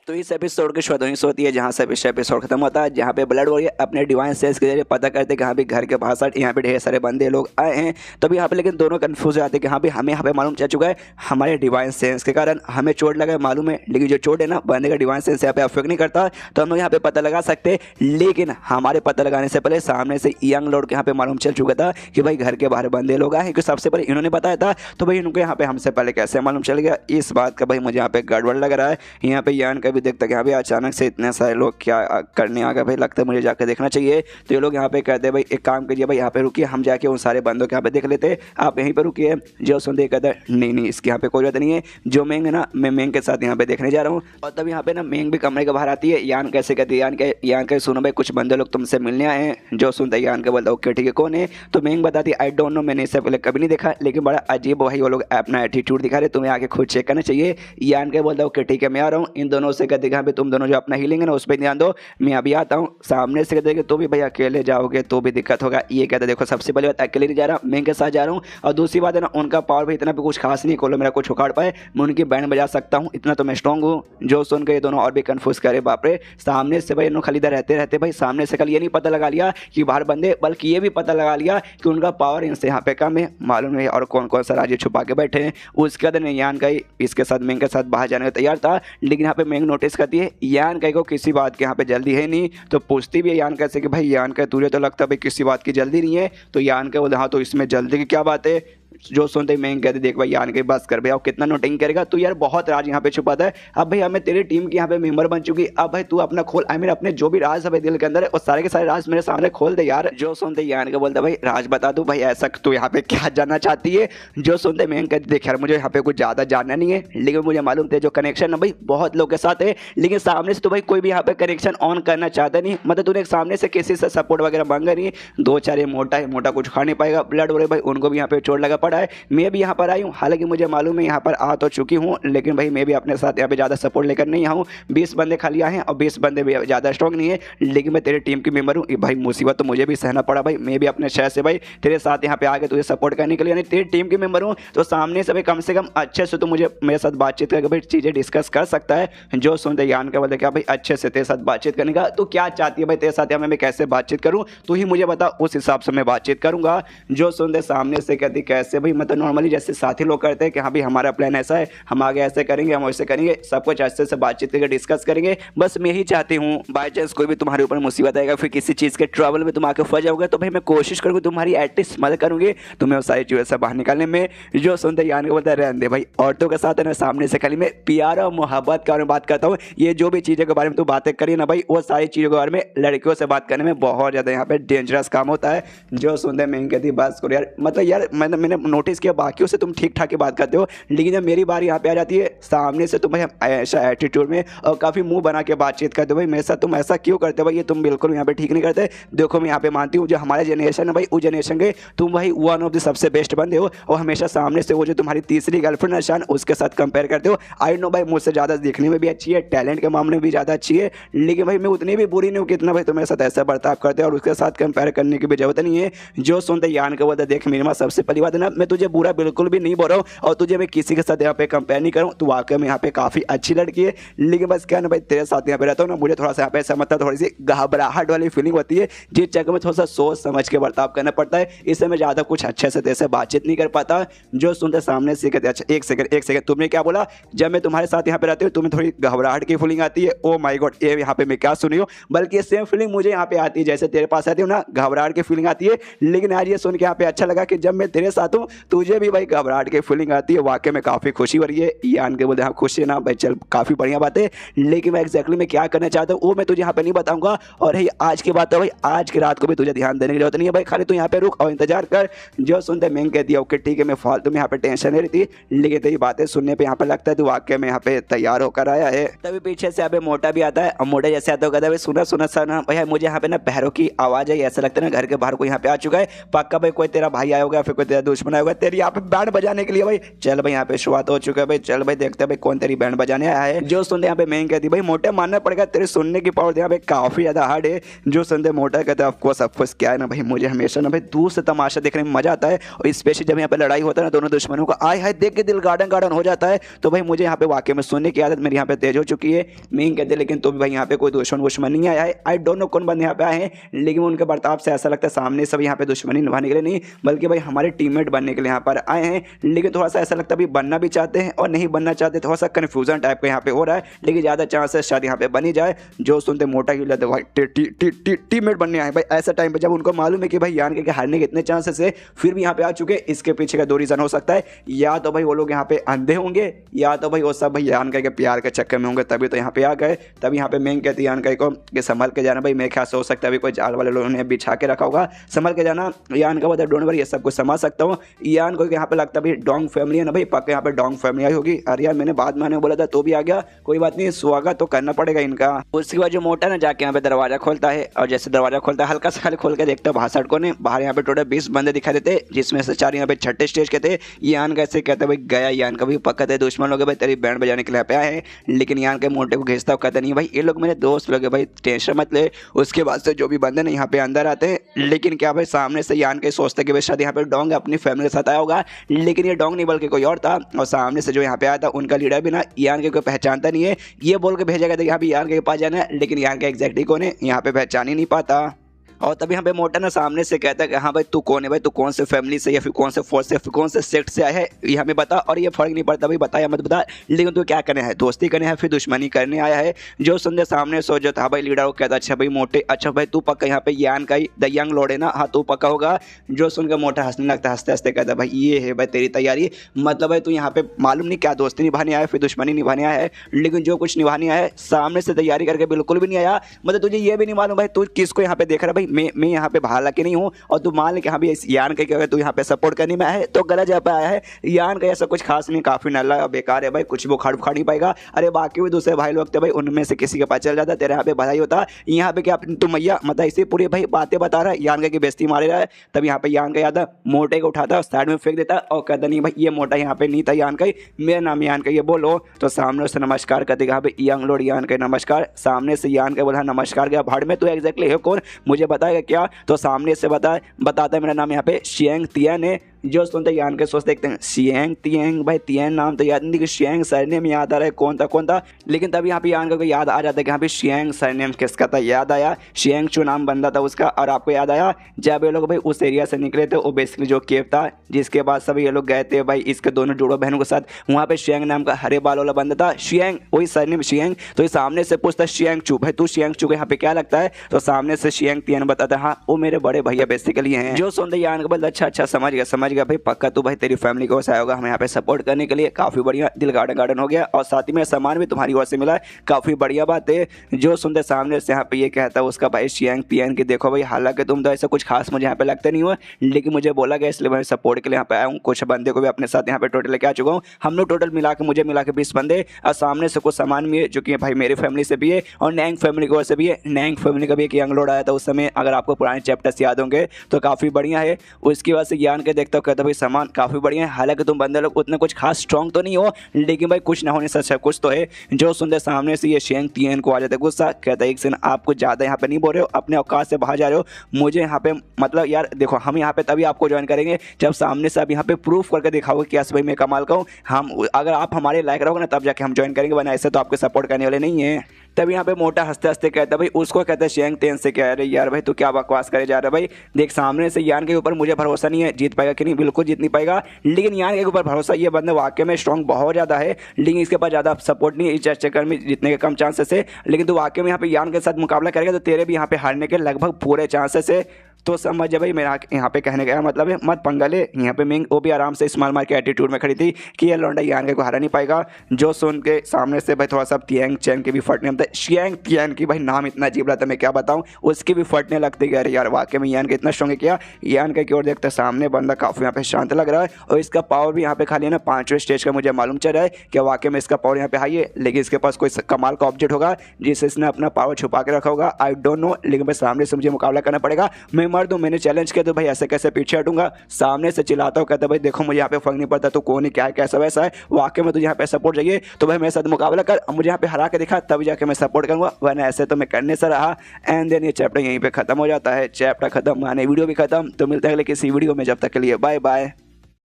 तो इस एपिसोड की शुरुआत वहीं से होती है जहाँ से पिछला एपिसोड खत्म होता है, जहाँ पे ब्लड वॉरियर अपने डिवाइन सेंस के जरिए पता करते हैं कि यहाँ पे घर के बाहर यहाँ पे ढेर सारे बंदे लोग आए हैं। तभी यहाँ पे लेकिन दोनों कंफ्यूज हो जाते हैं कि हाँ भी हमें यहाँ पे मालूम चल चुका है हमारे डिवाइन सेंस के कारण हमें चोट लगा है मालूम है, लेकिन जो चोट है ना बंदे का डिवाइन सेंस यहाँ पे अफेक्ट नहीं करता, तो हम लोग यहाँ पे पता लगा सकते। लेकिन हमारे पता लगाने से पहले सामने से यंग लॉर्ड के यहाँ पे मालूम चल चुका था कि भाई घर के बाहर बंदे लोग आए हैं, क्योंकि सबसे पहले इन्होंने बताया था, तो भाई इनको यहाँ पे हमसे पहले कैसे मालूम चल गया, इस बात का भाई मुझे यहाँ पे गड़बड़ लग रहा है। यहाँ पे यान का भी देखता कि यहाँ पे अचानक से इतने सारे लोग क्या करने आ गए भाई, लगता है मुझे जाकर देखना चाहिए। तो ये लोग यहाँ पे कहते हैं भाई एक काम करिए भाई यहाँ पे रुकिए, हम जाके उन सारे बंदों के यहाँ पे देख लेते, आप यहीं पे रुकिए। जो सुनते कहते हैं नहीं इसके यहाँ पे कोई जरूरत नहीं है, जो मेंग है ना मैं मेंग के साथ यहाँ पे देखने जा रहा हूँ। और तब यहाँ पे ना मेंग भी कमरे के बाहर आती है। यान कैसे कहती है यान के सुनो भाई कुछ बंदे लोग तुमसे मिलने आए हैं। जो सुनते यान के बोलता ओके ठीक है कौन है, तो मेंग बताती आई डोंट नो, मैंने इससे पहले कभी नहीं देखा, लेकिन बड़ा अजीब भाई वो लोग अपना एटीट्यूड दिखा रहे, तुम्हें आके खुद चेक करना चाहिए। यान के बोलता ओके ठीक है मैं आ रहा हूँ। इन दोनों से कहते हैं तुम दोनों जो अपना हीलिंग है ना उस पर ध्यान दो, मैं अभी आता हूँ। सामने से कहते तो भी भाई अकेले जाओगे तो भी दिक्कत होगा। ये कहते देखो सबसे पहले बात अकेले नहीं जा रहा, मैं के साथ जा रहा हूँ, और दूसरी बात है ना उनका पावर भी इतना भी कुछ खास नहीं, कोलो मेरा कुछ उखाड़ पाए, मैं उनकी बैंड बजा सकता हूँ, इतना तो मैं स्ट्रॉन्ग हूँ। जो सुन के ये दोनों और भी कंफ्यूज करे बाप रे, सामने से भाई इन्होंने खाली इधर रहते रहते भाई सामने से कल ये नहीं पता लगा लिया कि बाहर बंदे, बल्कि ये भी पता लगा लिया कि उनका पावर इनसे यहाँ पे कम है मालूम है, और कौन कौन सा राज्य छुपा के बैठे हैं। उसके बाद यान का इसके साथ मेंग के साथ बाहर जाने का तैयार था, लेकिन यहाँ पे मेंग नोटिस करती है यान का को किसी बात के यहाँ पे जल्दी है नहीं, तो पूछती भी है यान कैसे कि भाई यान का तुझे तो लगता है भाई किसी बात की जल्दी नहीं है। तो यान का बोले हाँ तो इसमें जल्दी की क्या बात है। जो सुनते ही मैं कहते देख भाई यान के बस कर भाई, अब कितना नोटिंग करेगा तू यार, बहुत राज यहाँ पे छुपाता है। अब भाई हमें तेरी टीम की यहाँ पे मेंबर बन चुकी, अब भाई तू अपना खोल, आई मीन अपने जो भी राज है दिल के अंदर है और सारे के सारे राज मेरे सामने खोल दे यार। जो सुनते यान का बोलता भाई राज बता दू भाई, ऐसा तू यहाँ पे क्या जानना चाहती है। जो सुनते मैं कहते देख यार मुझे यहाँ पे कुछ ज्यादा जानना नहीं है, लेकिन मुझे मालूम थे जो कनेक्शन है भाई बहुत लोग के साथ है, लेकिन सामने से तो भाई कोई भी यहाँ पे कनेक्शन ऑन करना चाहता नहीं, मतलब तूने सामने से किसी से सपोर्ट वगैरह मांगा नहीं। दो चार ये मोटा है, मोटा कुछ खा नहीं पाएगा, ब्लड हो भाई उनको भी यहाँ पे चोट लगा पड़ा है, मैं भी यहाँ पर आई हूँ, हालांकि मुझे मालूम है यहाँ पर आ तो चुकी हूँ, लेकिन भाई मैं भी अपने साथ यहाँ पे ज़्यादा सपोर्ट लेकर नहीं आऊँ। 20 बंदे खाली आए हैं और 20 बंदे भी ज़्यादा स्ट्रॉन्ग नहीं है, लेकिन मैं तेरे टीम की मेंबर हूँ भाई, मुसीबत तो मुझे भी सहना पड़ा भाई, मैं भी अपने शहर से भाई तेरे साथ यहाँ पे आके तुझे सपोर्ट करने के लिए, यानी तेरी टीम की मेंबर हूँ, तो सामने से भाई कम से कम अच्छे से तो मुझे मेरे साथ बातचीत करके भाई चीज़ें डिस्कस कर सकता है। जो सुनते यान का बोलते क्या भाई अच्छे से तेरे साथ बातचीत करने का, तो क्या चाहती है भाई तेरे साथ यहाँ मैं कैसे बातचीत करूँ, तू ही मुझे बता, उस हिसाब से मैं बातचीत करूँगा। जो सुनते सामने से कहती कैसे भाई, मतलब नॉर्मली जैसे साथी लोग करते हैं कि हाँ भाई हमारा प्लान ऐसा है, हम आगे ऐसे करेंगे, हम वैसे करेंगे, सब कुछ अच्छे से बातचीत करके डिस्कस करेंगे। बस मैं ही चाहती हूँ बाई चांस कोई भी तुम्हारे ऊपर मुसीबत आएगा, फिर किसी चीज़ के ट्रबल में तुम आके फंस जाओगे, तो भाई मैं कोशिश करूँगी तुम्हारी एटलीस्ट मदद करूँगी तुम्हें उस सारी चीज़ों से बाहर निकालने में। जो सुनते यान को बोलता है रहने दे भाई, औरतों के साथ है ना सामने से खाली मैं प्यार और मोहब्बत के बारे में बात करता हूँ, ये जो भी चीज़ों के बारे में तू बातें करी ना भाई, वो सारी चीज़ों के बारे में लड़कियों से बात करने में बहुत ज़्यादा यहाँ पे डेंजरस काम होता है। जो सुनते मैं कहती बस करो यार, मतलब यार मैंने नोटिस किया बाकियों से तुम ठीक ठाक ही बात करते हो, लेकिन जब मेरी बारी यहाँ पे आ जाती है सामने से तुम भाई ऐसा एटीट्यूड में और काफ़ी मुंह बना के बातचीत करते हो भाई, मेरे साथ तुम ऐसा क्यों करते हो भाई, ये तुम बिल्कुल यहाँ पे ठीक नहीं करते। देखो मैं यहाँ पे मानती हूँ जो हमारे जनरेशन है भाई, उस जनरेशन के तुम भाई वन ऑफ द सबसे बेस्ट बंदे हो, और हमेशा सामने से वो जो तुम्हारी तीसरी गर्लफ्रेंड निशान उसके साथ कंपेयर करते हो। आई नो भाई मुझसे ज़्यादा दिखने में भी अच्छी है, टैलेंट के मामले में भी ज़्यादा अच्छी है, लेकिन भाई मैं उतनी भी बुरी नहीं हूँ कितना भाई तुम्हारे साथ ऐसा बर्ताव करते हो, और उसके साथ कंपेयर करने की भी जरूरत नहीं है। जो सुनते यान का बोलता देख मेरे माँ सबसे पहली बात है ना, मैं तुझे बुरा बिल्कुल भी नहीं बोल रहा हूँ, और तुझे मैं किसी के साथ यहाँ पे कंपेयर नहीं करूँ, तो वाकई में यहाँ पे काफ़ी अच्छी लड़की है, लेकिन बस क्या ना भाई तेरे साथ यहाँ पे रहता हूँ ना, मुझे थोड़ा सा यहाँ पे ऐसा मतलब थोड़ी सी घबराहट वाली फीलिंग होती है, जिस जगह में थोड़ा सा सोच समझ के बर्ताव करना पड़ता है, इससे मैं ज़्यादा कुछ अच्छे से तेरे से बातचीत नहीं कर पाता। जो सुनते सामने से कहते अच्छा एक सेकंड तुमने क्या बोला, जब मैं तुम्हारे साथ यहाँ पे रहती हूँ तुम्हें थोड़ी घबराहट की फीलिंग आती है। ओ माय गॉड, ये यहाँ पे मैं क्या सुनी हूँ, बल्कि सेम फीलिंग मुझे यहाँ पे आती है जैसे तेरे पास आती हूँ ना, घबराहट की फीलिंग आती है। लेकिन आज ये सुन के यहाँ पे अच्छा लगा कि जब मैं तेरे साथ हूँ तुझे भी भाई घबराहट की फीलिंग आती है, वाकई में काफ़ी खुशी हो रही है। यान के बोलते हाँ खुश है ना भाई, चल काफ़ी बढ़िया बात है, लेकिन मैं एक्जैक्टली मैं क्या करना चाहता हूँ वो मैं तुझे यहाँ पे नहीं बताऊंगा। और है आज की बात है भाई, आज की रात को भी तुझे ध्यान देने की जरूरत नहीं है भाई, खाली तू यहाँ पे रुक और इंतजार कर। जो सुनते मैंने कह दिया ओके ठीक है, मैं फालतू में यहाँ पे टेंशन नहीं रहती, लेकिन तेरी बातें सुनने पे यहाँ पे लगता है तू वाकई में यहाँ पे तैयार होकर आया है। तभी पीछे से यहाँ पे मोटा भी आता है और मोटा जैसे आता है सुना सुना सुना भैया मुझे यहाँ पे ना पैरों की आवाज आई, ऐसा लगता है ना घर के बाहर कोई यहाँ पे आ चुका है, पक्का भाई कोई तेरा भाई आया होगा फिर कोई तेरा दुश्मन आया होगा तेरी यहाँ पे बैंड बजाने के लिए। भाई चल भाई यहाँ पे शुरुआत हो चुका है भाई, चल भाई देखते हैं भाई कौन तेरी बैंड बजाने आया है। जो सुनते यहाँ पे मैं कहती भाई मोटे मानना पड़ेगा तेरे सुनने की पावर यहाँ पे काफी ज्यादा हार्ड है। जो सुनते मोटा कहते हैं ऑफकोर्स क्या है ना भाई, मुझे हमेशा ना भाई दूर से तमाशा देखने में मजा आता है, और स्पेशली जब यहाँ पे लड़ाई होता है ना दोनों दुश्मनों का, आय हाय देख के दिल गार्डन गार्डन हो जाता है। तो भाई मुझे यहाँ पे वाकई में सुनने की आदत मेरी यहाँ पे तेज हो चुकी है। मैं कहते लेकिन तो भी भाई यहाँ पे कोई दुश्मन नहीं आया है, आई डोंट नो कौन बंदे यहाँ पे आए हैं, लेकिन उनके बर्ताव से ऐसा लगता है सामने सब यहाँ पे दुश्मनी निभाने के लिए नहीं बल्कि भाई हमारे टीममेट बनने के लिए यहाँ पर आए हैं। लेकिन थोड़ा सा ऐसा लगता है अभी बनना भी चाहते हैं और नहीं बनना चाहते, थोड़ा सा कन्फ्यूजन टाइप का यहाँ पे हो रहा है, लेकिन ज़्यादा चांसेस शायद यहाँ पे बनी जाए। जो सुनते मोटा ही लगता है टीममेट बनने आए भाई, ऐसा टाइम पे जब उनको मालूम है कि भाई यान के हारने के इतने चांसेस है फिर भी यहाँ पे आ चुके। इसके पीछे का दो रीजन हो सकता है, या तो भाई वो लोग यहाँ पे अंधे होंगे, या तो भाई वो सब भाई यान के प्यार के चक्कर में होंगे तभी तो यहाँ पे आ गए। तभी यहाँ पे मैं कहती यान को कि संभल के जाना भाई, मेरे ख्याल से हो सकता है अभी कोई जाल वाले लोगों ने बिछा के रखा होगा, संभल के जाना। यान का बता डोंट वरी ये सब कुछ समझ सकता हूँ। यान को यहाँ पे लगता है भाई डोंग फैमिली है ना भाई, पक्का यहाँ पे डोंग फैमिली आई होगी। अरे यार मैंने बाद में आने बोला था तो भी आ गया, कोई बात नहीं स्वागत तो करना पड़ेगा इनका। उसके बाद जो मोटा ना जाके यहाँ पे दरवाजा खोलता है, और जैसे दरवाजा खोलता है हल्का सा खाली खोल के देखता है बाहर सड़कों ने, बाहर यहाँ पे टोटल 20 बंदे दिखाई देते जिसमें से 4 यहाँ पे छठे स्टेज के थे। यान कैसे कहते भाई गया, यान का भी पक्का थे दुश्मन लोग भाई तेरी बैंड बजाने के लिए पे आए हैं, लेकिन यान के मोटे को घिसता कहते नहीं भाई ये लोग मेरे दोस्त लोग भाई टेंशन मत ले। उसके बाद से जो भी बंदे ना यहाँ पे अंदर आते हैं, लेकिन क्या भाई सामने से यान के सोचते कि भाई शायद यहाँ पे डोंग अपनी फैमिली के साथ आया होगा, लेकिन ये डोंग नहीं बल्कि कोई और था। और सामने से जो यहाँ पे आया था उनका लीडर भी ना यान के कोई पहचानता नहीं है, ये बोल के भेजा गया था यहाँ पे यान के पास जाना है, लेकिन यान के एग्जैक्टली कौन है यहाँ पे पहचान ही नहीं पाता। और तभी यहाँ पे मोटा ना सामने से कहता है कि हाँ भाई तू कौन है भाई, तू कौन से फैमिली से या फिर कौन से फोर्स से फिर कौन से सेक्ट से आया है ये हमें बता। और ये फर्क नहीं पड़ता भाई बता या मत बता, लेकिन तू क्या करने है, दोस्ती करने है फिर दुश्मनी करने आया है। जो सुनते सामने सो जो था भाई लीडर वो कहता अच्छा भाई मोटे, अच्छा भाई तू पक्का यहाँ पे यान का ही द यंग लॉर्ड है ना, हाँ तू पक्का होगा। जो सुनकर मोटा हंसने लगता, हंसते हंसते कहता भाई ये है भाई तेरी तैयारी, मतलब भाई तू यहाँ पे मालूम नहीं क्या दोस्ती निभाने आया फिर दुश्मनी निभाने आया है, लेकिन जो कुछ निभाने आया है सामने से तैयारी करके बिल्कुल भी नहीं आया। मतलब तुझे ये भी नहीं मालूम भाई तू किसको यहाँ पे देख रहा है। भाई मैं यहाँ पे हालांकि नहीं हूँ, और तू मान ले कि हाँ भी यान के अगर तू यहाँ पे सपोर्ट करने में आया है तो गलत जगह पे आया है। यान का ऐसा कुछ खास नहीं, काफी नल्ला और बेकार है भाई, कुछ वो खड़ नहीं पाएगा। अरे बाकी भी दूसरे भाई लोग थे भाई, उनमें से किसी के पास चल जाता तेरे यहाँ पे बधाई होता। यहाँ पे क्या तू मैया मतलब इसी पूरी भाई बातें बता रहा है, यान की बेइज्जती मारे रहा है। तब यहाँ पे यान का याद मोटे को उठाता साइड में फेंक देता और कहता नहीं भाई ये मोटा यहाँ पे नहीं था यान का ही, मेरा नाम यान का ये बोलो। तो सामने से नमस्कार करते यहाँ पे यंग लॉर्ड यान का नमस्कार, सामने से यान का बोला नमस्कार क्या भाड़ में, तो एग्जैक्टली है कौन मुझे बताएगा क्या। तो सामने से बताता है मेरा नाम यहाँ पे शियांग तियान है। जो सुनते यान के सोच देखते हैं शियांग तियांग भाई, तियान नाम तो याद नहीं कि शियांग सरनेम याद आ रहा है कौन था। लेकिन तब यहाँ पे यान को याद आ जाता है कि यहाँ पे शियांग सरनेम किसका था, याद आया शियांग चू नाम बंदा था उसका। और आपको याद आया जब ये लोग भाई उस एरिया से निकले थे, वो बेसिकली जो केव था जिसके बाद सब ये लोग गए थे भाई इसके दोनों जुड़ो बहनों के साथ, वहाँ पे शियांग नाम का हरे बाल वाला बंदा था, शियांग वही सरनेम शियांग। तो सामने से पूछता शियांग चू भाई तू शियांग चू को यहाँ पे क्या लगता है, तो सामने से शियांग तियान बताता है हाँ वो मेरे बड़े भैया बेसिकली हैं। जो सुनते यान को बोलता अच्छा समझ गया भाई, पक्का तू भाई तेरी फैमिली को आया होगा हमें यहाँ पे सपोर्ट करने के लिए, काफी बढ़िया दिल गार्डन हो गया, और साथ ही में सामान भी तुम्हारी ओर से मिला है, काफी बढ़िया बात है। जो सुनते सामने से यहाँ पे ये कहता है उसका भाई शियांग तियान की देखो भाई हालांकि तुम तो ऐसा कुछ खास मुझे यहाँ पे लगता नहीं हुआ, लेकिन मुझे बोला गया इसलिए मैं सपोर्ट के लिए यहाँ पे आया हूँ। कुछ बंदे को भी अपने साथ यहाँ पे टोटल लेके आ चुका हूँ, हम लोग टोटल मुझे मिला के 20 बंदे, और सामने से कुछ सामान भी है जो कि भाई मेरी फैमिली से भी है और नैंग फैमिली की ओर से भी है। नैंग फैमिली का भी एक यंग लॉर्ड आया था उस समय, अगर आपको पुराने चैप्टर्स याद होंगे तो काफी बढ़िया है। उसकी वजह से ज्ञान के देखता हूँ कहता भाई सामान काफी बढ़िया है, हालांकि तुम बंदे लोग उतने कुछ खास स्ट्रॉन्ग तो नहीं हो, लेकिन भाई कुछ ना होने से अच्छा कुछ तो है। जो सुनते सामने से ये शियांग तियान को आ जाता है गुस्सा, कहता है एक सेकंड आप कुछ ज़्यादा यहाँ पे नहीं बोल रहे हो, अपने औकात से बाहर जा रहे हो, मुझे यहाँ पे मतलब यार देखो हम यहाँ पे तभी आपको ज्वाइन करेंगे जब सामने से आप यहाँ पे प्रूफ करके दिखाओगे कि यस भाई मैं कमाल का हूँ, हम अगर आप हमारे लायक रहोगे ना तब जाके हम ज्वाइन करेंगे, वरना ऐसे तो आपके सपोर्ट करने वाले नहीं है। तब यहाँ पे मोटा हंसते हंसते कहता भाई उसको कहता है शियांग तियान से क्या है यार भाई तू क्या बकवास करे जा रहा है भाई, देख सामने से यान के ऊपर मुझे भरोसा नहीं है जीत पाएगा कि नहीं, बिल्कुल जीत नहीं पाएगा, लेकिन यान के ऊपर भरोसा, ये बंदा वाकई में स्ट्रॉन्ग बहुत ज़्यादा है, लेकिन इसके पास ज़्यादा सपोर्ट नहीं है इस चक्कर में जीतने के कम चांसेस है। लेकिन तू वाकई में यहाँ पे यान के साथ मुकाबला करेगा तो तेरे भी यहाँ पे हारने के लगभग पूरे चांसेस है। तो समझ भाई मेरा यहाँ पे कहने का मतलब है मत पंगा ले। यहाँ पे मिंग वो भी आराम से स्माइल मार के एटीट्यूड में खड़ी थी कि ये लौंडा यान को हरा नहीं पाएगा। जो सुन के सामने से भाई थोड़ा सा तियांग चैन की भी फटने लगता है। शियांग तियान की भाई नाम इतना अजीब रहा था, मैं क्या बताऊँ, उसकी भी फटने लगती है। अरे यार वाकई में यान का इतना स्ट्रॉन्ग किया। यान की ओर देखते सामने बंदा काफ़ी यहाँ पे शांत लग रहा है और इसका पावर भी यहाँ पे खाली है ना 5वें स्टेज का मुझे मालूम चल रहा है कि वाकई में इसका पावर यहाँ पे हाई है, लेकिन इसके पास कोई कमाल का ऑब्जेक्ट होगा जिससे इसने अपना पावर छुपा के रखा होगा। आई डोंट नो, लेकिन भाई सामने से मुझे मुकाबला करना पड़ेगा। मैं मर्द हूँ, मैंने चैलेंज किया तो भाई ऐसे कैसे पीछे हटूंगा। सामने से चिल्लाता हूँ, कहता भाई देखो मुझे यहाँ पे फर्क नहीं पड़ता तो कौन है क्या है कैसा वैसा है, वाकई में तुझे यहाँ पे सपोर्ट चाहिए तो भाई मेरे साथ मुकाबला कर, मुझे यहाँ पे हरा के दिखा तभी जाके मैं सपोर्ट करूँगा, वरना ऐसे तो मैं करने से रहा। एंड देन ये चैप्टर यहीं पे खत्म हो जाता है। चैप्टर खत्म माने वीडियो भी खत्म। तो मिलते हैं अगले किसी वीडियो में, जब तक के लिए बाय बाय।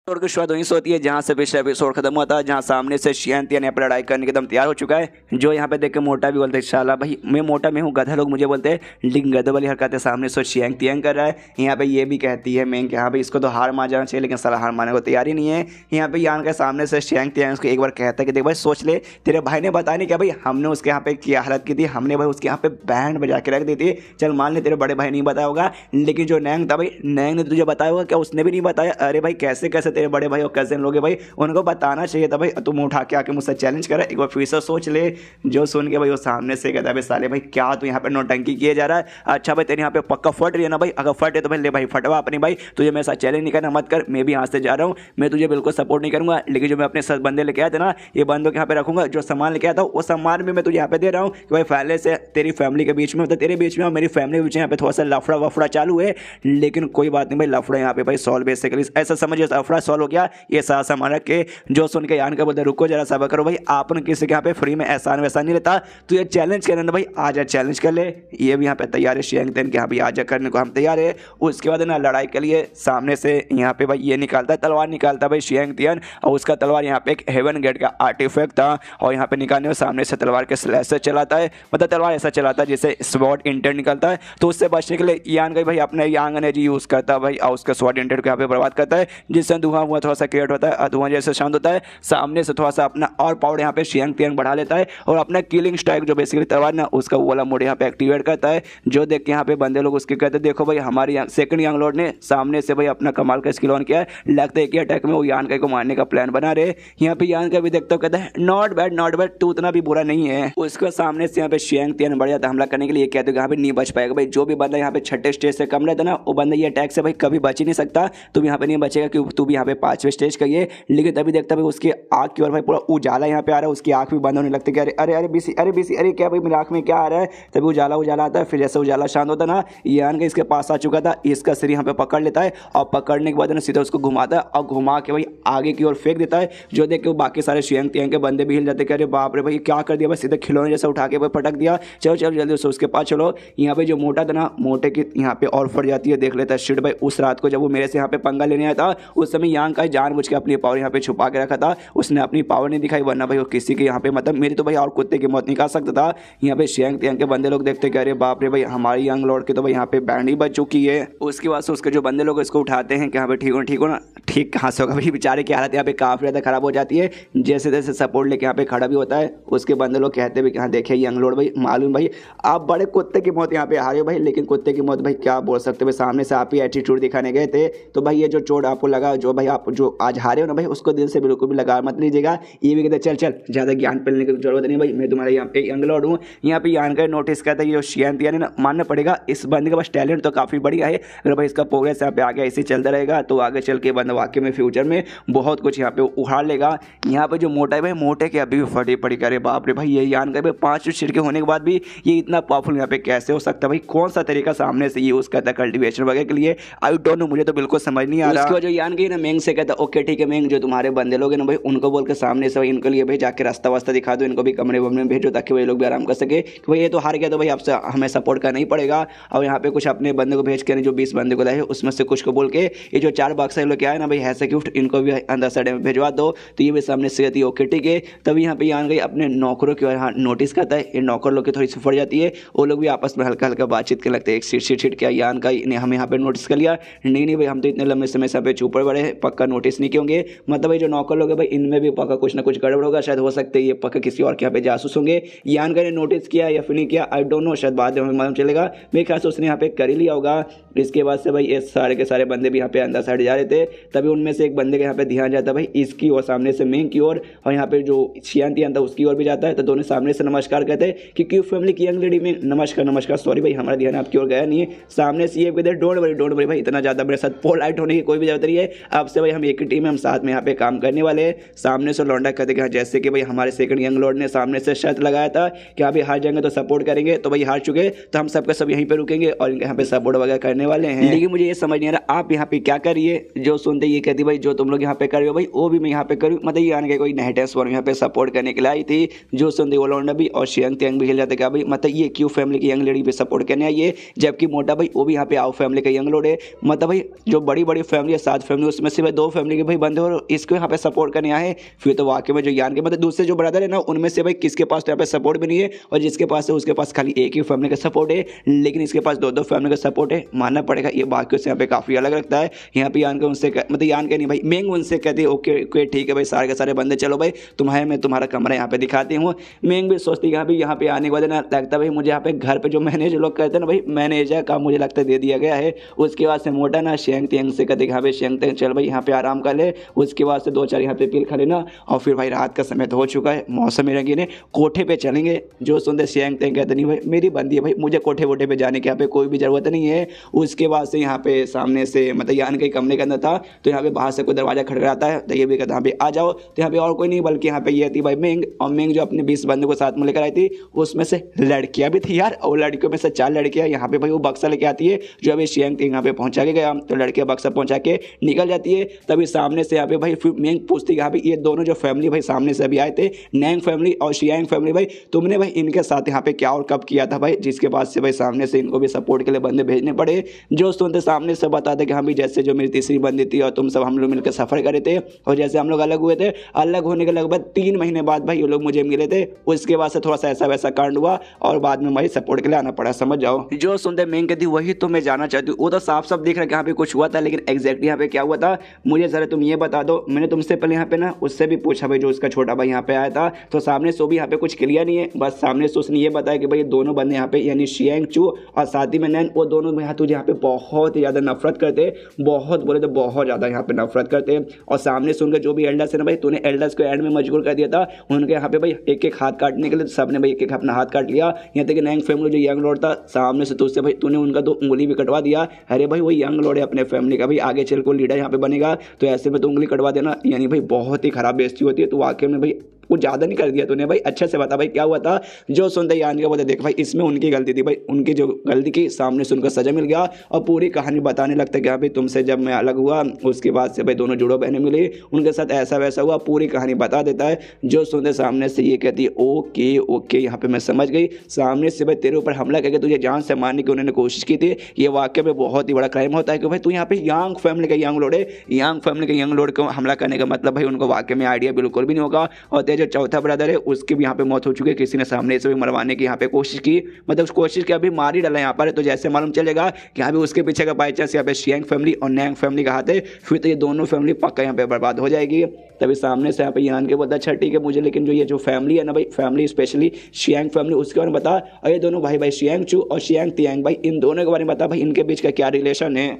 एपिसोड की शुरुआत वहीं से होती है जहाँ से पिछला एपिसोड खत्म हुआ था, जहाँ सामने से शियान तियान यहाँ पर लड़ाई करने के एकदम तैयार हो चुका है। जो यहाँ पे देख के मोटा भी बोलते हैं शाला भाई मैं मोटा में हूँ, गधा लोग मुझे बोलते हैं, लेकिन गधे वाली हरकतें सामने से शियांग तियांग कर रहा है। यहाँ पे ये भी कहती है मैं कि हाँ भाई इसको तो हार मान जाना चाहिए, लेकिन साला हार मानने को तैयार ही नहीं है। यहाँ पे यान के सामने से शियांग तियांग उसको एक बार कहता है कि देख भाई सोच ले, तेरे भाई ने बताया नहीं क्या भाई हमने उसके यहाँ पे क्या हालत की थी, हमने भाई उसके यहाँ पे बैंड बजा के रख दी थी। चल मान ले तेरे बड़े भाई नहीं बताया होगा, लेकिन जो नैंग था भाई नैंग ने तुझे बताया होगा क्या, उसने भी नहीं बताया। अरे भाई कैसे कैसे तेरे बड़े भाई और कैसे लोगे भाई, उनको बताना चाहिए था भाई, तुम उठा के आके मुझसे चैलेंज करा। एक बार फिर से सोच ले। जो सुन के भाई वो सामने से कहता है साले भाई क्या तू यहाँ पे नौटंकी किए जा रहा है, अच्छा भाई तेरे यहाँ पे पक्का फट रही है ना भाई, अगर फटे तो भाई ले भाई फटवा अपनी भाई, तुझे मेरे साथ चैलेंज नहीं करना मत कर, मैं भी यहाँ से जा रहा हूँ, मैं तुझे बिल्कुल सपोर्ट नहीं करूँगा। लेकिन जो मैं अपने साथ बंदे लेके आया था ना, ये बंदों के यहाँ पे रखूंगा, जो सामान लेके आया था वो सामान भी मैं तुझे यहाँ पे दे रहा हूँ कि भाई पहले से तेरी फैमिली के बीच में मतलब तेरे बीच में और मेरी फैमिली के बीच में यहाँ पे थोड़ा सा लफड़ा वफड़ा चालू है, लेकिन कोई बात नहीं भाई, लफड़ा यहाँ पे भाई सॉल्व बेसिकली ऐसा समझिए लफड़ा सॉल्व हो गया। ये सारा सामान रख के जो सुन के यान का बोलते रुको जरा सब्र करो भाई, आपने किसी के यहाँ पे फ्री में एहसान वैसान नहीं लेता, तो ये चैलेंज करना भाई आजा चैलेंज कर ले। ये भी यहाँ पे तैयार है शियांग तियान के यहाँ भी आजा करने को हम तैयार है। उसके बाद ना लड़ाई के लिए सामने से यहाँ पे भाई ये निकालता है तलवार, निकालता है भाई शियांग तियान, और उसका तलवार यहाँ पे एक हेवन गेट का आर्टिफैक्ट था और यहाँ पे निकालने में सामने से तलवार के स्लैश से चलाता है, मतलब तलवार ऐसा चलाता है जिससे स्वॉर्ड इंटेंट निकलता है। तो उससे बचने के लिए यान का भाई अपने यांग एनर्जी यूज़ करता है भाई और उसका स्वॉर्ड इंटेंट को यहाँ पे बर्बाद करता है, जिससे धुआं हुआ थोड़ा सा क्रिएट होता है, धुआं जैसे शांत होता है। सामने से थोड़ा सा अपना और पावर यहाँ पे शियांग तियांग बढ़ा लेता है और अपना किलिंग स्ट्राइक जो बेसिकली तलवार ना उसका वो वाला मोड यहाँ पे एक्टिवेट करता है। जो देख के यहाँ पे बंदे लोग उसके कहते हैं देखो भाई हमारे सेकंड यांग लॉर्ड ने सामने से भाई अपना कमाल का स्किल ऑन किया है, लगता है कि अटैक में वो यान का को मारने का प्लान बना रहे। यहाँ पे यान का भी देखता हूँ कहता है नॉट बैड तू उतना भी बुरा नहीं है। उसके सामने से यहाँ पे शियांग तियांग बढ़ जाता है हमला करने के लिए, कहते हैं यहाँ पे नहीं बच पाएगा भाई, जो भी बंदा यहाँ पे छठे स्टेज से कम रहता ना वो बंदा ये अटैक से भाई कभी बच ही नहीं सकता, तुम यहाँ पे नहीं बचेगा क्योंकि तू भी यहाँ पे 5वें स्टेज का ये। लेकिन तभी देखता भाई उसकी आँख की ओर भाई पूरा उजाला यहाँ पे आ रहा है, उसकी आँख भी बंद होने लगती है कि अरे बीसी अरे क्या भाई मेरी आँख में क्या आ रहा है। तभी उजाला आता है, फिर जैसे उजाला शांत होता है ना यान के इसके पास आ चुका था, इसका सिर यहाँ पे पकड़ लेता है और पकड़ने के बाद ना सीधा उसको घुमाता है और घुमा के भाई आगे की ओर फेंक देता है। जो देख के बाकी सारे शियांग तियांग के बंदे भी हिल जाते कि अरे बाप रे भाई क्या कर दिया भाई, सीधे खिलौने जैसा उठा के भाई पटक दिया, चलो जल्दी से उसके पास चलो। यहाँ पे जो मोटा था ना मोटे की यहाँ पे और फट जाती है, देख लेता है शिट भाई उस रात को जब वो मेरे से यहाँ पे पंगा लेने आया था उस समय यांग का जानबूझ के अपनी पावर यहाँ पे छुपा के रखा था, उसने अपनी पावर नहीं दिखाई, वरना भाई वो किसी के यहाँ पे मतलब मेरी तो भाई और कुत्ते की मौत निकाल सकता था। यहाँ पे शियांग तियांग के बंदे लोग देखते कि अरे बाप रे भाई हमारी यंग लॉर्ड के तो भाई यहाँ पे बैंड ही बच चुकी है। उसके बाद से उसके जो बंदे लोग इसको उठाते हैं कि यहाँ पे ठीक हो ना, ठीक कहाँ से होगा भाई, बेचारे की हालत यहाँ पे काफ़ी ज़्यादा खराब हो जाती है। जैसे तैसे सपोर्ट लेके यहाँ पे खड़ा भी होता है। उसके बंदे लोग कहते हैं हाँ देखिए यंग लॉर्ड भाई मालूम भाई आप बड़े कुत्ते की मौत यहाँ पे हारे हो भाई, लेकिन कुत्ते की मौत भाई क्या बोल सकते भाई, सामने से आप ही एटीट्यूड दिखाने गए थे तो भाई ये जो चोट आपको लगा जो भाई आप जो आज हारे हो ना भाई उसको दिल से बिल्कुल भी लगा मत लीजिएगा। ये भी कहते चल ज़्यादा ज्ञान पढ़ने की जरूरत नहीं भाई, मैं तुम्हारे यहाँ पे यंग लॉर्ड हूँ। यहाँ पे यान का नोटिस करता है ये जो शियांग तियांग ना मानना पड़ेगा इस बंदे के पास टैलेंट तो काफ़ी बढ़िया है, अगर भाई इसका प्रोग्रेस यहाँ पे आगे ऐसे चलता रहेगा तो आगे चल के बंदा वाकई में फ्यूचर में बहुत कुछ यहाँ पे उखाड़ लेगा। यहाँ पे जो मोटा है भाई मोटे के अभी भी फटी पड़ी करे बाप रे भाई, ये यान का भाई 5 छिड़के होने के बाद भी ये इतना पावरफुल यहाँ पे कैसे हो सकता है भाई, कौन सा तरीका सामने से यूज़ करता है कल्टिवेशन वगैरह के लिए, आई डोंट नो, मुझे तो बिल्कुल समझ नहीं आ रहा। उसके बाद जो यान की ना मेंग से कहता है ओके ठीक है मेंग जो तुम्हारे बंदे लोग हैं ना भाई उनको बोल के सामने से इनके लिए भाई जाके रास्ता वास्ता दिखा दो, इनको भी कमरे वमरे में भेजो ताकि वही लोग भी आराम कर सके कि भाई ये तो हार गया तो भाई आपसे हमें सपोर्ट करना ही पड़ेगा। और यहाँ पे कुछ अपने बंदे को भेज के जो 20 बंदे को लाए उसमें से कुछ को बोल के ये जो 4 बक्स है लोग क्या है ना भाई ऐसे गिफ्ट इनको भी अंदर साइड में भेजवा दो, तो ये भी सामने से कहती है ओके ठीक है। तभी यहाँ पे यान गई अपने नौकरों की ओर नोटिस करता है, ये नौकर लोग की थोड़ी सी फट जाती है, वो लोग भी आपस में हल्का हल्का बातचीत करने लगते हैं, एक सीट क्या यान का हमें यहाँ पे नोटिस कर लिया, नहीं भाई हम तो इतने लंबे समय से यहाँ पे चुप पड़े पक्का नोटिस नहीं किए होंगे। मतलब भाई जो नौकर लोग हैं भाई इनमें भी पक्का कुछ ना कुछ गड़बड़ होगा, शायद हो सकते हैं ये पक्का किसी और के यहाँ पे जासूस होंगे। यान का ने नोटिस किया या फिर नहीं किया आई डोंट नो, शायद बाद में हमें मालूम चलेगा। मेरे ख्याल से उसने यहाँ पे कर ही लिया होगा। इसके बाद से भाई ये सारे के सारे बंदे भी यहाँ पे अंदर साइड जा रहे थे, तभी उनमें से एक बंदे के यहाँ पे ध्यान जाता भाई इसकी और सामने से मेंग की ओर, और यहाँ पे जो शियान तियान था उसकी ओर भी जाता है। तो दोनों सामने से नमस्कार कहते हैं कि क्यू फैमिली की यंग लेडी में नमस्कार नमस्कार, सॉरी भाई हमारा ध्यान आपकी ओर गया नहीं है। सामने से ये कहते हैं डोंट वरी भाई, इतना ज़्यादा मेरे साथ पोलाइट होने की कोई भी जरूरत नहीं है, आपसे भाई हम एक ही टीम है, हम साथ में यहाँ पे काम करने वाले हैं। सामने से लौंडा कहते हैं जैसे कि भाई हमारे सेकंड यंग लॉर्ड ने सामने से शर्त लगाया था कि अभी हार जाएंगे तो सपोर्ट करेंगे, तो भाई हार चुके तो हम सबके सब यहीं पे रुकेंगे और इनके यहाँ पे सपोर्ट वगैरह करने वाले हैं। लेकिन मुझे ये समझ नहीं आ रहा आप यहाँ पे क्या करिए। जो सुनते ये कहती भाई जो तुम लोग यहाँ पे कर रहे हो भाई वो भी मैं यहाँ पे करूँ, मतलब ये आने के कोई नेहटेस वर यहाँ पे सपोर्ट करने के लिए आई थी। जो सुनते वो लौंडा भी और शियंग तियंग भी हिल जाते क्या भाई, मतलब ये क्यों फैमिली की यंग लेडी पे सपोर्ट करने आई है, जबकि मोटा भाई वो भी यहाँ पे आओ फैमिली का यंग लोड है। मतलब भाई जो बड़ी बड़ी फैमिली है 7 फैमिली उसमें से भाई 2 फैमिली के भाई बंदे और इसको यहाँ पे सपोर्ट करने आए। फिर तो वाकई में जो यान के मतलब दूसरे जो ब्रदर है ना उनमें से भाई किसके पास तो यहाँ पे सपोर्ट भी नहीं है, और जिसके पास है उसके पास खाली एक ही फैमिली का सपोर्ट है, लेकिन इसके पास 2 फैमिली का सपोर्ट है। मानना पड़ेगा ये बाकियों से यहाँ पे काफी अलग लगता है। यहाँ पे यान के उनसे मतलब यान के नहीं भाई मेंग उनसे कहती है ओके ठीक है भाई सारे के सारे बंदे चलो भाई तुम्हारे मैं तुम्हारा कमरा यहाँ पे दिखाती हूँ। मेंग भी सोचती है भाई यहाँ पे आने के बाद ना लगता है भाई मुझे यहाँ पे घर पे जो मैनेजर लोग कहते हैं ना भाई मैनेजर का मुझे लगता है दे दिया गया है। उसके बाद से मोटा ना शियंग तियंग से कहते हाँ भाई शियंग तियंग चल भाई यहाँ पे आराम कर ले। उसके बाद से 2-4 यहाँ पे पील खा लेना और फिर भाई रात का समय तो हो चुका है, मौसम में रंगीन है, कोठे पे चलेंगे। जो सुनते शियंग तियंग कहते नहीं भाई मेरी बंदी है भाई मुझे कोठे वोठे पे जाने की यहाँ पे कोई भी जरूरत नहीं है। उसके बाद से यहाँ पे सामने से मतलब यान के कमरे के अंदर था तो यहाँ पे बाहर से कोई दरवाजा खटखटाता है तो ये भी कहता यहाँ पे आ जाओ, तो यहाँ पे और कोई नहीं बल्कि यहाँ पे ये थी भाई मेंग। और मेंग जो अपने 20 बंदों को साथ में लेकर आई थी उसमें से लड़कियां भी थी यार, और लड़कियों में से 4 लड़कियां यहाँ पे भाई वो बक्सा लेके आती है जो अभी शियंग तियंग यहाँ पे पहुंचा के गया, तो लड़कियां बक्सा पहुंचा के निकल जाती है। तभी सामने से यहाँ पे भाई फिर मेंग पूछती यहाँ पे ये दोनों जो फैमिली भाई सामने से अभी आए थे नैंग फैमिली और शियांग फैमिली भाई तुमने भाई इनके साथ यहाँ पे क्या और कब किया था भाई, जिसके बाद से भाई सामने से इनको भी सपोर्ट के लिए बंदे भेजने पड़े। जो सुनते सामने से बताते कि हाँ भाई जैसे जो मेरी तीसरी बंदी थी और तुम सब हम लोग मिलकर सफर करे थे और जैसे हम लोग अलग हुए थे, अलग होने के लगभग 3 महीने बाद भाई ये लोग मुझे मिले थे। उसके बाद से थोड़ा सा ऐसा वैसा कांड हुआ और बाद में भाई सपोर्ट के लिए आना पड़ा, समझ जाओ। जो सुनते मेंग कहती वही तो मैं जानना चाहती हूँ, वो तो साफ साफ दिख रहा है कि यहाँ पे कुछ हुआ था, लेकिन एग्जैक्टली यहाँ पे क्या हुआ था मुझे जरा तुम ये बता दो। मैंने तुमसे पहले यहाँ पे ना उससे भी पूछा भाई जो उसका छोटा भाई यहाँ पे आया था, तो सामने से भी यहाँ पे कुछ क्लियर नहीं है, बस सामने से उसने ये बताया कि भाई दोनों बंदे यहाँ पे यानी शियांग चू और साथ ही में नैन वो दोनों यहाँ तुझे यहाँ पे बहुत ही ज़्यादा नफरत करते, बहुत बोले तो बहुत ज़्यादा यहाँ पे नफरत करते। और सामने से उनके जो भी एल्डर्स है ना भाई तूने एल्डर्स को एंड में मजबूर कर दिया था उनके यहाँ पे भाई एक एक हाथ काटने के लिए, सबने भाई एक एक अपना हाथ काट लिया। यहाँ तक कि नैंग फैमिली जो यंग लॉर्ड था सामने से तुझसे भाई तूने उनका 2 उंगली भी कटवा दिया। अरे भाई वो यंग लॉर्ड है अपने फैमिली का भाई, आगे चल को लीडर यहाँ पे बनेगा तो ऐसे में तो उंगली कटवा देना यानी भाई बहुत ही खराब बेइज्जती होती है। तो वाकई में भाई कुछ ज़्यादा नहीं कर दिया तूने भाई, अच्छे से बता भाई क्या हुआ था। जो सुनते यान का बोलते देख भाई इसमें उनकी गलती थी भाई, उनकी जो गलती की सामने से उनको सजा मिल गया और पूरी कहानी बताने लगता है कि भाई तुमसे जब मैं अलग हुआ उसके बाद से भाई दोनों जुड़ो बहनें मिली उनके साथ ऐसा वैसा हुआ, पूरी कहानी बता देता है। जो सुनते सामने से ये कहती है ओके ओके यहाँ पे मैं समझ गई, सामने से भाई तेरे ऊपर हमला करके तुझे जान से मारने की उन्होंने कोशिश की थी, ये वाकई में बहुत ही बड़ा क्राइम होता है कि भाई तू यहाँ पे यंग फैमिली का यंग लोड है, यंग फैमिली का यंग लोड को हमला करने का मतलब भाई उनको वाकई में आइडिया बिल्कुल भी नहीं होगा। और तेरे जो चौथा ब्रदर है उसकी भी यहाँ पे मौत हो चुकी है, किसी ने सामने से भी मरवाने की यहाँ पे कोशिश की, मतलब उस कोशिश की अभी मार ही डाला यहाँ पर। तो जैसे मालूम चलेगा कि यहाँ पे उसके पीछे का बाई चांस यहाँ पे शियांग फैमिली और नैंग फैमिली का हाथ है, फिर तो ये दोनों फैमिली पक्का यहाँ पे बर्बाद हो जाएगी। तभी सामने से यहाँ पे यान के बोलता अच्छा ठीक है मुझे, लेकिन जो ये जो फैमिली है ना भाई फैमिली स्पेशली शियांग फैमिली उसके बारे में बता, और ये दोनों भाई शियांग चू और शियांग तियांग भाई इन दोनों के बारे में बता भाई इनके बीच का क्या रिलेशन है।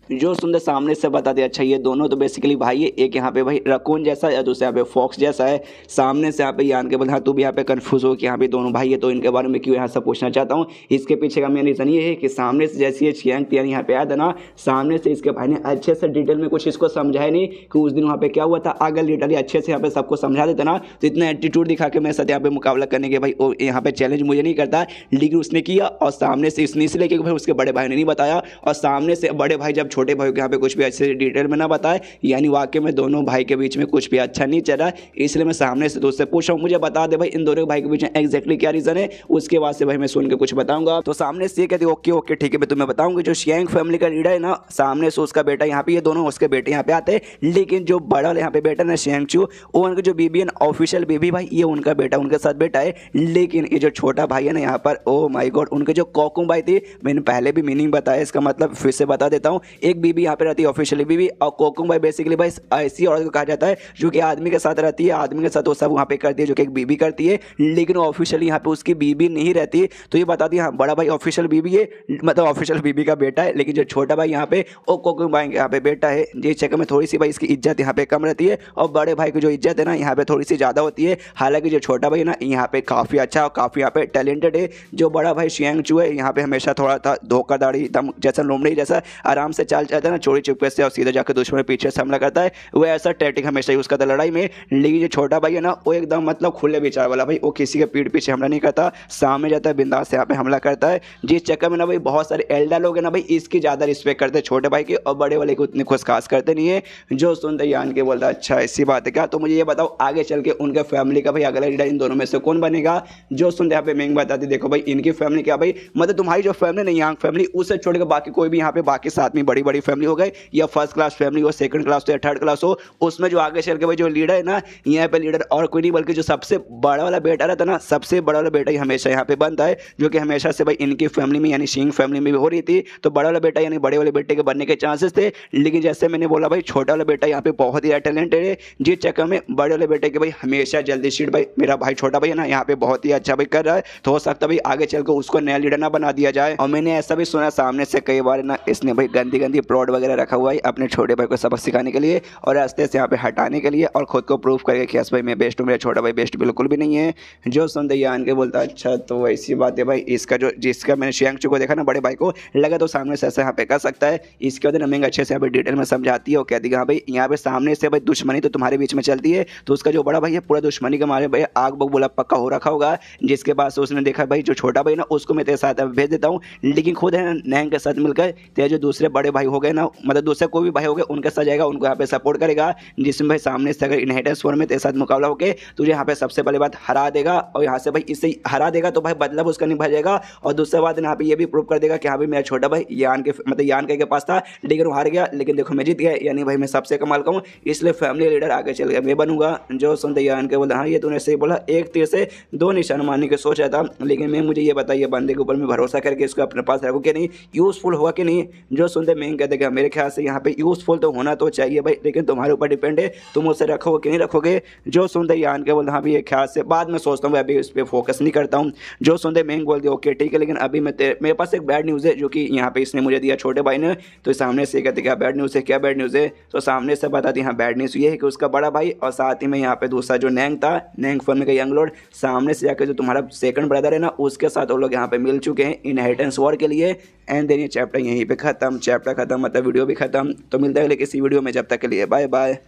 जो सुंदर सामने से बता दिया अच्छा ये दोनों तो बेसिकली भाई है, एक यहाँ पे भाई रकून जैसा है, दूसरा यहाँ पे फॉक्स जैसा है। सामने से यहाँ पे यान के बोल हाँ तू भी यहाँ पे कंफ्यूज हो कि यहाँ पे दोनों भाई है, तो इनके बारे में क्यों यहाँ से पूछना चाहता हूँ। इसके पीछे का मेन रीज़न ये है कि सामने से जैसे ये शियांग तियांग यहाँ पे आया था ना, सामने से इसके भाई ने अच्छे से डिटेल में कुछ इसको समझाया नहीं कि उस दिन वहाँ पे क्या हुआ था। अगर लिटरली अच्छे से यहाँ पे सबको समझा देता ना तो इतना एटीट्यूड दिखा के मेरे साथ यहाँ पे मुकाबला करने के भाई यहाँ पे चैलेंज मुझे नहीं करता, लेकिन उसने किया। और सामने से इसने इसलिए कि भाई उसके बड़े भाई ने नहीं बताया, और सामने से बड़े भाई जब छोटे भाई को यहाँ पे कुछ भी अच्छे डिटेल में ना बताए, यानी वाकई में दोनों भाई के बीच में कुछ भी अच्छा नहीं चल रहा, इसलिए मैं सामने से दोस्त से पूछ रहा हूँ मुझे बता दे भाई इन दोनों भाई के बीच में एग्जैक्टली क्या रीजन है। उसके बाद से भाई मैं सुन के कुछ बताऊंगा। तो सामने से कहते ओके ओके ठीक है मैं तुम्हें बताऊंगी। जो शियांग फैमिली का लीडर है ना, सामने से उसका बेटा यहाँ पे, ये दोनों उसके बेटे यहाँ पे आते हैं, लेकिन जो बड़ा यहाँ पे बेटा ना शियांग चू, वो उनके जो बीबी है ऑफिशियल बीबी भाई ये उनका बेटा उनके साथ बेटा है। लेकिन ये जो छोटा भाई है ना यहाँ पर, ओ माय गॉड, उनके जो कोकुम भाई थी, मैंने पहले भी मीनिंग बताया, इसका मतलब फिर से बता देता हूँ, एक बीबी यहाँ पे रहती है ऑफिशियली बीबी, और कोकुंग भाई बेसिकली भाई ऐसी औरत को कहा जाता है जो कि आदमी के साथ रहती है, आदमी के साथ वो सब वहाँ पे करती है जो कि एक बीबी करती है, लेकिन ऑफिशियली यहाँ पे उसकी बीबी नहीं रहती। तो ये बता दी हाँ बड़ा भाई ऑफिशियल बीबी है, मतलब ऑफिशियल बीबी का बेटा है, लेकिन जो छोटा भाई यहाँ पे वो कोकुंग भाई यहाँ पे बेटा है। जिस चक्कर में थोड़ी सी भाई इसकी इज्जत यहाँ पे कम रहती है, और बड़े भाई की जो इज्जत है ना यहाँ पे थोड़ी सी ज़्यादा होती है। हालांकि जो छोटा भाई है ना यहाँ पे काफ़ी अच्छा और काफ़ी यहाँ पे टैलेंटेड है। जो बड़ा भाई शियांग चू है यहाँ पे हमेशा थोड़ा था धोखाधड़ी दम जैसा लोमड़ी जैसा आराम से चाल जाता है ना, चोरी चुपके से और सीधे जाकर दुश्मन पीछे से हमला करता है, वो ऐसा टैक्टिक हमेशा यूज़ करता है लड़ाई में। लेकिन जो छोटा भाई है ना वो एकदम मतलब खुले विचार वाला भाई, वो किसी के पीठ पीछे हमला नहीं करता, सामने जाता है बिंदास से यहाँ पे हमला करता है। जिस चक्कर में ना भाई बहुत सारे एल्डर लोग हैं ना भाई इसकी ज़्यादा रिस्पेक्ट करते हैं छोटे भाई की, और बड़े वाले को उतनी खुश खास करते नहीं है। जो सुनते यान के बोलता अच्छा ऐसी बात है क्या। तो मुझे ये बताओ आगे चल के उनके फैमिली का भाई अगला लीडर इन दोनों में से कौन बनेगा। जो सुनते यहाँ पे मेंग बताती देखो भाई इनकी फैमिली क्या भाई, मतलब तुम्हारी जो फैमिली नहीं यांग फैमिली उससे छोड़ के बाकी कोई भी यहाँ पे बाकी साथ में बड़ी बड़ी फैमिली हो गई, या फर्स्ट क्लास फैमिली हो, सेकंड क्लास हो या थर्ड क्लास हो, उसमें जो आगे चल के भाई जो लीडर है ना यहाँ पे लीडर और कोई नहीं बल्कि जो सबसे बड़ा वाला बेटा रहता है ना, सबसे बड़ा वाला बेटा ही हमेशा यहाँ पे बनता है, जो कि हमेशा से भाई इनकी फैमिली में यानी सिंह फैमिली में भी हो रही थी। तो बड़ा वाला बेटा यानी बड़े वाले बेटे के बनने के चांसेस थे, लेकिन जैसे मैंने बोला भाई छोटा वाला बेटा यहाँ पे बहुत ही टैलेंटेड है। जिस चक्कर में बड़े वाले बेटे के भाई हमेशा जल्दी सीट भाई मेरा भाई छोटा भाई है ना यहाँ पे बहुत ही अच्छा भाई कर रहा है, तो हो सकता भाई आगे चल कर उसको नया लीडर ना बना दिया जाए। और मैंने ऐसा भी सुना सामने से कई बार ना इसने भाई गंदी गंदी प्लॉट वगैरह रखा हुआ है अपने छोटे भाई को सबक सिखाने के लिए और रास्ते से यहाँ पे हटाने के लिए, और खुद को प्रूव करके कि यस भाई मैं बेस्ट हूँ, मेरा छोटा भाई बेस्ट बिल्कुल भी नहीं है। जो सुनते यान के बोलता अच्छा तो ऐसी बात है भाई, इसका जो जिसका मैंने शियांग चू को देखा ना बड़े भाई को लगा तो सामने से ऐसा यहाँ पे कर सकता है। इसके बाद नमेंग अच्छे से यहाँ पे डिटेल में समझाती है और कहती है हाँ भाई यहाँ पे सामने से भाई दुश्मनी तो तुम्हारे बीच में चलती है, तो उसका जो बड़ा भाई है पूरा दुश्मनी के मारे भाई आग बग बोला पक्का हो रखा होगा, जिसके बाद से उसने देखा भाई जो छोटा भाई ना उसको मैं तेरे साथ भेज देता हूँ, लेकिन खुद है नैंग के साथ मिलकर तेरे जो दूसरे बड़े भाई हो गए ना, मतलब दूसरे कोई भी भाई हो गए उनके साथ जाएगा, उनको यहाँ पे सपोर्ट करेगा, जिसमें भाई सामने से अगर इनहेरिटेंस वॉर में तेरे साथ मुकाबला होकर तुझे यहाँ पे सबसे पहले बात हरा देगा, और यहाँ से भाई इससे हरा देगा तो भाई बदला उसका निभा जाएगा, और दूसरी बात यहाँ पे ये भी प्रूव कर देगा कि हाँ भाई मेरा छोटा भाई यान के मतलब यान के पास था लेकिन वो हार गया, लेकिन देखो मैं जीत गया, यानी भाई मैं सबसे कमाल का हूँ, इसलिए फैमिली लीडर आगे चल गया मैं बनूंगा। जो सुनते यान के बोला हाँ ये तूने सही बोला, एक तीर से दो निशान मारने की सोचा था, लेकिन मैं मुझे ये बताइए बंदे के ऊपर मैं भरोसा करके इसको अपने पास रखूँ कि नहीं, यूजफुल हुआ कि नहीं। जो सुनते मैं कहते कि मेरे ख्याल से यहाँ पे यूजफुल तो होना तो चाहिए भाई, लेकिन तुम्हारे ऊपर डिपेंड है तुम उसे रखोगे कि नहीं रखोगे। जो सुनते यान के बोलते हाँ भाई ये ख्याल से बाद में सोचता हूँ, अभी इस पर फोकस नहीं करता हूँ। जो सुनते मैं बोल दिया ओके ठीक है, लेकिन अभी मेरे पास एक बैड न्यूज़ है जो कि यहाँ पे इसने मुझे दिया छोटे भाई ने। तो सामने से कहते क्या बैड न्यूज़ है, क्या बैड न्यूज़ है, तो सामने से बताती हाँ बैड न्यूज़ ये है कि उसका बड़ा भाई और साथ ही में यहाँ पे दूसरा जो नैंग था नैंग फॉर्म का यंग लॉर्ड सामने से जाकर जो तुम्हारा सेकंड ब्रदर है ना उसके साथ वो लोग यहाँ पे मिल चुके हैं इनहेरिटेंस वॉर के लिए। एंड देन ये चैप्टर यहीं पे खत्म, चैप्टर खत्म मतलब वीडियो भी खत्म। तो मिलता है अगले किसी वीडियो में, जब तक के लिए बाय बाय।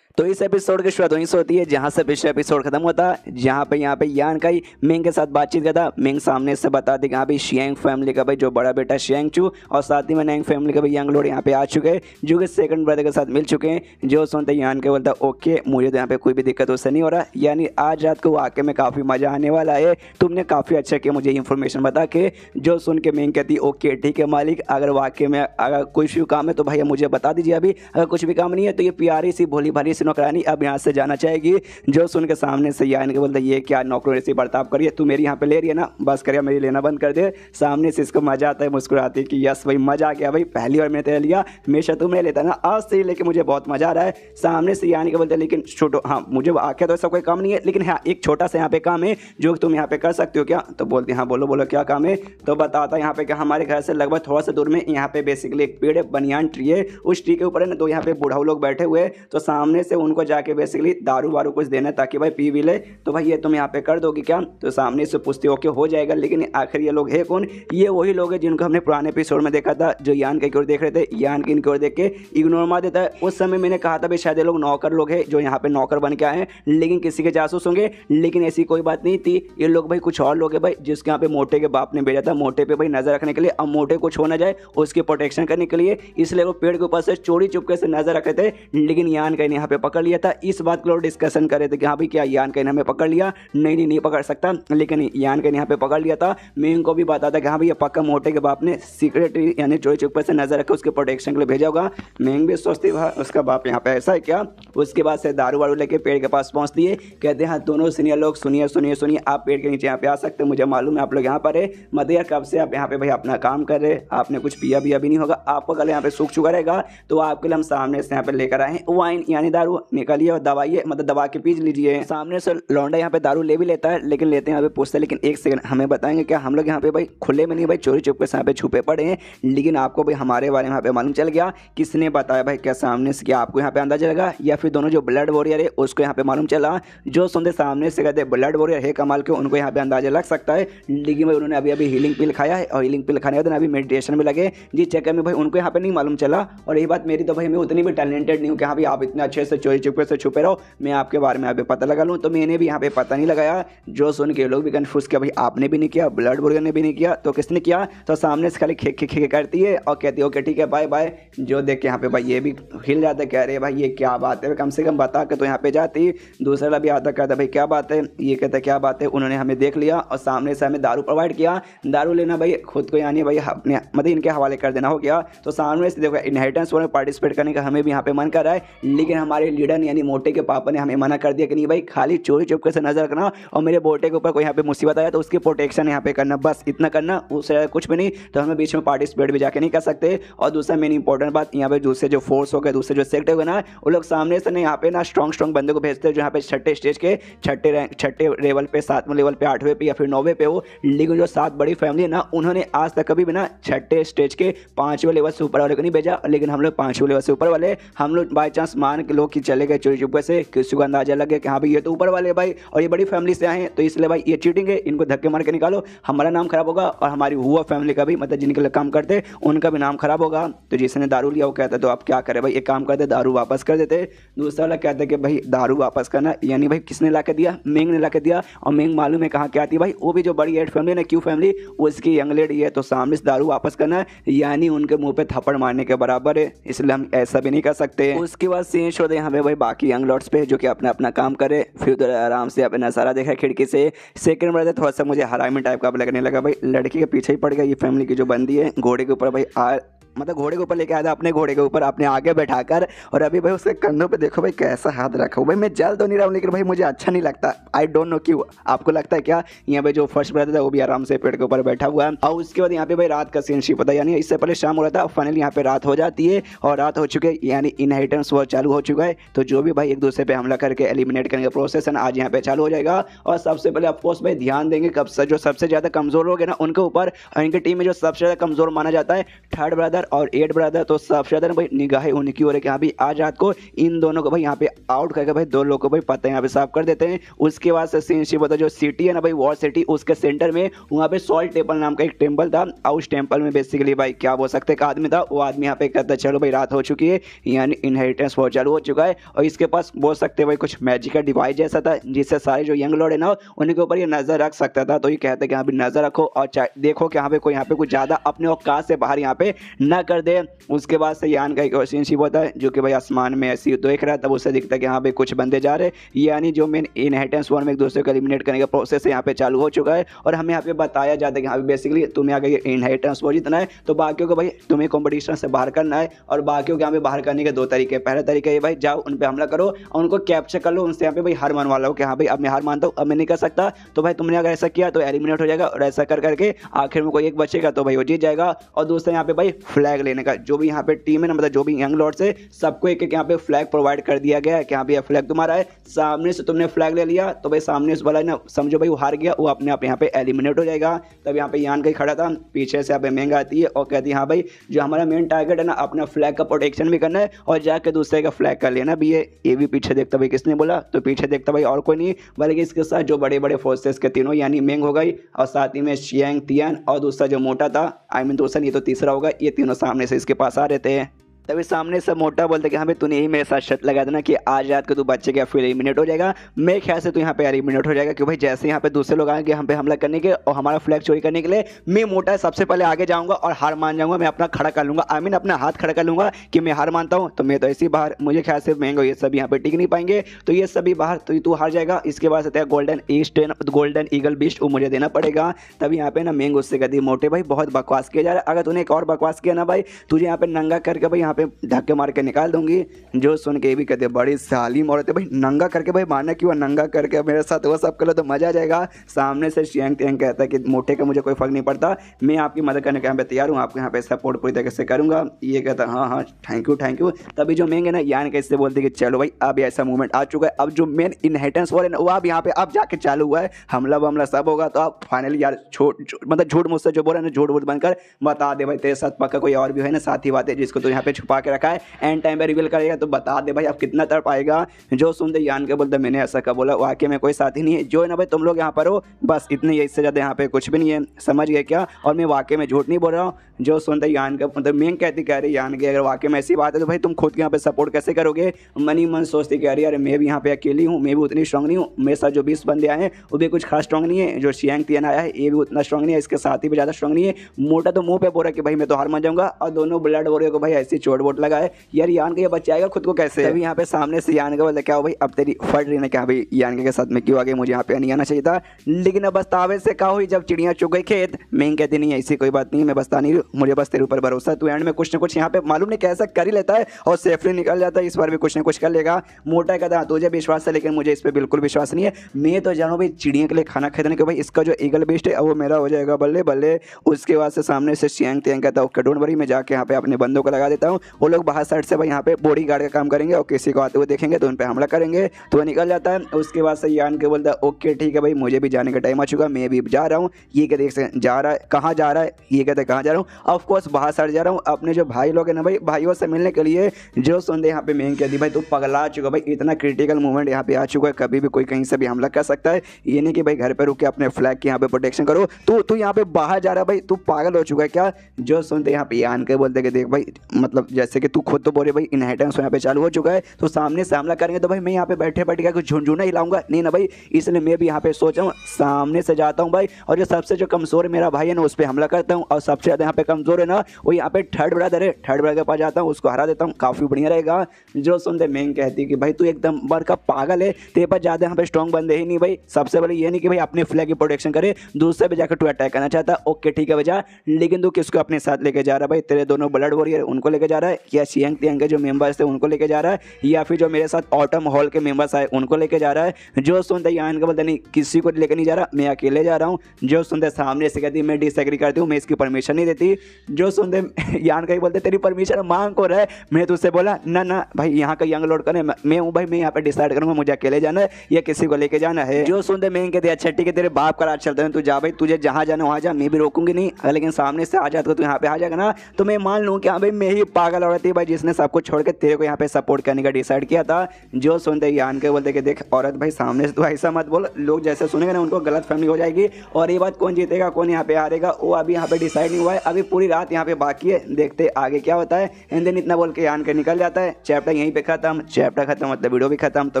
तो इस एपिसोड की शुरुआत वहीं से होती है जहाँ से पिछले एपिसोड खत्म होता है, जहाँ पे यहाँ पे यान का ही मिंग के साथ बातचीत करता। मिंग सामने से बता दी कि हाँ भाई शियांग फैमिली का भाई जो बड़ा बेटा शियांग चू और साथ ही में नैंग फैमिली का भाई यंग लॉर्ड यहाँ पे आ चुके हैं जो कि सेकंड ब्रदर के साथ मिल चुके हैं। जो सुनते यान के बोलता ओके मुझे तो यहाँ पे कोई भी दिक्कत उससे नहीं हो रहा, यानी आज रात को वाकई में काफ़ी मज़ा आने वाला है, तुमने काफ़ी अच्छा किया मुझे इन्फॉर्मेशन बता के। जो सुन के मिंग कहती ओके ठीक है मालिक, अगर वाकई में अगर कुछ भी काम है तो भाई मुझे बता दीजिए, अभी अगर कुछ भी काम नहीं है तो ये प्यारी सी भोली भाली नौकरानी अब यहाँ से जाना चाहेगी। जो सुन के सामने से यान के बोलता ये क्या नौकरी ऐसी बर्ताव करिए, तू मेरी यहाँ पे ले रही है ना, बस करिए मेरी लेना बंद कर दे। सामने से इसको मजा आता है, मुस्कुराती है कि यस भाई मजा आ गया भाई, पहली बार मैंने तेरे लिया, हमेशा तू मैं लेता ना, आज से लेके मुझे बहुत मजा आ रहा है। सामने से यान के बोलते लेकिन छोटो हाँ मुझे आके तो ऐसा कोई काम नहीं है, लेकिन हाँ एक छोटा सा यहाँ पे काम है जो तुम यहाँ पे कर सकते हो क्या। तो बोलती हाँ बोलो बोलो क्या काम है। तो बताता यहाँ पे कि हमारे घर से लगभग थोड़ा सा दूर में यहाँ पे बेसिकली एक पेड़ है, बनियान ट्री है, उस ट्री के ऊपर है ना तो यहाँ पे बूढ़ा लोग बैठे हुए, तो सामने से उनको जाके बेसिकली दारू वारू कुछ देना है ताकि भाई पी भी ले। तो भाई ये तुम यहाँ पे कर दोगे क्या। तो सामने से पूछते ओके हो जाएगा, लेकिन आखिर ये लोग है कौन, ये वही लोग हैं जिनको हमने पुराने एपिसोड में देखा था, जो यान की ओर देख रहे थे, यान की इनकी ओर देख के इग्नोर मार देता है। उस समय मैंने कहा था भाई शायद ये लोग नौकर लोग हैं जो यहाँ पे नौकर बन के आए हैं, लेकिन किसी के जासूस होंगे, लेकिन ऐसी कोई बात नहीं थी, ये लोग भाई कुछ और लोग हैं भाई जिसके यहाँ पे मोटे के बाप ने भेजा था मोटे पे भाई नजर रखने के लिए, अब मोटे कुछ हो ना जाए उसकी प्रोटेक्शन करने के लिए, इसलिए वो पेड़ के ऊपर से चोरी चुपके से नजर रखे थे, लेकिन यान का यहाँ पे पकड़ लिया था। इस बात को लोग डिस्कशन कर रहे थे कि हाँ भाई क्या यान कैन हमें पकड़ लिया, नहीं पकड़ सकता, लेकिन यान कैन यहाँ पे पकड़ लिया था। मेंग को भी पता था कि हाँ भाई ये पक्का मोटे के बाप ने सीक्रेटली यानी चोरी चुपके से नजर रखकर उसके प्रोटेक्शन के लिए भेजा होगा। मेंग भी सोचती है उसका बाप यहाँ पे ऐसा है क्या। उसके बाद से दारू वारू लेके पेड़ के पास पहुँच दिए। कहते हैं हाँ दोनों सीनियर लोग सुनिए, आप पेड़ के नीचे यहाँ पे आ सकते हैं, मुझे मालूम है आप लोग यहाँ पर है, मत यार कब से आप यहाँ पे भाई अपना काम कर रहे, आपने कुछ पिया भी नहीं होगा, आपका गले यहाँ पे सूख चुका रहेगा, तो आपके लिए हम सामने से यहाँ पे लेकर आए हैं वाइन यानी दारू, निकालिए और दबाइए, मतलब दबा के पी लीजिए। सामने से लौंडा यहाँ पे दारू ले भी लेता है, लेकिन लेते हैं यहाँ पे पूछते हैं लेकिन एक सेकंड हमें बताएंगे क्या हम लोग यहाँ पे भाई खुले में नहीं भाई चोरी चुपके से यहाँ पे छुपे पड़े हैं, लेकिन आपको भाई हमारे बारे में यहाँ पे मालूम चल गया, किसने बताया भाई, क्या सामने से क्या आपको यहाँ पे अंदाजा लगा या फिर दोनों जो ब्लड वॉरियर है उसको यहाँ पे मालूम चला। जो सुनते सामने से कहते ब्लड वॉरियर है कमाल के, उनको यहाँ पे अंदाजा लग सकता है, लेकिन भाई उन्होंने अभी हीलिंग पिल खाया है और हीलिंग पिल खाने के बाद अभी मेडिटेशन में लगे जी चक्कर में भाई उनको यहाँ पे नहीं मालूम चला। और यही बात मेरी तो भाई मैं उतनी भी टैलेंटेड नहीं हूँ कि हाँ भाई आप इतने अच्छे से चोरी चुपके से छुपे रहो, मैं आपके बारे में यहाँ पे पता लगा लूँ, तो मैंने भी यहाँ पे पता नहीं लगाया। जो सुन के लोग भी कन्फ्यूज किया भाई आपने भी नहीं किया, ब्लड वॉरियर ने भी नहीं किया, तो किसने किया, तो सामने से खाली खे करती है और कहती है ओके ठीक है बाय बाय। जो देख के यहाँ पे भाई ये भी हिल जाते, कह रहे भाई ये क्या बात है, कम से कम बता के तो यहाँ पे जाती। दूसरा भी आता कहता भाई क्या बात है, ये कहता क्या बात है, उन्होंने हमें देख लिया और सामने से हमें दारू प्रोवाइड किया। दारू लेना भाई खुद को यानी भाई अपने मतलब इनके हवाले कर देना हो गया। तो सामने से देखो इनहेरिटेंस में पार्टिसिपेट करने का हमें भी यहाँ पे मन कर रहा है, लेकिन हमारे लीडर यानी मोटे के पापा ने हमें मना कर दिया कि नहीं भाई खाली चोरी चुपके से नजर रखना और मेरे बेटे के ऊपर कोई यहाँ पे मुसीबत आया तो उसकी प्रोटेक्शन यहाँ पे करना, बस इतना करना, उससे कुछ भी नहीं। तो हमें बीच में पार्टिसिपेट भी जाके नहीं कर सकते। और दूसरा मेन इंपॉर्टेंट बात यहाँ पे दूसरे जो फोर्स हो गए, दूसरे जो सेक्ट हो ना, वो लोग सामने से यहाँ पे ना स्ट्रॉन्ग बंदे को भेजते हैं जो यहाँ पे छठे स्टेज के छठे लेवल पे, 7वें लेवल पे, 8वें पे या फिर 9वें पे हो। लेकिन जो 7 बड़ी फैमिली है ना, उन्होंने आज तक कभी भी ना छठे स्टेज के 5वें लेवल से ऊपर वाले को नहीं भेजा, लेकिन हम लोग 5वें लेवल से ऊपर वाले, हम लोग बाई चांस मान के लोग कि चले गए चोरी चुपके से, किसी को अंदाजा लग गया कि हाँ भाई ये तो ऊपर वाले भाई और ये बड़ी फैमिली से आए हैं, तो इसलिए भाई ये चीटिंग है, इनको धक्के मार के निकालो, हमारा नाम खराब होगा और हमारी हुआ फैमिली का भी, मतलब जिनके लिए काम करते उनका भी नाम खराब होगा। तो जिसने दारू लिया वो कहता है तो आप क्या करें भाई, एक काम करते दारू वापस कर देते। दूसरा वाला कहते कि भाई दारू वापस करना, यानी भाई किसने ला के दिया, मेंग ने ला के दिया। और मेंग मालूम है कहाँ क्या आती है भाई, वो भी जो बड़ी एड फैमिली ना, क्यू फैमिली, उसकी यंग लेडी है, तो सामने से दारू वापस करना यानी उनके मुंह पे थप्पड़ मारने के बराबर है, इसलिए हम ऐसा भी नहीं कर सकते। उसके बाद सीन शो दे हमें भाई बाकी यंग लॉर्ड्स पे जो कि अपना अपना काम करे, फिर उधर आराम से अपना नज़ारा देखा खिड़की से। सेकंड बार थोड़ा सा मुझे हरामी टाइप का लगने लगा भाई, लड़की के पीछे ही पड़ गया ये फैमिली की जो बंदी है, घोड़े के ऊपर भाई मतलब घोड़े के ऊपर लेके आया था, अपने घोड़े के ऊपर अपने आगे बैठाकर, और अभी भाई उसके कंधों पे देखो भाई कैसा हाथ रखा हो। भाई मैं जल तो नहीं रहा हूँ, लेकिन भाई मुझे अच्छा नहीं लगता, आई डोंट नो क्यों, आपको लगता है क्या। यहाँ पे जो फर्स्ट ब्रदर था वो भी आराम से पेड़ के ऊपर बैठा हुआ है। और उसके बाद यहाँ पे भाई रात का सीन शिप होता है, यानी इससे पहले शाम हो रहा था, फाइनली यहाँ पे रात हो जाती है और रात हो चुके यानी इनहेरिटेंस वो चालू हो चुका है। तो जो भी भाई एक दूसरे पे हमला करके एलिमिनेट करने का प्रोसेस है आज यहाँ पे चालू हो जाएगा। और सबसे पहले ऑफकोर्स भाई ध्यान देंगे कब से जो सबसे ज़्यादा कमजोर लोग हैं ना उनके ऊपर, और इनकी टीम में जो सबसे ज़्यादा कमजोर माना जाता है थर्ड ब्रदर और एट ब्रदर, तो सबसे ज्यादा भाई निगाहें उनकी ओर है कि हाँ भाई आज रात को इन दोनों को भाई यहाँ पे आउट करके भाई 2 लोगों को भाई पता यहाँ पे साफ कर देते हैं। उसके बाद से सीन शिप होता है, जो सिटी है ना भाई वॉर सिटी, उसके सेंटर में वहाँ पे सॉल्ट टेम्पल नाम का एक टेम्पल था, और उस टेम्पल में बेसिकली भाई क्या बोल सकते एक आदमी था, वो आदमी यहाँ पे कहता है चलो भाई रात हो चुकी है, यानी इनहेरिटेंस वॉर चालू हो चुका है, और इसके पास बोल सकते भाई कुछ मैजिक का डिवाइस जैसा था जिससे सारे जो यंग लॉर्ड है ना उनके ऊपर ये नजर रख सकता था। तो ये कहते हैं कि यहाँ पे नजर रखो और देखो कि यहाँ पे कोई यहाँ पे कुछ ज्यादा अपने औकात से बाहर यहाँ पे न कर दे। उसके बाद से यान का एक सीनशिप होता है जो कि भाई आसमान में ऐसी देख रहा है, तब उससे दिखता है कि हाँ भाई कुछ बंदे जा रहे, यानी जो मेन इनहेरिटेंस वॉर में एक दूसरे को एलिमिनेट करने का प्रोसेस यहाँ पे चालू हो चुका है। और हमें यहाँ पे बताया जाता है कि हाँ बेसिकली तुम्हें अगर इनहेरिटेंस वॉर जीतना है तो बाकियों को भाई तुम्हें कॉम्पिटिशन से बाहर करना है, और बाकियों को यहाँ पे बाहर करने के 2 तरीके। पहला तरीका ये भाई जाओ उन पर हमला करो और उनको कैप्चर कर लो, उनसे यहाँ पे भाई हार मनवा लो कि हाँ भाई अब मैं हार मानता हूँ, अब मैं नहीं कर सकता, तो भाई तुमने अगर ऐसा किया तो एलिमिनेट हो जाएगा, और ऐसा कर करके आखिर में कोई एक बचेगा तो भाई वो जीत जाएगा। और दूसरा यहाँ पे भाई फ्लैग लेने का, जो भी यहाँ पे टीम है ना, मतलब जो भी यंग लॉर्ड से सबको एक एक यहाँ पे फ्लैग प्रोवाइड कर दिया गया है कि यहाँ पे फ्लैग तुम्हारा है। सामने से तुमने फ्लैग ले लिया तो भाई सामने से वाला ना समझो भाई वो हार गया, वो अपने आप यहाँ पे एलिमिनेट हो जाएगा। तब यहाँ पे यान कहीं खड़ा था, पीछे से यहाँ पे महंगा आती है और कहती है हाँ भाई जो हमारा मेन टारगेट है ना अपना फ्लैग का प्रोटेक्शन भी करना है और जाके दूसरे का फ्लैग कर लेना भी है। ये भी पीछे देखता भाई किसने बोला, तो पीछे देखता भाई और कोई नहीं बल्कि इसके साथ जो बड़े बड़े फोर्सेस के तीनों, यानी मेंग हो गई और साथ ही में शियांग, तियान और दूसरा जो मोटा था, आई मीन दूसरा नहीं तो तीसरा होगा, ये तीनों सामने से इसके पास आ रहे थे। तभी सामने से मोटा बोलते कि हाँ भाई तूने यही मेरे साथ शर्त लगा देना कि आज रात को तू बच्चे के फिर एलिमिनेट हो जाएगा। मेरे ख्याल से तू यहाँ पे एलिमिनेट हो जाएगा, क्योंकि भाई जैसे यहाँ पे दूसरे लोग आएंगे हम पे हमला करने के और हमारा फ्लैग चोरी करने के लिए, मैं मोटा सबसे पहले आगे जाऊंगा और हार मान जाऊंगा। मैं अपना खड़ा कर लूंगा, आई मीन अपना हाथ खड़ा कर लूंगा कि मैं हार मानता हूँ। तो मैं तो ऐसी बाहर, मुझे ख्याल से मैंगो ये सभी यहाँ पे टिक नहीं पाएंगे, तो ये सभी बाहर, तो तू हार जाएगा। इसके बाद से गोल्डन ईगल बीस्ट वो मुझे देना पड़ेगा। तभी यहाँ पे ना मैंगो उससे कहती मोटे भाई बहुत बकवास किया जा रहा है, अगर तूने एक और बकवास किया ना भाई तुझे यहाँ पे नंगा करके भाई यहाँ पे धक्के मार के निकाल दूंगी। जो सुन के भी कहते बड़ी सालीम औरत है भाई, नंगा करके भाई मारना क्यों, नंगा करके मेरे साथ वो सब कर लो तो मजा आ जाएगा। सामने से शियांग तेंग कहता है कि मोटे का मुझे कोई फर्क नहीं पड़ता, मैं आपकी मदद करने के यहाँ पे तैयार हूँ, आपको यहाँ पे सपोर्ट पूरी तरीके से करूँगा। ये कहता हाँ हाँ थैंक यू। तभी जो मेंग है ना यान कैसे बोलते कि चलो भाई अब ऐसा मूवमेंट आ चुका है, अब जो मेन इनहेरिटेंस वॉर है ना वो अब यहाँ पे अब जाके चालू हुआ है, हमला सब होगा। तो आप फाइनली यार मतलब झूठ मुझसे जो बोल रहे हैं झूठ बनकर बता दे भाई तेरे साथ पक्का कोई और भी है ना साथी बात है जिसको तो यहाँ पे छुपा के रखा है, एंड टाइम पे रिवील करेगा तो बता दे भाई अब कितना तड़प आएगा। जो सुनते यान के बोलते मैंने ऐसा कब बोला, वाकई में कोई साथी नहीं है, जो है ना भाई तुम लोग यहाँ पर हो बस इतने, इससे ज़्यादा यहाँ पे कुछ भी नहीं है, समझ गए क्या। और मैं वाकई में झूठ नहीं बोल रहा हूँ। जो सुनते यान का मतलब मेन कह रही यान के अगर वाकई में ऐसी बात है तो भाई तुम खुद के यहाँ पे सपोर्ट कैसे करोगे। मनी मन सोचती कह रही यार मैं भी यहाँ पे अकेली हूँ, मैं भी उतनी स्ट्रांग नहीं हूँ, मेरे साथ जो 20 बंदे आए हैं वो भी कुछ खास स्ट्रांग नहीं है, जो शियांग तियान आया है ये भी उतना स्ट्रांग नहीं है, इसके साथी भी ज़्यादा स्ट्रांग नहीं है। मोटा तो मुंह पे बोल रहा है कि भाई मैं तो हार मान जाऊंगा, और दोनों ब्लड वॉरियर को भाई ऐसी चोट वोट लगाए यार यान के ये बच्चा आएगा खुद को कैसे। अभी यहाँ पे सामने से यान का बोलता क्या हो भाई अब तेरी फट रही ना क्या भाई यान के साथ में क्यों आगे, मुझे यहाँ पे नहीं आना चाहिए था, लेकिन अब बस्तावे से कहा हुई जब चिड़िया चुग गई खेत। मैं कहती नहीं ऐसी कोई बात नहीं, मैं बस्ता नहीं, मुझे बस तेरे ऊपर भरोसा, तू एंड में कुछ ना कुछ यहाँ पे मालूम नहीं कैसा कर ही लेता है और सेफली निकल जाता है, इस बार भी कुछ ना कुछ कर लेगा। मोटा कहता तुझे विश्वास है लेकिन मुझे इस पर बिल्कुल विश्वास नहीं है, मैं तो जानू भाई चिड़िया के लिए खाना खरीदने के भाई इसका जो ईगल बेस्ट है वो मेरा हो जाएगा बल्ले बल्ले। उसके बाद से सामने से शियांग तियांग कहता ओके डोंट वरी, मैं जाके यहाँ पे अपने बंदों को लगा देता हूँ, वो लोग बाहर साइड से भाई यहाँ पे बॉडी गार्ड का काम करेंगे और किसी को आते हुए देखेंगे तो उन पर हमला करेंगे, तो वो निकल जाता है। उसके बाद से यान के बोलता है ओके ठीक है भाई मुझे भी जाने का टाइम आ चुका, मैं भी जा रहा हूँ। ये कहते जा रहा है, कहाँ जा रहा है, ये कहते कहाँ जा रहा हूँ, ऑफकोर्स बाहर साइड जा रहा हूँ अपने जो भाई लोग हैं ना भाई भाइयों से मिलने के लिए। जो सुनते यहाँ पे मेन कहती भाई तू पगला चुका भाई, इतना क्रिटिकल मोमेंट यहाँ पे आ चुका है, कभी भी कोई कहीं से भी हमला कर सकता है, ये नहीं कि भाई घर पे रुक के अपने फ्लैग की यहाँ पे प्रोटेक्शन करो, तू यहाँ पे बाहर जा रहा है भाई, तू पागल हो चुका है क्या। जो सुनते यहाँ पे यान के बोलते कि देख भाई मतलब जैसे कि तू खुद तो बोले भाई इनहेरिटेंस यहाँ पे चालू हो चुका है, तो सामने से हमला करेंगे तो भाई मैं यहाँ पे बैठे बैठे क्या कुछ झुंझुना हिलाऊंगा नहीं ना भाई, इसलिए मैं भी यहाँ पे सोच रहा हूँ सामने से जाता हूँ भाई, और जो सबसे जो कमजोर मेरा भाई है ना उस पर हमला करता हूँ, और सबसे ज़्यादा यहाँ पे कमजोर है ना वो यहाँ पे थर्ड ब्रदर है, थर्ड ब्रदर के पास जाता हूँ उसको हरा देता हूँ, काफ़ी बढ़िया रहेगा। जो सुनते मेंग कहती कि भाई तू एकदम बर का पागल है, तेरे पास ज़्यादा यहाँ पे स्ट्रॉन्ग बंदे ही नहीं भाई, सबसे पहले ये नहीं कि भाई अपने फ्लैग की प्रोटेक्शन करे, दूसरे पे जाकर तू अटैक करना चाहता, ओके ठीक है भैया, लेकिन तू किसको अपने साथ लेके जा रहा है भाई, तेरे दोनों ब्लड वॉरियर उनको लेके जा रहा है, या शियांग तियांग के जो मेंबर्स थे उनको लेके जा रहा है, या फिर जो मेरे साथ ऑटम हॉल के मेंबर्स आए उनको लेके जा रहा है। जो सुनते यान का बोलता नहीं किसी को लेकर नहीं जा रहा, मैं अकेले जा रहा हूँ। जो सुनते सामने से कहती मैं डिसएग्री करती हूँ, मैं इसकी परमिशन नहीं देती। जो सुनते यान का ही बोलते तेरी परमिशन मांग को रहे, मैं तुझसे बोला ना ना भाई यहाँ का यंग लोड करने मैं हूँ भाई, मैं यहाँ पे डिसाइड करूँगा मुझे अकेले जाना है या किसी को लेके जाना है। जो सुनते मैं कहते अच्छा ठीक है तेरे बाप का राज चलता है, तू जा भाई, तुझे जहाँ जाना वहाँ जा, मैं भी रोकूंगी नहीं, लेकिन सामने से आ जाता तो तू यहाँ पे आ जाएगा ना तो मैं मान लूँ कि हाँ भाई मैं ही पागल औरत थी भाई जिसने सब कुछ छोड़ के तेरे को यहाँ पे सपोर्ट करने का डिसाइड किया था। जो सुनते यान के बोलते कि देख औरत भाई सामने से तू ऐसा मत बोल, लोग जैसे सुनेंगे ना उनको गलत फहमी हो जाएगी, और ये बात कौन जीतेगा कौन यहाँ पे हारेगा वो अभी यहाँ पे डिसाइड नहीं हुआ है, अभी पूरी रात यहाँ पे बाकी है, देखते आगे क्या होता है। एंड देन इतना बोल के यान के निकल जाता है। चैप्टर यहीं पे खत्म, चैप्टर खत्म मतलब वीडियो भी खत्म। तो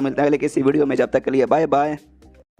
मिलता है अगले किसी वीडियो में, जब तक के लिए बाय बाय।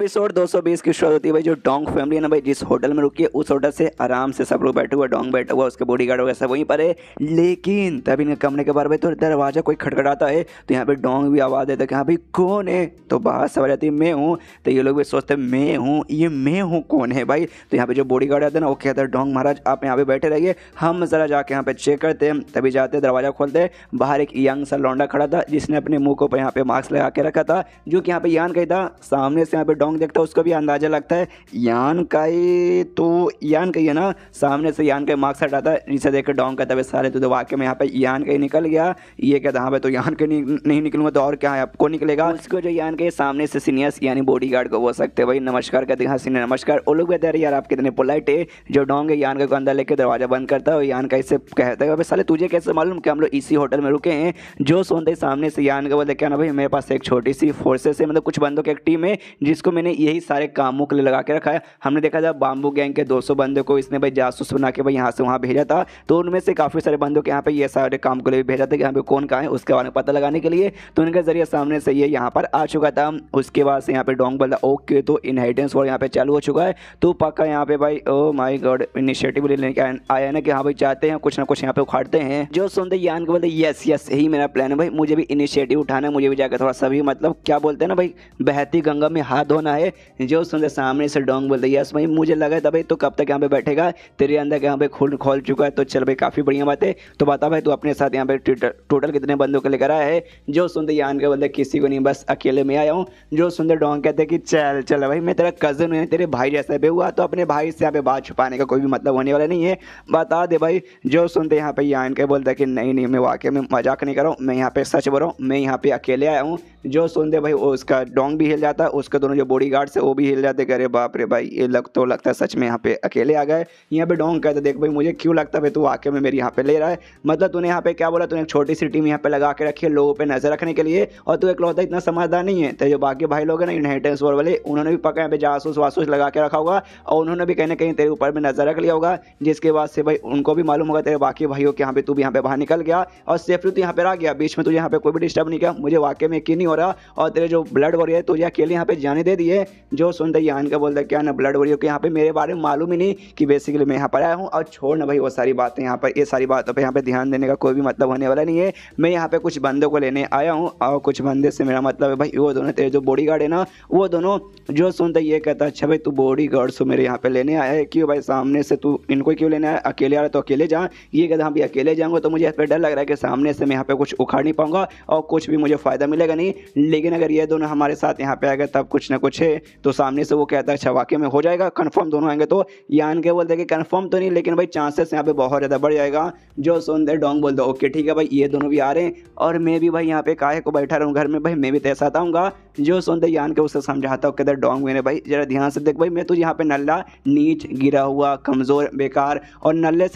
एपिसोड 220 की शुरुआत होती है भाई, जो डोंग फैमिली है ना भाई जिस होटल में रुकी है उस होटल से आराम से सब लोग बैठे हुए, डोंग बैठा हुआ, उसके बॉडीगार्ड वगैरह सब वहीं पर है। लेकिन तभी इनके कमरे के बाहर भाई तो दरवाजा कोई खटखटाता है, तो यहाँ पे डोंग भी आवाज़ देता है कि हाँ भाई कौन है, तो बाहर से आवाज आती है मैं हूँ, तो ये लोग भी सोचते हैं मैं हूँ, ये मैं हूँ कौन है भाई। तो यहाँ पे जो बॉडीगार्ड आता है ना वो कहता है डोंग महाराज आप यहाँ पे बैठे रहिए, हम जरा जाके यहाँ पे चेक करते हैं। तभी जाते दरवाजा खोलते हैं, बाहर एक यंग सा लौंडा खड़ा था जिसने अपने मुंह को यहाँ पे मास्क लगा के रखा था, जो कि यहाँ पे यान का था। सामने से यहाँ पे डोंग देखता है, उसको भी अंदाजा लगता है यान का ही, तो यान का ही है ना। सामने से यान का मार्क्स हटाता है, जिसे देखकर डोंग कहता है सारे तो वाकई में यहाँ पे यान का ही निकल गया। ये कहता हाँ भाई तो यान के नहीं निकलूंगा तो और क्या है आपको निकलेगा। उसको जो यान के सामने से सीनियर्स यानी बॉडीगार्ड को बोल सकते हैं भाई नमस्कार कहते हैं, हाँ सीनियर नमस्कार। वो लोग कहते हैं यार आप कितने पोलाइट है। जो डोंग है यान को अंदर लेके दरवाजा बंद करता है और यान का इससे कहता है भाई साले तुझे कैसे मालूम कि हम लोग इसी होटल में रुके हैं। जो सुनते सामने से यान का बोलते क्या ना भाई मेरे पास एक छोटी सी फोर्सेस है, मतलब कुछ बंदों की एक टीम है जिसको इसको मैंने यही सारे कामों के लिए लगा के रखा है। हमने देखा था बाम्बू गैंग के 200 बंदों को इसने भाई जासूस बना के भाई यहाँ से वहाँ भेजा था, तो उनमें से काफ़ी सारे बंदों के यहाँ पे ये सारे काम को लिए भेजा था कि यहाँ पे कौन कहाँ है उसके बारे में पता लगाने के लिए। तो उनके जरिए सामने से ये यहाँ पर आ चुका था। उसके बाद से यहाँ पे डोंग बोला ओके, तो इनहेरिटेंस वॉर यहाँ पे चालू हो चुका है। तो पक्का यहाँ पे भाई ओ माय गॉड इनिशिएटिव लेने के आया है ना कि हाँ भाई चाहते हैं कुछ ना कुछ यहाँ पे उखाड़ते हैं। जो सुनते यान को बोलते यस यस यही मेरा प्लान है भाई, मुझे भी इनिशिएटिव उठाना है, मुझे भी जाकर थोड़ा सा भी मतलब क्या बोलते हैं ना भाई बहती गंगा में हाथ धोना है। जो सुनते सामने से डोंग बोलते यस भाई मुझे लगा था भाई तो कब तक यहाँ पे बैठेगा, तेरे अंदर यहाँ पे खून खोल चुका है, तो चल भाई काफ़ी बढ़िया बात है। तो बता भाई तू अपने साथ यहाँ पे टोटल कितने बंदों को लेकर आया है। जो सुनते यान के बोलते किसी को नहीं, बस अकेले में आया हूँ। जो सुनते डोंग कहते कि चल चल भाई मैं तेरा कज़न हूँ, तेरे भाई जैसा भी हुआ, तो अपने भाई से यहाँ पे बात छुपाने का कोई भी मतलब होने वाला नहीं है, बता दे भाई। जो सुनते यहाँ पे यान के बोलता कि नहीं नहीं मैं वाकई में मजाक नहीं कर रहा हूँ, मैं यहाँ पे सच बोल रहा हूँ, मैं यहाँ पे अकेले आया हूँ। जो सुनते भाई उसका डोंग भी हिल जाता है, उसके दोनों जो बॉडी गार्ड्स है वो भी हिल जाते, अरे बाप रे भाई ये लगता है सच में यहाँ पे अकेले आ गए। यहाँ पे डोंग कहते देख भाई मुझे क्यों लगता है भाई तू वाकई में मेरी यहाँ पे ले रहा है, मतलब तूने यहाँ पे क्या बोला, तूने एक छोटी सी टीम यहाँ पे लगा के रखी है लोगों पे नजर रखने के लिए, और तू इकलौता इतना समझदार नहीं है। तो जो बाकी भाई लोग हैं ना इनहेरिटेंस वॉर वाले, उन्होंने भी पक्का यहाँ पे जासूस वासूस लगा के रखा होगा, और उन्होंने भी कहीं ना कहीं तेरे ऊपर में नजर रख लिया होगा, जिसके बाद से भाई उनको भी मालूम होगा तेरे बाकी भाइयों के यहाँ पे तू भी यहाँ पे बाहर निकल गया और सेफली तू यहाँ पे आ गया, बीच में तुझे यहाँ पे कोई भी डिस्टर्ब नहीं किया। मुझे वाकई में यकीन नहीं हो रहा, और तेरे जो ब्लड वॉरियर है तुझे अकेले यहाँ पे जाने दे दिए। जो सुनते यान का बोलता क्या ना ब्लड वॉरियर के यहाँ पे मेरे बारे में मालूम ही नहीं कि बेसिकली मैं यहाँ पर आया हूँ। और छोड़ ना भाई वो सारी बातें, यहाँ पर ये सारी बातों पर यहाँ पे ध्यान देने का कोई भी मतलब होने वाला नहीं है। मैं यहाँ पे कुछ बंदों को लेने आया हूँ, और कुछ बंदे से मेरा मतलब है भाई वो दोनों तेरे जो बॉडी गार्ड है ना वो दोनों। जो सुनते ये कहता अच्छा भाई तू बॉडी गार्ड से मेरे यहाँ पे लेने आया है, क्यों भाई सामने से तू इनको क्यों लेने आया, अकेले आ रहा तो अकेले जा। ये कहता हाँ भी अकेले जाऊँगा तो मुझे इस पर डर लग रहा है कि सामने से मैं यहाँ पे कुछ उखाड़ नहीं पाऊंगा और कुछ भी मुझे फ़ायदा मिलेगा नहीं, लेकिन अगर ये दोनों हमारे साथ यहाँ पे आ गए तब कुछ ना कुछ है। तो सामने से वो कहता है अच्छा वाकई में हो जाएगा कन्फर्म दोनों आएंगे, तो यान के बोलते कि कन्फर्म तो नहीं लेकिन भाई चांसेस यहाँ पे बहुत ज़्यादा बढ़ जाएगा। जो सुनते डोंग बोलते ओके ठीक है भाई ये दोनों भी आ रहे हैं, और मैं भी भाई यहाँ पे काहे को बैठा रहूँ घर में, भाई मैं भी तेरे साथ आऊँगा। जो सुनते यान के उसे समझाता हूँ कहते डोंग मैंने भाई जरा ध्यान से देख भाई मैं तुझे यहाँ पे नल्ला नीच गिरा हुआ कमज़ोर बेकार और नल्ले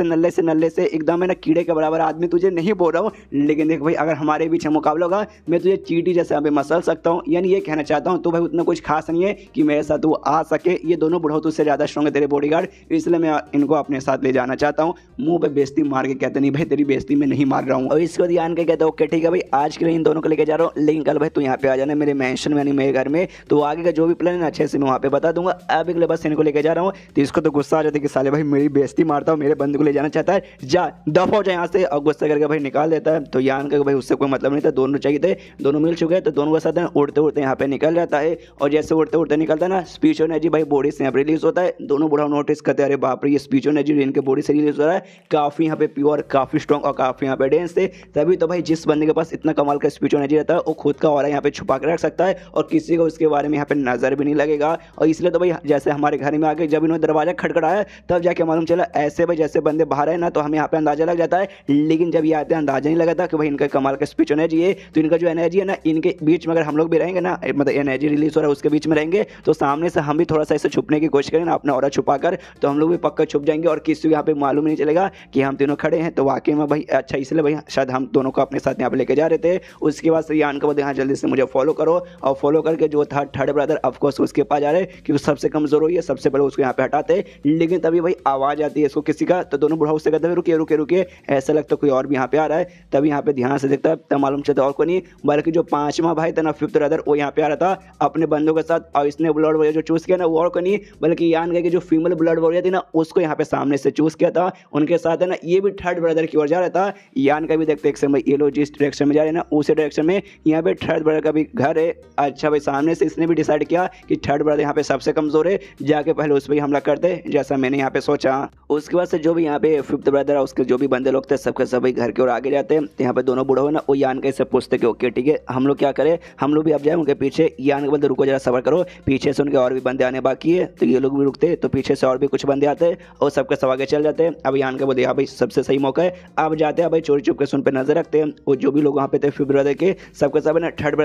से एकदम है ना कीड़े के बराबर आदमी तुझे नहीं बोल रहा हूँ, लेकिन देख भाई अगर हमारे बीच मुकाबला होगा मैं तुझे चींटी जैसे यहाँ पे मसल सकता हूँ। यानी ये कहना चाहता हूँ तो भाई उतना कुछ खास नहीं है कि मेरे साथ वो आ सके, ये दोनों बुढ़ो तुझसे ज़्यादा स्ट्रॉन्ग है तेरे बॉडीगार्ड, इसलिए मैं इनको अपने साथ ले जाना चाहता हूँ। मुंह पे बेइज्जती मार के कहते नहीं भाई तेरी बेइज्जती में नहीं मार रहा हूँ। और इसको ध्यान के कहते ओके ठीक है भाई आज के लिए इन दोनों को लेकर जा रहा हूँ, लेकिन कल भाई तू यहाँ पे आ जाना मेरे मैंशन में यानी मेरे घर में, तो आगे का जो भी प्लान है अच्छे से मैं वहाँ पे बता दूंगा। अभी के लिए बस इनको लेकर जा रहा हूँ। तो इसको तो गुस्सा आ जाता है कि साले भाई मेरी बेइज्जती मारता हूँ, मेरे बंदे को ले जाना चाहता है, जा दफा हो जाए यहाँ से, और गुस्सा करके भाई निकाल देता है। तो यान का भाई उससे कोई मतलब नहीं था, दोनों चाहिए थे, दोनों मिल चुके हैं, तो दोनों के साथ उड़ते उड़ते यहाँ पे निकल जाता है। और जैसे उड़ते उड़ते निकलता है ना स्पीच एनर्जी भाई बॉडी से यहाँ पे रिलीज होता है। दोनों बुढ़ा नोटिस करते हैं अरे बाप रे ये स्पीच एनर्जी इनके बॉडी से रिलीज हो रहा है, काफ़ी यहाँ पे प्योर काफ़ी स्ट्रॉन्ग और काफ़ी यहाँ पे डेंस है। तभी तो भाई जिस बंदे के पास इतना कमाल का स्पीच एनर्जी रहता है वो खुद का ऑरा यहाँ पे छुपा कर रख सकता है और किसी को उसके बारे में यहाँ पे नजर भी नहीं लगेगा। और इसलिए तो भाई जैसे हमारे घर में आके जब इन्होंने दरवाजा खटखटाया तब जाके मालूम चला, ऐसे भाई जैसे बंदे बाहर है ना तो हमें यहाँ पे अंदाजा लग जाता है, लेकिन जब ये आते हैं अंदाजा नहीं लगता कि भाई इनका कमाल का स्पीच एनर्जी है। तो इनका जो एनर्जी है ना इनके बीच में अगर हम लोग भी रहेंगे ना, मतलब एनर्जी रिलीज हो रहा है उसके बीच में रहेंगे, तो सामने से हम भी थोड़ा सा ऐसे छुपने की कोशिश करें ना अपना ऑरा छुपा कर, तो हम लोग भी पक्का छुप जाएंगे और किसी को यहाँ पे मालूम नहीं चलेगा कि हम तीनों खड़े हैं। तो वाकई में भाई अच्छा इसलिए भाई शायद हम दोनों को अपने साथ यहाँ पे लेके जा रहे थे। उसके बाद से यान को बोलते हाँ जल्दी से मुझे फॉलो करो, और फॉलो करके जो था थर्ड ब्रदर ऑफकोर्स उसके पास जा रहे क्योंकि सबसे कमजोर हुई है, सबसे पहले उसको यहाँ पे हटाते। लेकिन तभी भाई आवाज़ आती है इसको किसी का, तो दोनों बुढ़ाऊ से कहते हैं रुकिए रुकिए रुकिए, ऐसा लगता है कोई और भी यहाँ पे आ रहा है। तभी यहाँ पे ध्यान से देखता है तब मालूम चलता और कोई नहीं बल्कि जो पांचवा भाई था ना फिफ्थ ब्रदर वो यहाँ पे आ रहा था अपने बंदों के साथ, और इसने ब्लड वॉरियर जो चूज किया ना वो और कोई नहीं बल्कि यान गए कि जो फीमेल ब्लड वॉरियर थी ना उसको यहाँ पे सामने से चूज किया था। उनके साथ है ना ये भी थर्ड ब्रदर की ओर जा रहा था। यान का भी देखते एक समय ये लोग जिस डायरेक्शन में जा रहे हैं ना उसी डायरेक्शन में यहाँ पे थर्ड ब्रदर का भी घर है। अच्छा भाई सामने से इसने भी डिसाइड किया कि थर्ड ब्रदर यहाँ पे सबसे कमजोर है, जाके पहले उस पर हमला करते जैसा मैंने यहाँ पे सोचा। उसके बाद से जो भी यहाँ पे फिफ्थ ब्रदर है उसके जो भी बंदे लोग थे सबके सब घर की ओर आगे जाते हैं। तो यहाँ पे दोनों बूढ़े हो ना वो यान के से पूछते कि ओके ठीक है हम लोग क्या करें, हम लोग भी अब जाए उनके पीछे। यान के बोलते रुको जरा सबर करो, पीछे से उनके और भी बंदे आने बाकी है। तो ये लोग भी रुकते तो पीछे से और भी कुछ बंदे आते और सबके सब आगे चल जाते हैं। अब यान के बोलते हाँ भाई सबसे सही मौका है, अब जाते हैं भाई चोरी चुप के सुन पे नजर रखते हैं। और जो भी लोग वहाँ पे थे फिफ्थ ब्रदर के सबके सब ना थर्ड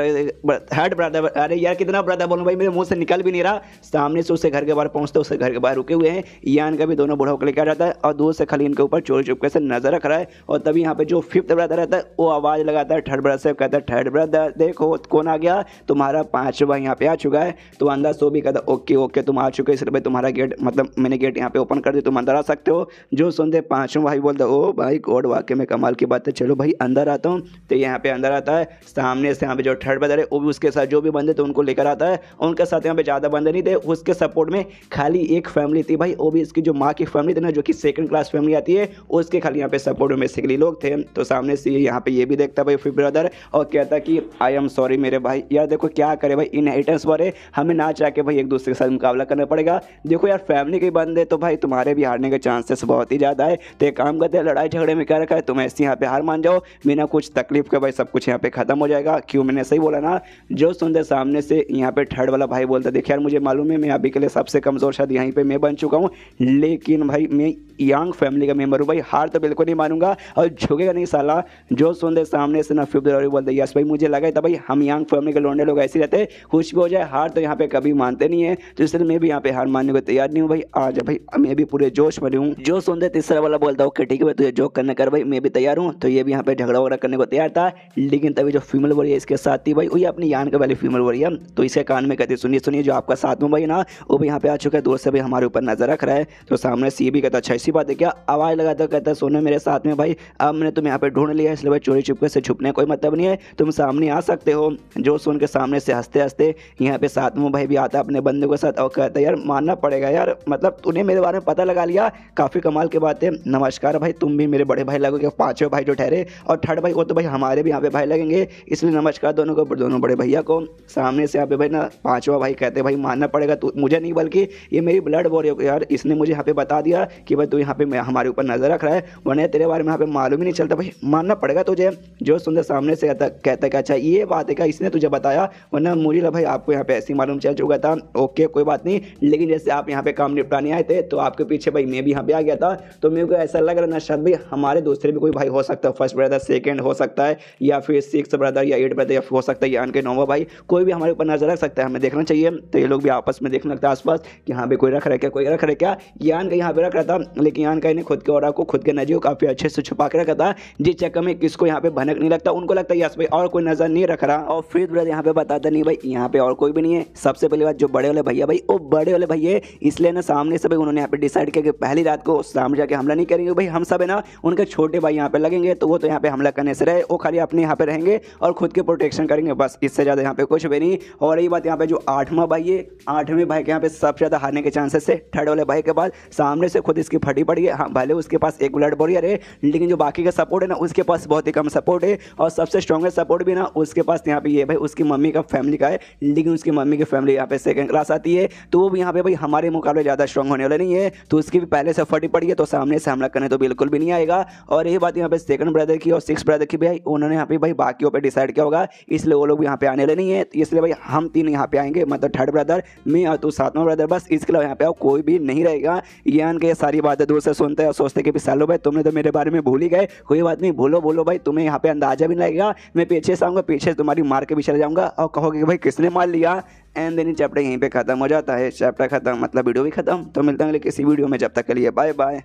ब्रदर अरे यार कितना ब्रदर बोलूँ भाई मेरे मुंह से निकल भी नहीं रहा। सामने से उससे घर के बाहर पहुँचते उससे घर के बाहर रुके हुए हैं। यान का भी दोनों बूढ़ों को लेकर जाता है और दूर से खाली इनके ऊपर चोरी चुपके से नजर रख रहा है। और तभी यहाँ पे जो फिफ्थ ब्रदर रहता है वो आवाज़ लगाता है थर्ड ब्रदर से, कहता है थर्ड ब्रदर देखो कौन आ गया, तुम्हारा पांचवा यहाँ पे आ चुका है। तो अंदर सो भी कहता ओके ओके तुम आ चुके हो, इसलिए भाई तुम्हारा गेट मतलब मैंने गेट यहाँ पे ओपन कर दिया, तुम अंदर आ सकते हो। जो सुनते पांचों भाई बोलते ओ भाई गॉड वाकई में कमाल की बात है, चलो भाई अंदर आता हूँ। तो यहाँ पे अंदर आता है, सामने से यहाँ पे जो थर्ड ब्रदर है वो भी उसके साथ जो भी बंदे थे उनको लेकर आता है। उनके साथ यहाँ पे ज़्यादा बंदे नहीं थे, उसके सपोर्ट में खाली एक फैमिली थी भाई, वो भी इसकी जो माँ की फैमिली थी ना, जो कि सेकंड क्लास फैमिली आती है, उसके खाली यहाँ पे सपोर्ट में बेसिकली लोग थे। तो सामने से यहाँ पे ये भी देखता भाई फिर ब्रदर और कहता कि आई एम सॉरी मेरे भाई, यार देखो क्या करे भाई, इनहेरिटेंस वाले हमें ना चाह के भाई एक दूसरे के साथ मुकाबला करना पड़ेगा। देखो यार फैमिली के बंदे तो भाई तुम्हारे भी हारने के चांसेस बहुत ही ज़्यादा है। तो एक काम करते हैं, लड़ाई झगड़े में क्या रखा है, तुम ऐसे यहाँ पे हार मान जाओ बिना कुछ तकलीफ के, भाई सब कुछ यहाँ पे खत्म हो जाएगा। क्यों मैंने सही बोला ना। जो सुनते सामने से यहाँ पे थर्ड वाला भाई बोलता देखिए यार मुझे मालूम है मैं अभी के लिए सबसे कमज़ोर शायद यहीं पे मैं बन चुका हूँ, लेकिन भाई मैं यंग फैमिली का मेंबर हूँ भाई, हार तो बिल्कुल नहीं मानूंगा और झुकेगा नहीं साला। जो सुनते सामने से ना फिफ्थ बोलते यस भाई मुझे लगा था भाई हम यंग फैमिली के लौंडे लोग ऐसे रहते, कुछ भी हो जाए हार तो यहाँ पे कभी मानते नहीं है। तो इसलिए मैं भी यहाँ पे हार मानने को तैयार नहीं हूँ भाई, आज भाई मैं भी पूरे जोश में हूँ। जो सुनते तीसरा वाला बोलता हूँ ठीक है भाई तुझे जोक करने कर भाई मैं भी तैयार हूँ। तो ये भी यहाँ पे झगड़ा वगड़ा करने को तैयार था, लेकिन तभी जो फीमेल वॉरियर इसके साथ थी भाई वही अपनी यान के वाली फीमेल वॉरियर, तो इसके कान में कहती सुनिए सुनिए जो आपका साथ में भाई ना वो भी यहाँ पे आ चुका है, दूर से भी हमारे ऊपर नजर रख रहा है। तो सामने से ये भी कहता अच्छा ऐसी बात है क्या, आवाज लगाता कहता सोने मेरे साथ में भाई, अब मैंने तुम्हें यहाँ पे ढूंढ लिया इसलिए भाई चोरी चुपके से छुपने कोई मतलब नहीं है, तुम सामने आ सकते हो। जो सुन के सामने से हंसते हंसते यहाँ पे साथ में भाई भी आता है अपने बंदे के साथ और कहता है यार मानना पड़ेगा यार, मतलब तूने मेरे बारे में पता लगा लिया, काफी कमाल की बात है। नमस्कार भाई तुम भी मेरे बड़े भाई लगोगे, पांचों भाई जो ठहरे और थर्ड भाई वो तो भाई हमारे भी यहाँ पे भाई लगेंगे, इसलिए नमस्कार दोनों को, दोनों बड़े भैया को। सामने से यहाँ पे भाई ना पांचवा भाई कहते भाई मानना पड़ेगा तू मुझे नहीं बल्कि ये मेरी ब्लड वॉरियर यार, इसने मुझे यहाँ पे बता दिया कि भाई तू यहाँ पे हमारे ऊपर नजर रख रहा है, वरना तेरे बारे में यहाँ पे मालूम ही नहीं चलता भाई, मानना पड़ेगा तुझे। जो सुंदर सामने से कहता कि अच्छा ये बात है क्या इसने तुझे बताया, वरना मुझे भाई आपको यहाँ पे ऐसी मालूम चल चुका था। ओके कोई बात नहीं, लेकिन जैसे आप यहाँ पे काम निपटाने आए थे तो आपके पीछे भाई मैं भी यहाँ पे आ गया था, तो मेरे को ऐसा लग रहा ना शायद भाई हमारे दूसरे भी कोई भाई हो सकता है, फर्स्ट ब्रदर सेकंड हो सकता है या फिर सिक्स ब्रदर या एट ब्रदर, या हो सकता है यान के नौवा भाई, कोई भी हमारे ऊपर नजर रख सकता है, हमें देखना चाहिए। तो ये लोग भी आपस में देखने लगता है आसपास कि यहाँ पे कोई रख रहा है क्या, कोई रख रहा है क्या। यान का यहाँ पे रख रहा था, लेकिन यान का इन्हें खुद के और को खुद के नजी को काफी अच्छे से छुपा के रखा था, जिस चक्कर में किसको यहाँ पे भनक नहीं लगता, उनको लगता है यस भाई और कोई नजर नहीं रख रहा। और फिर ब्रदर यहाँ पे बताता नहीं भाई यहाँ पे और कोई भी नहीं है। सबसे पहली बात जो बड़े वाले भैया भाई वो बड़े वाले भैया इसलिए ना सामने से भाई उन्होंने यहाँ पे डिसाइड किया कि पहली रात को सामने जाके हमला नहीं करेंगे भाई, हम सब है ना उनके छोटे भाई यहाँ पे लगेंगे, तो वो तो यहाँ पे हमला करने से रहे, वो खाली अपने यहाँ पे रहेंगे और खुद के प्रोटेक्शन करेंगे, बस इससे ज्यादा यहाँ पे कुछ भी नहीं। और यही बात यहाँ पे जो आठवां भाई है, आठवें भाई के यहाँ पे सबसे ज्यादा हारने के चांसेस है थर्ड वाले भाई के बाद, सामने से खुद इसकी फटी पड़ी है। हाँ भले उसके पास एक ब्लड वॉरियर है, लेकिन जो बाकी का सपोर्ट है ना उसके पास बहुत ही कम सपोर्ट है, और सबसे स्ट्रॉन्गेस्ट सपोर्ट भी ना उसके पास यहाँ पे ये भाई उसकी मम्मी का फैमिली का है, लेकिन उसकी मम्मी की फैमिली यहाँ पे सेकंड क्लास आती है, तो वो भी यहाँ पे भाई हमारे मुकाबले ज़्यादा स्ट्रॉन्ग होने वाले नहीं है, तो उसकी भी पहले से फटी पड़ी है, तो सामने से हमला करने तो बिल्कुल भी नहीं आएगा। और ये बात यहाँ पे सेकंड ब्रदर की और सिक्स ब्रदर की भाई उन्होंने यहाँ पे भाई बाकियों पे डिसाइड किया होगा, इसलिए वो लोग भी यहाँ पे आने वाले नहीं है, इसलिए भाई हम तीन यहाँ पे आएंगे, मतलब थर्ड ब्रदर मैं और तू सातवां ब्रदर, बस इसके अलावा यहाँ पे कोई भी नहीं रहेगा। यान के सारी बातें दूर से सुनते हैं, सोचते कि सालो भाई तुमने तो मेरे बारे में भूल ही गए, कोई बात नहीं बोलो बोलो भाई, तुम्हें यहाँ पे अंदाजा भी नहीं लगेगा, मैं पीछे से आऊँगा, पीछे तुम्हारी मार के भी चले जाऊँगा और कहोगे कि भाई किसने मार लिया। एंड देन चैप्टर यहीं पे खत्म हो जाता है, चैप्टर खत्म मतलब वीडियो भी खत्म। तो मिलता है किसी वीडियो में, जब तक के लिए बाय बाय।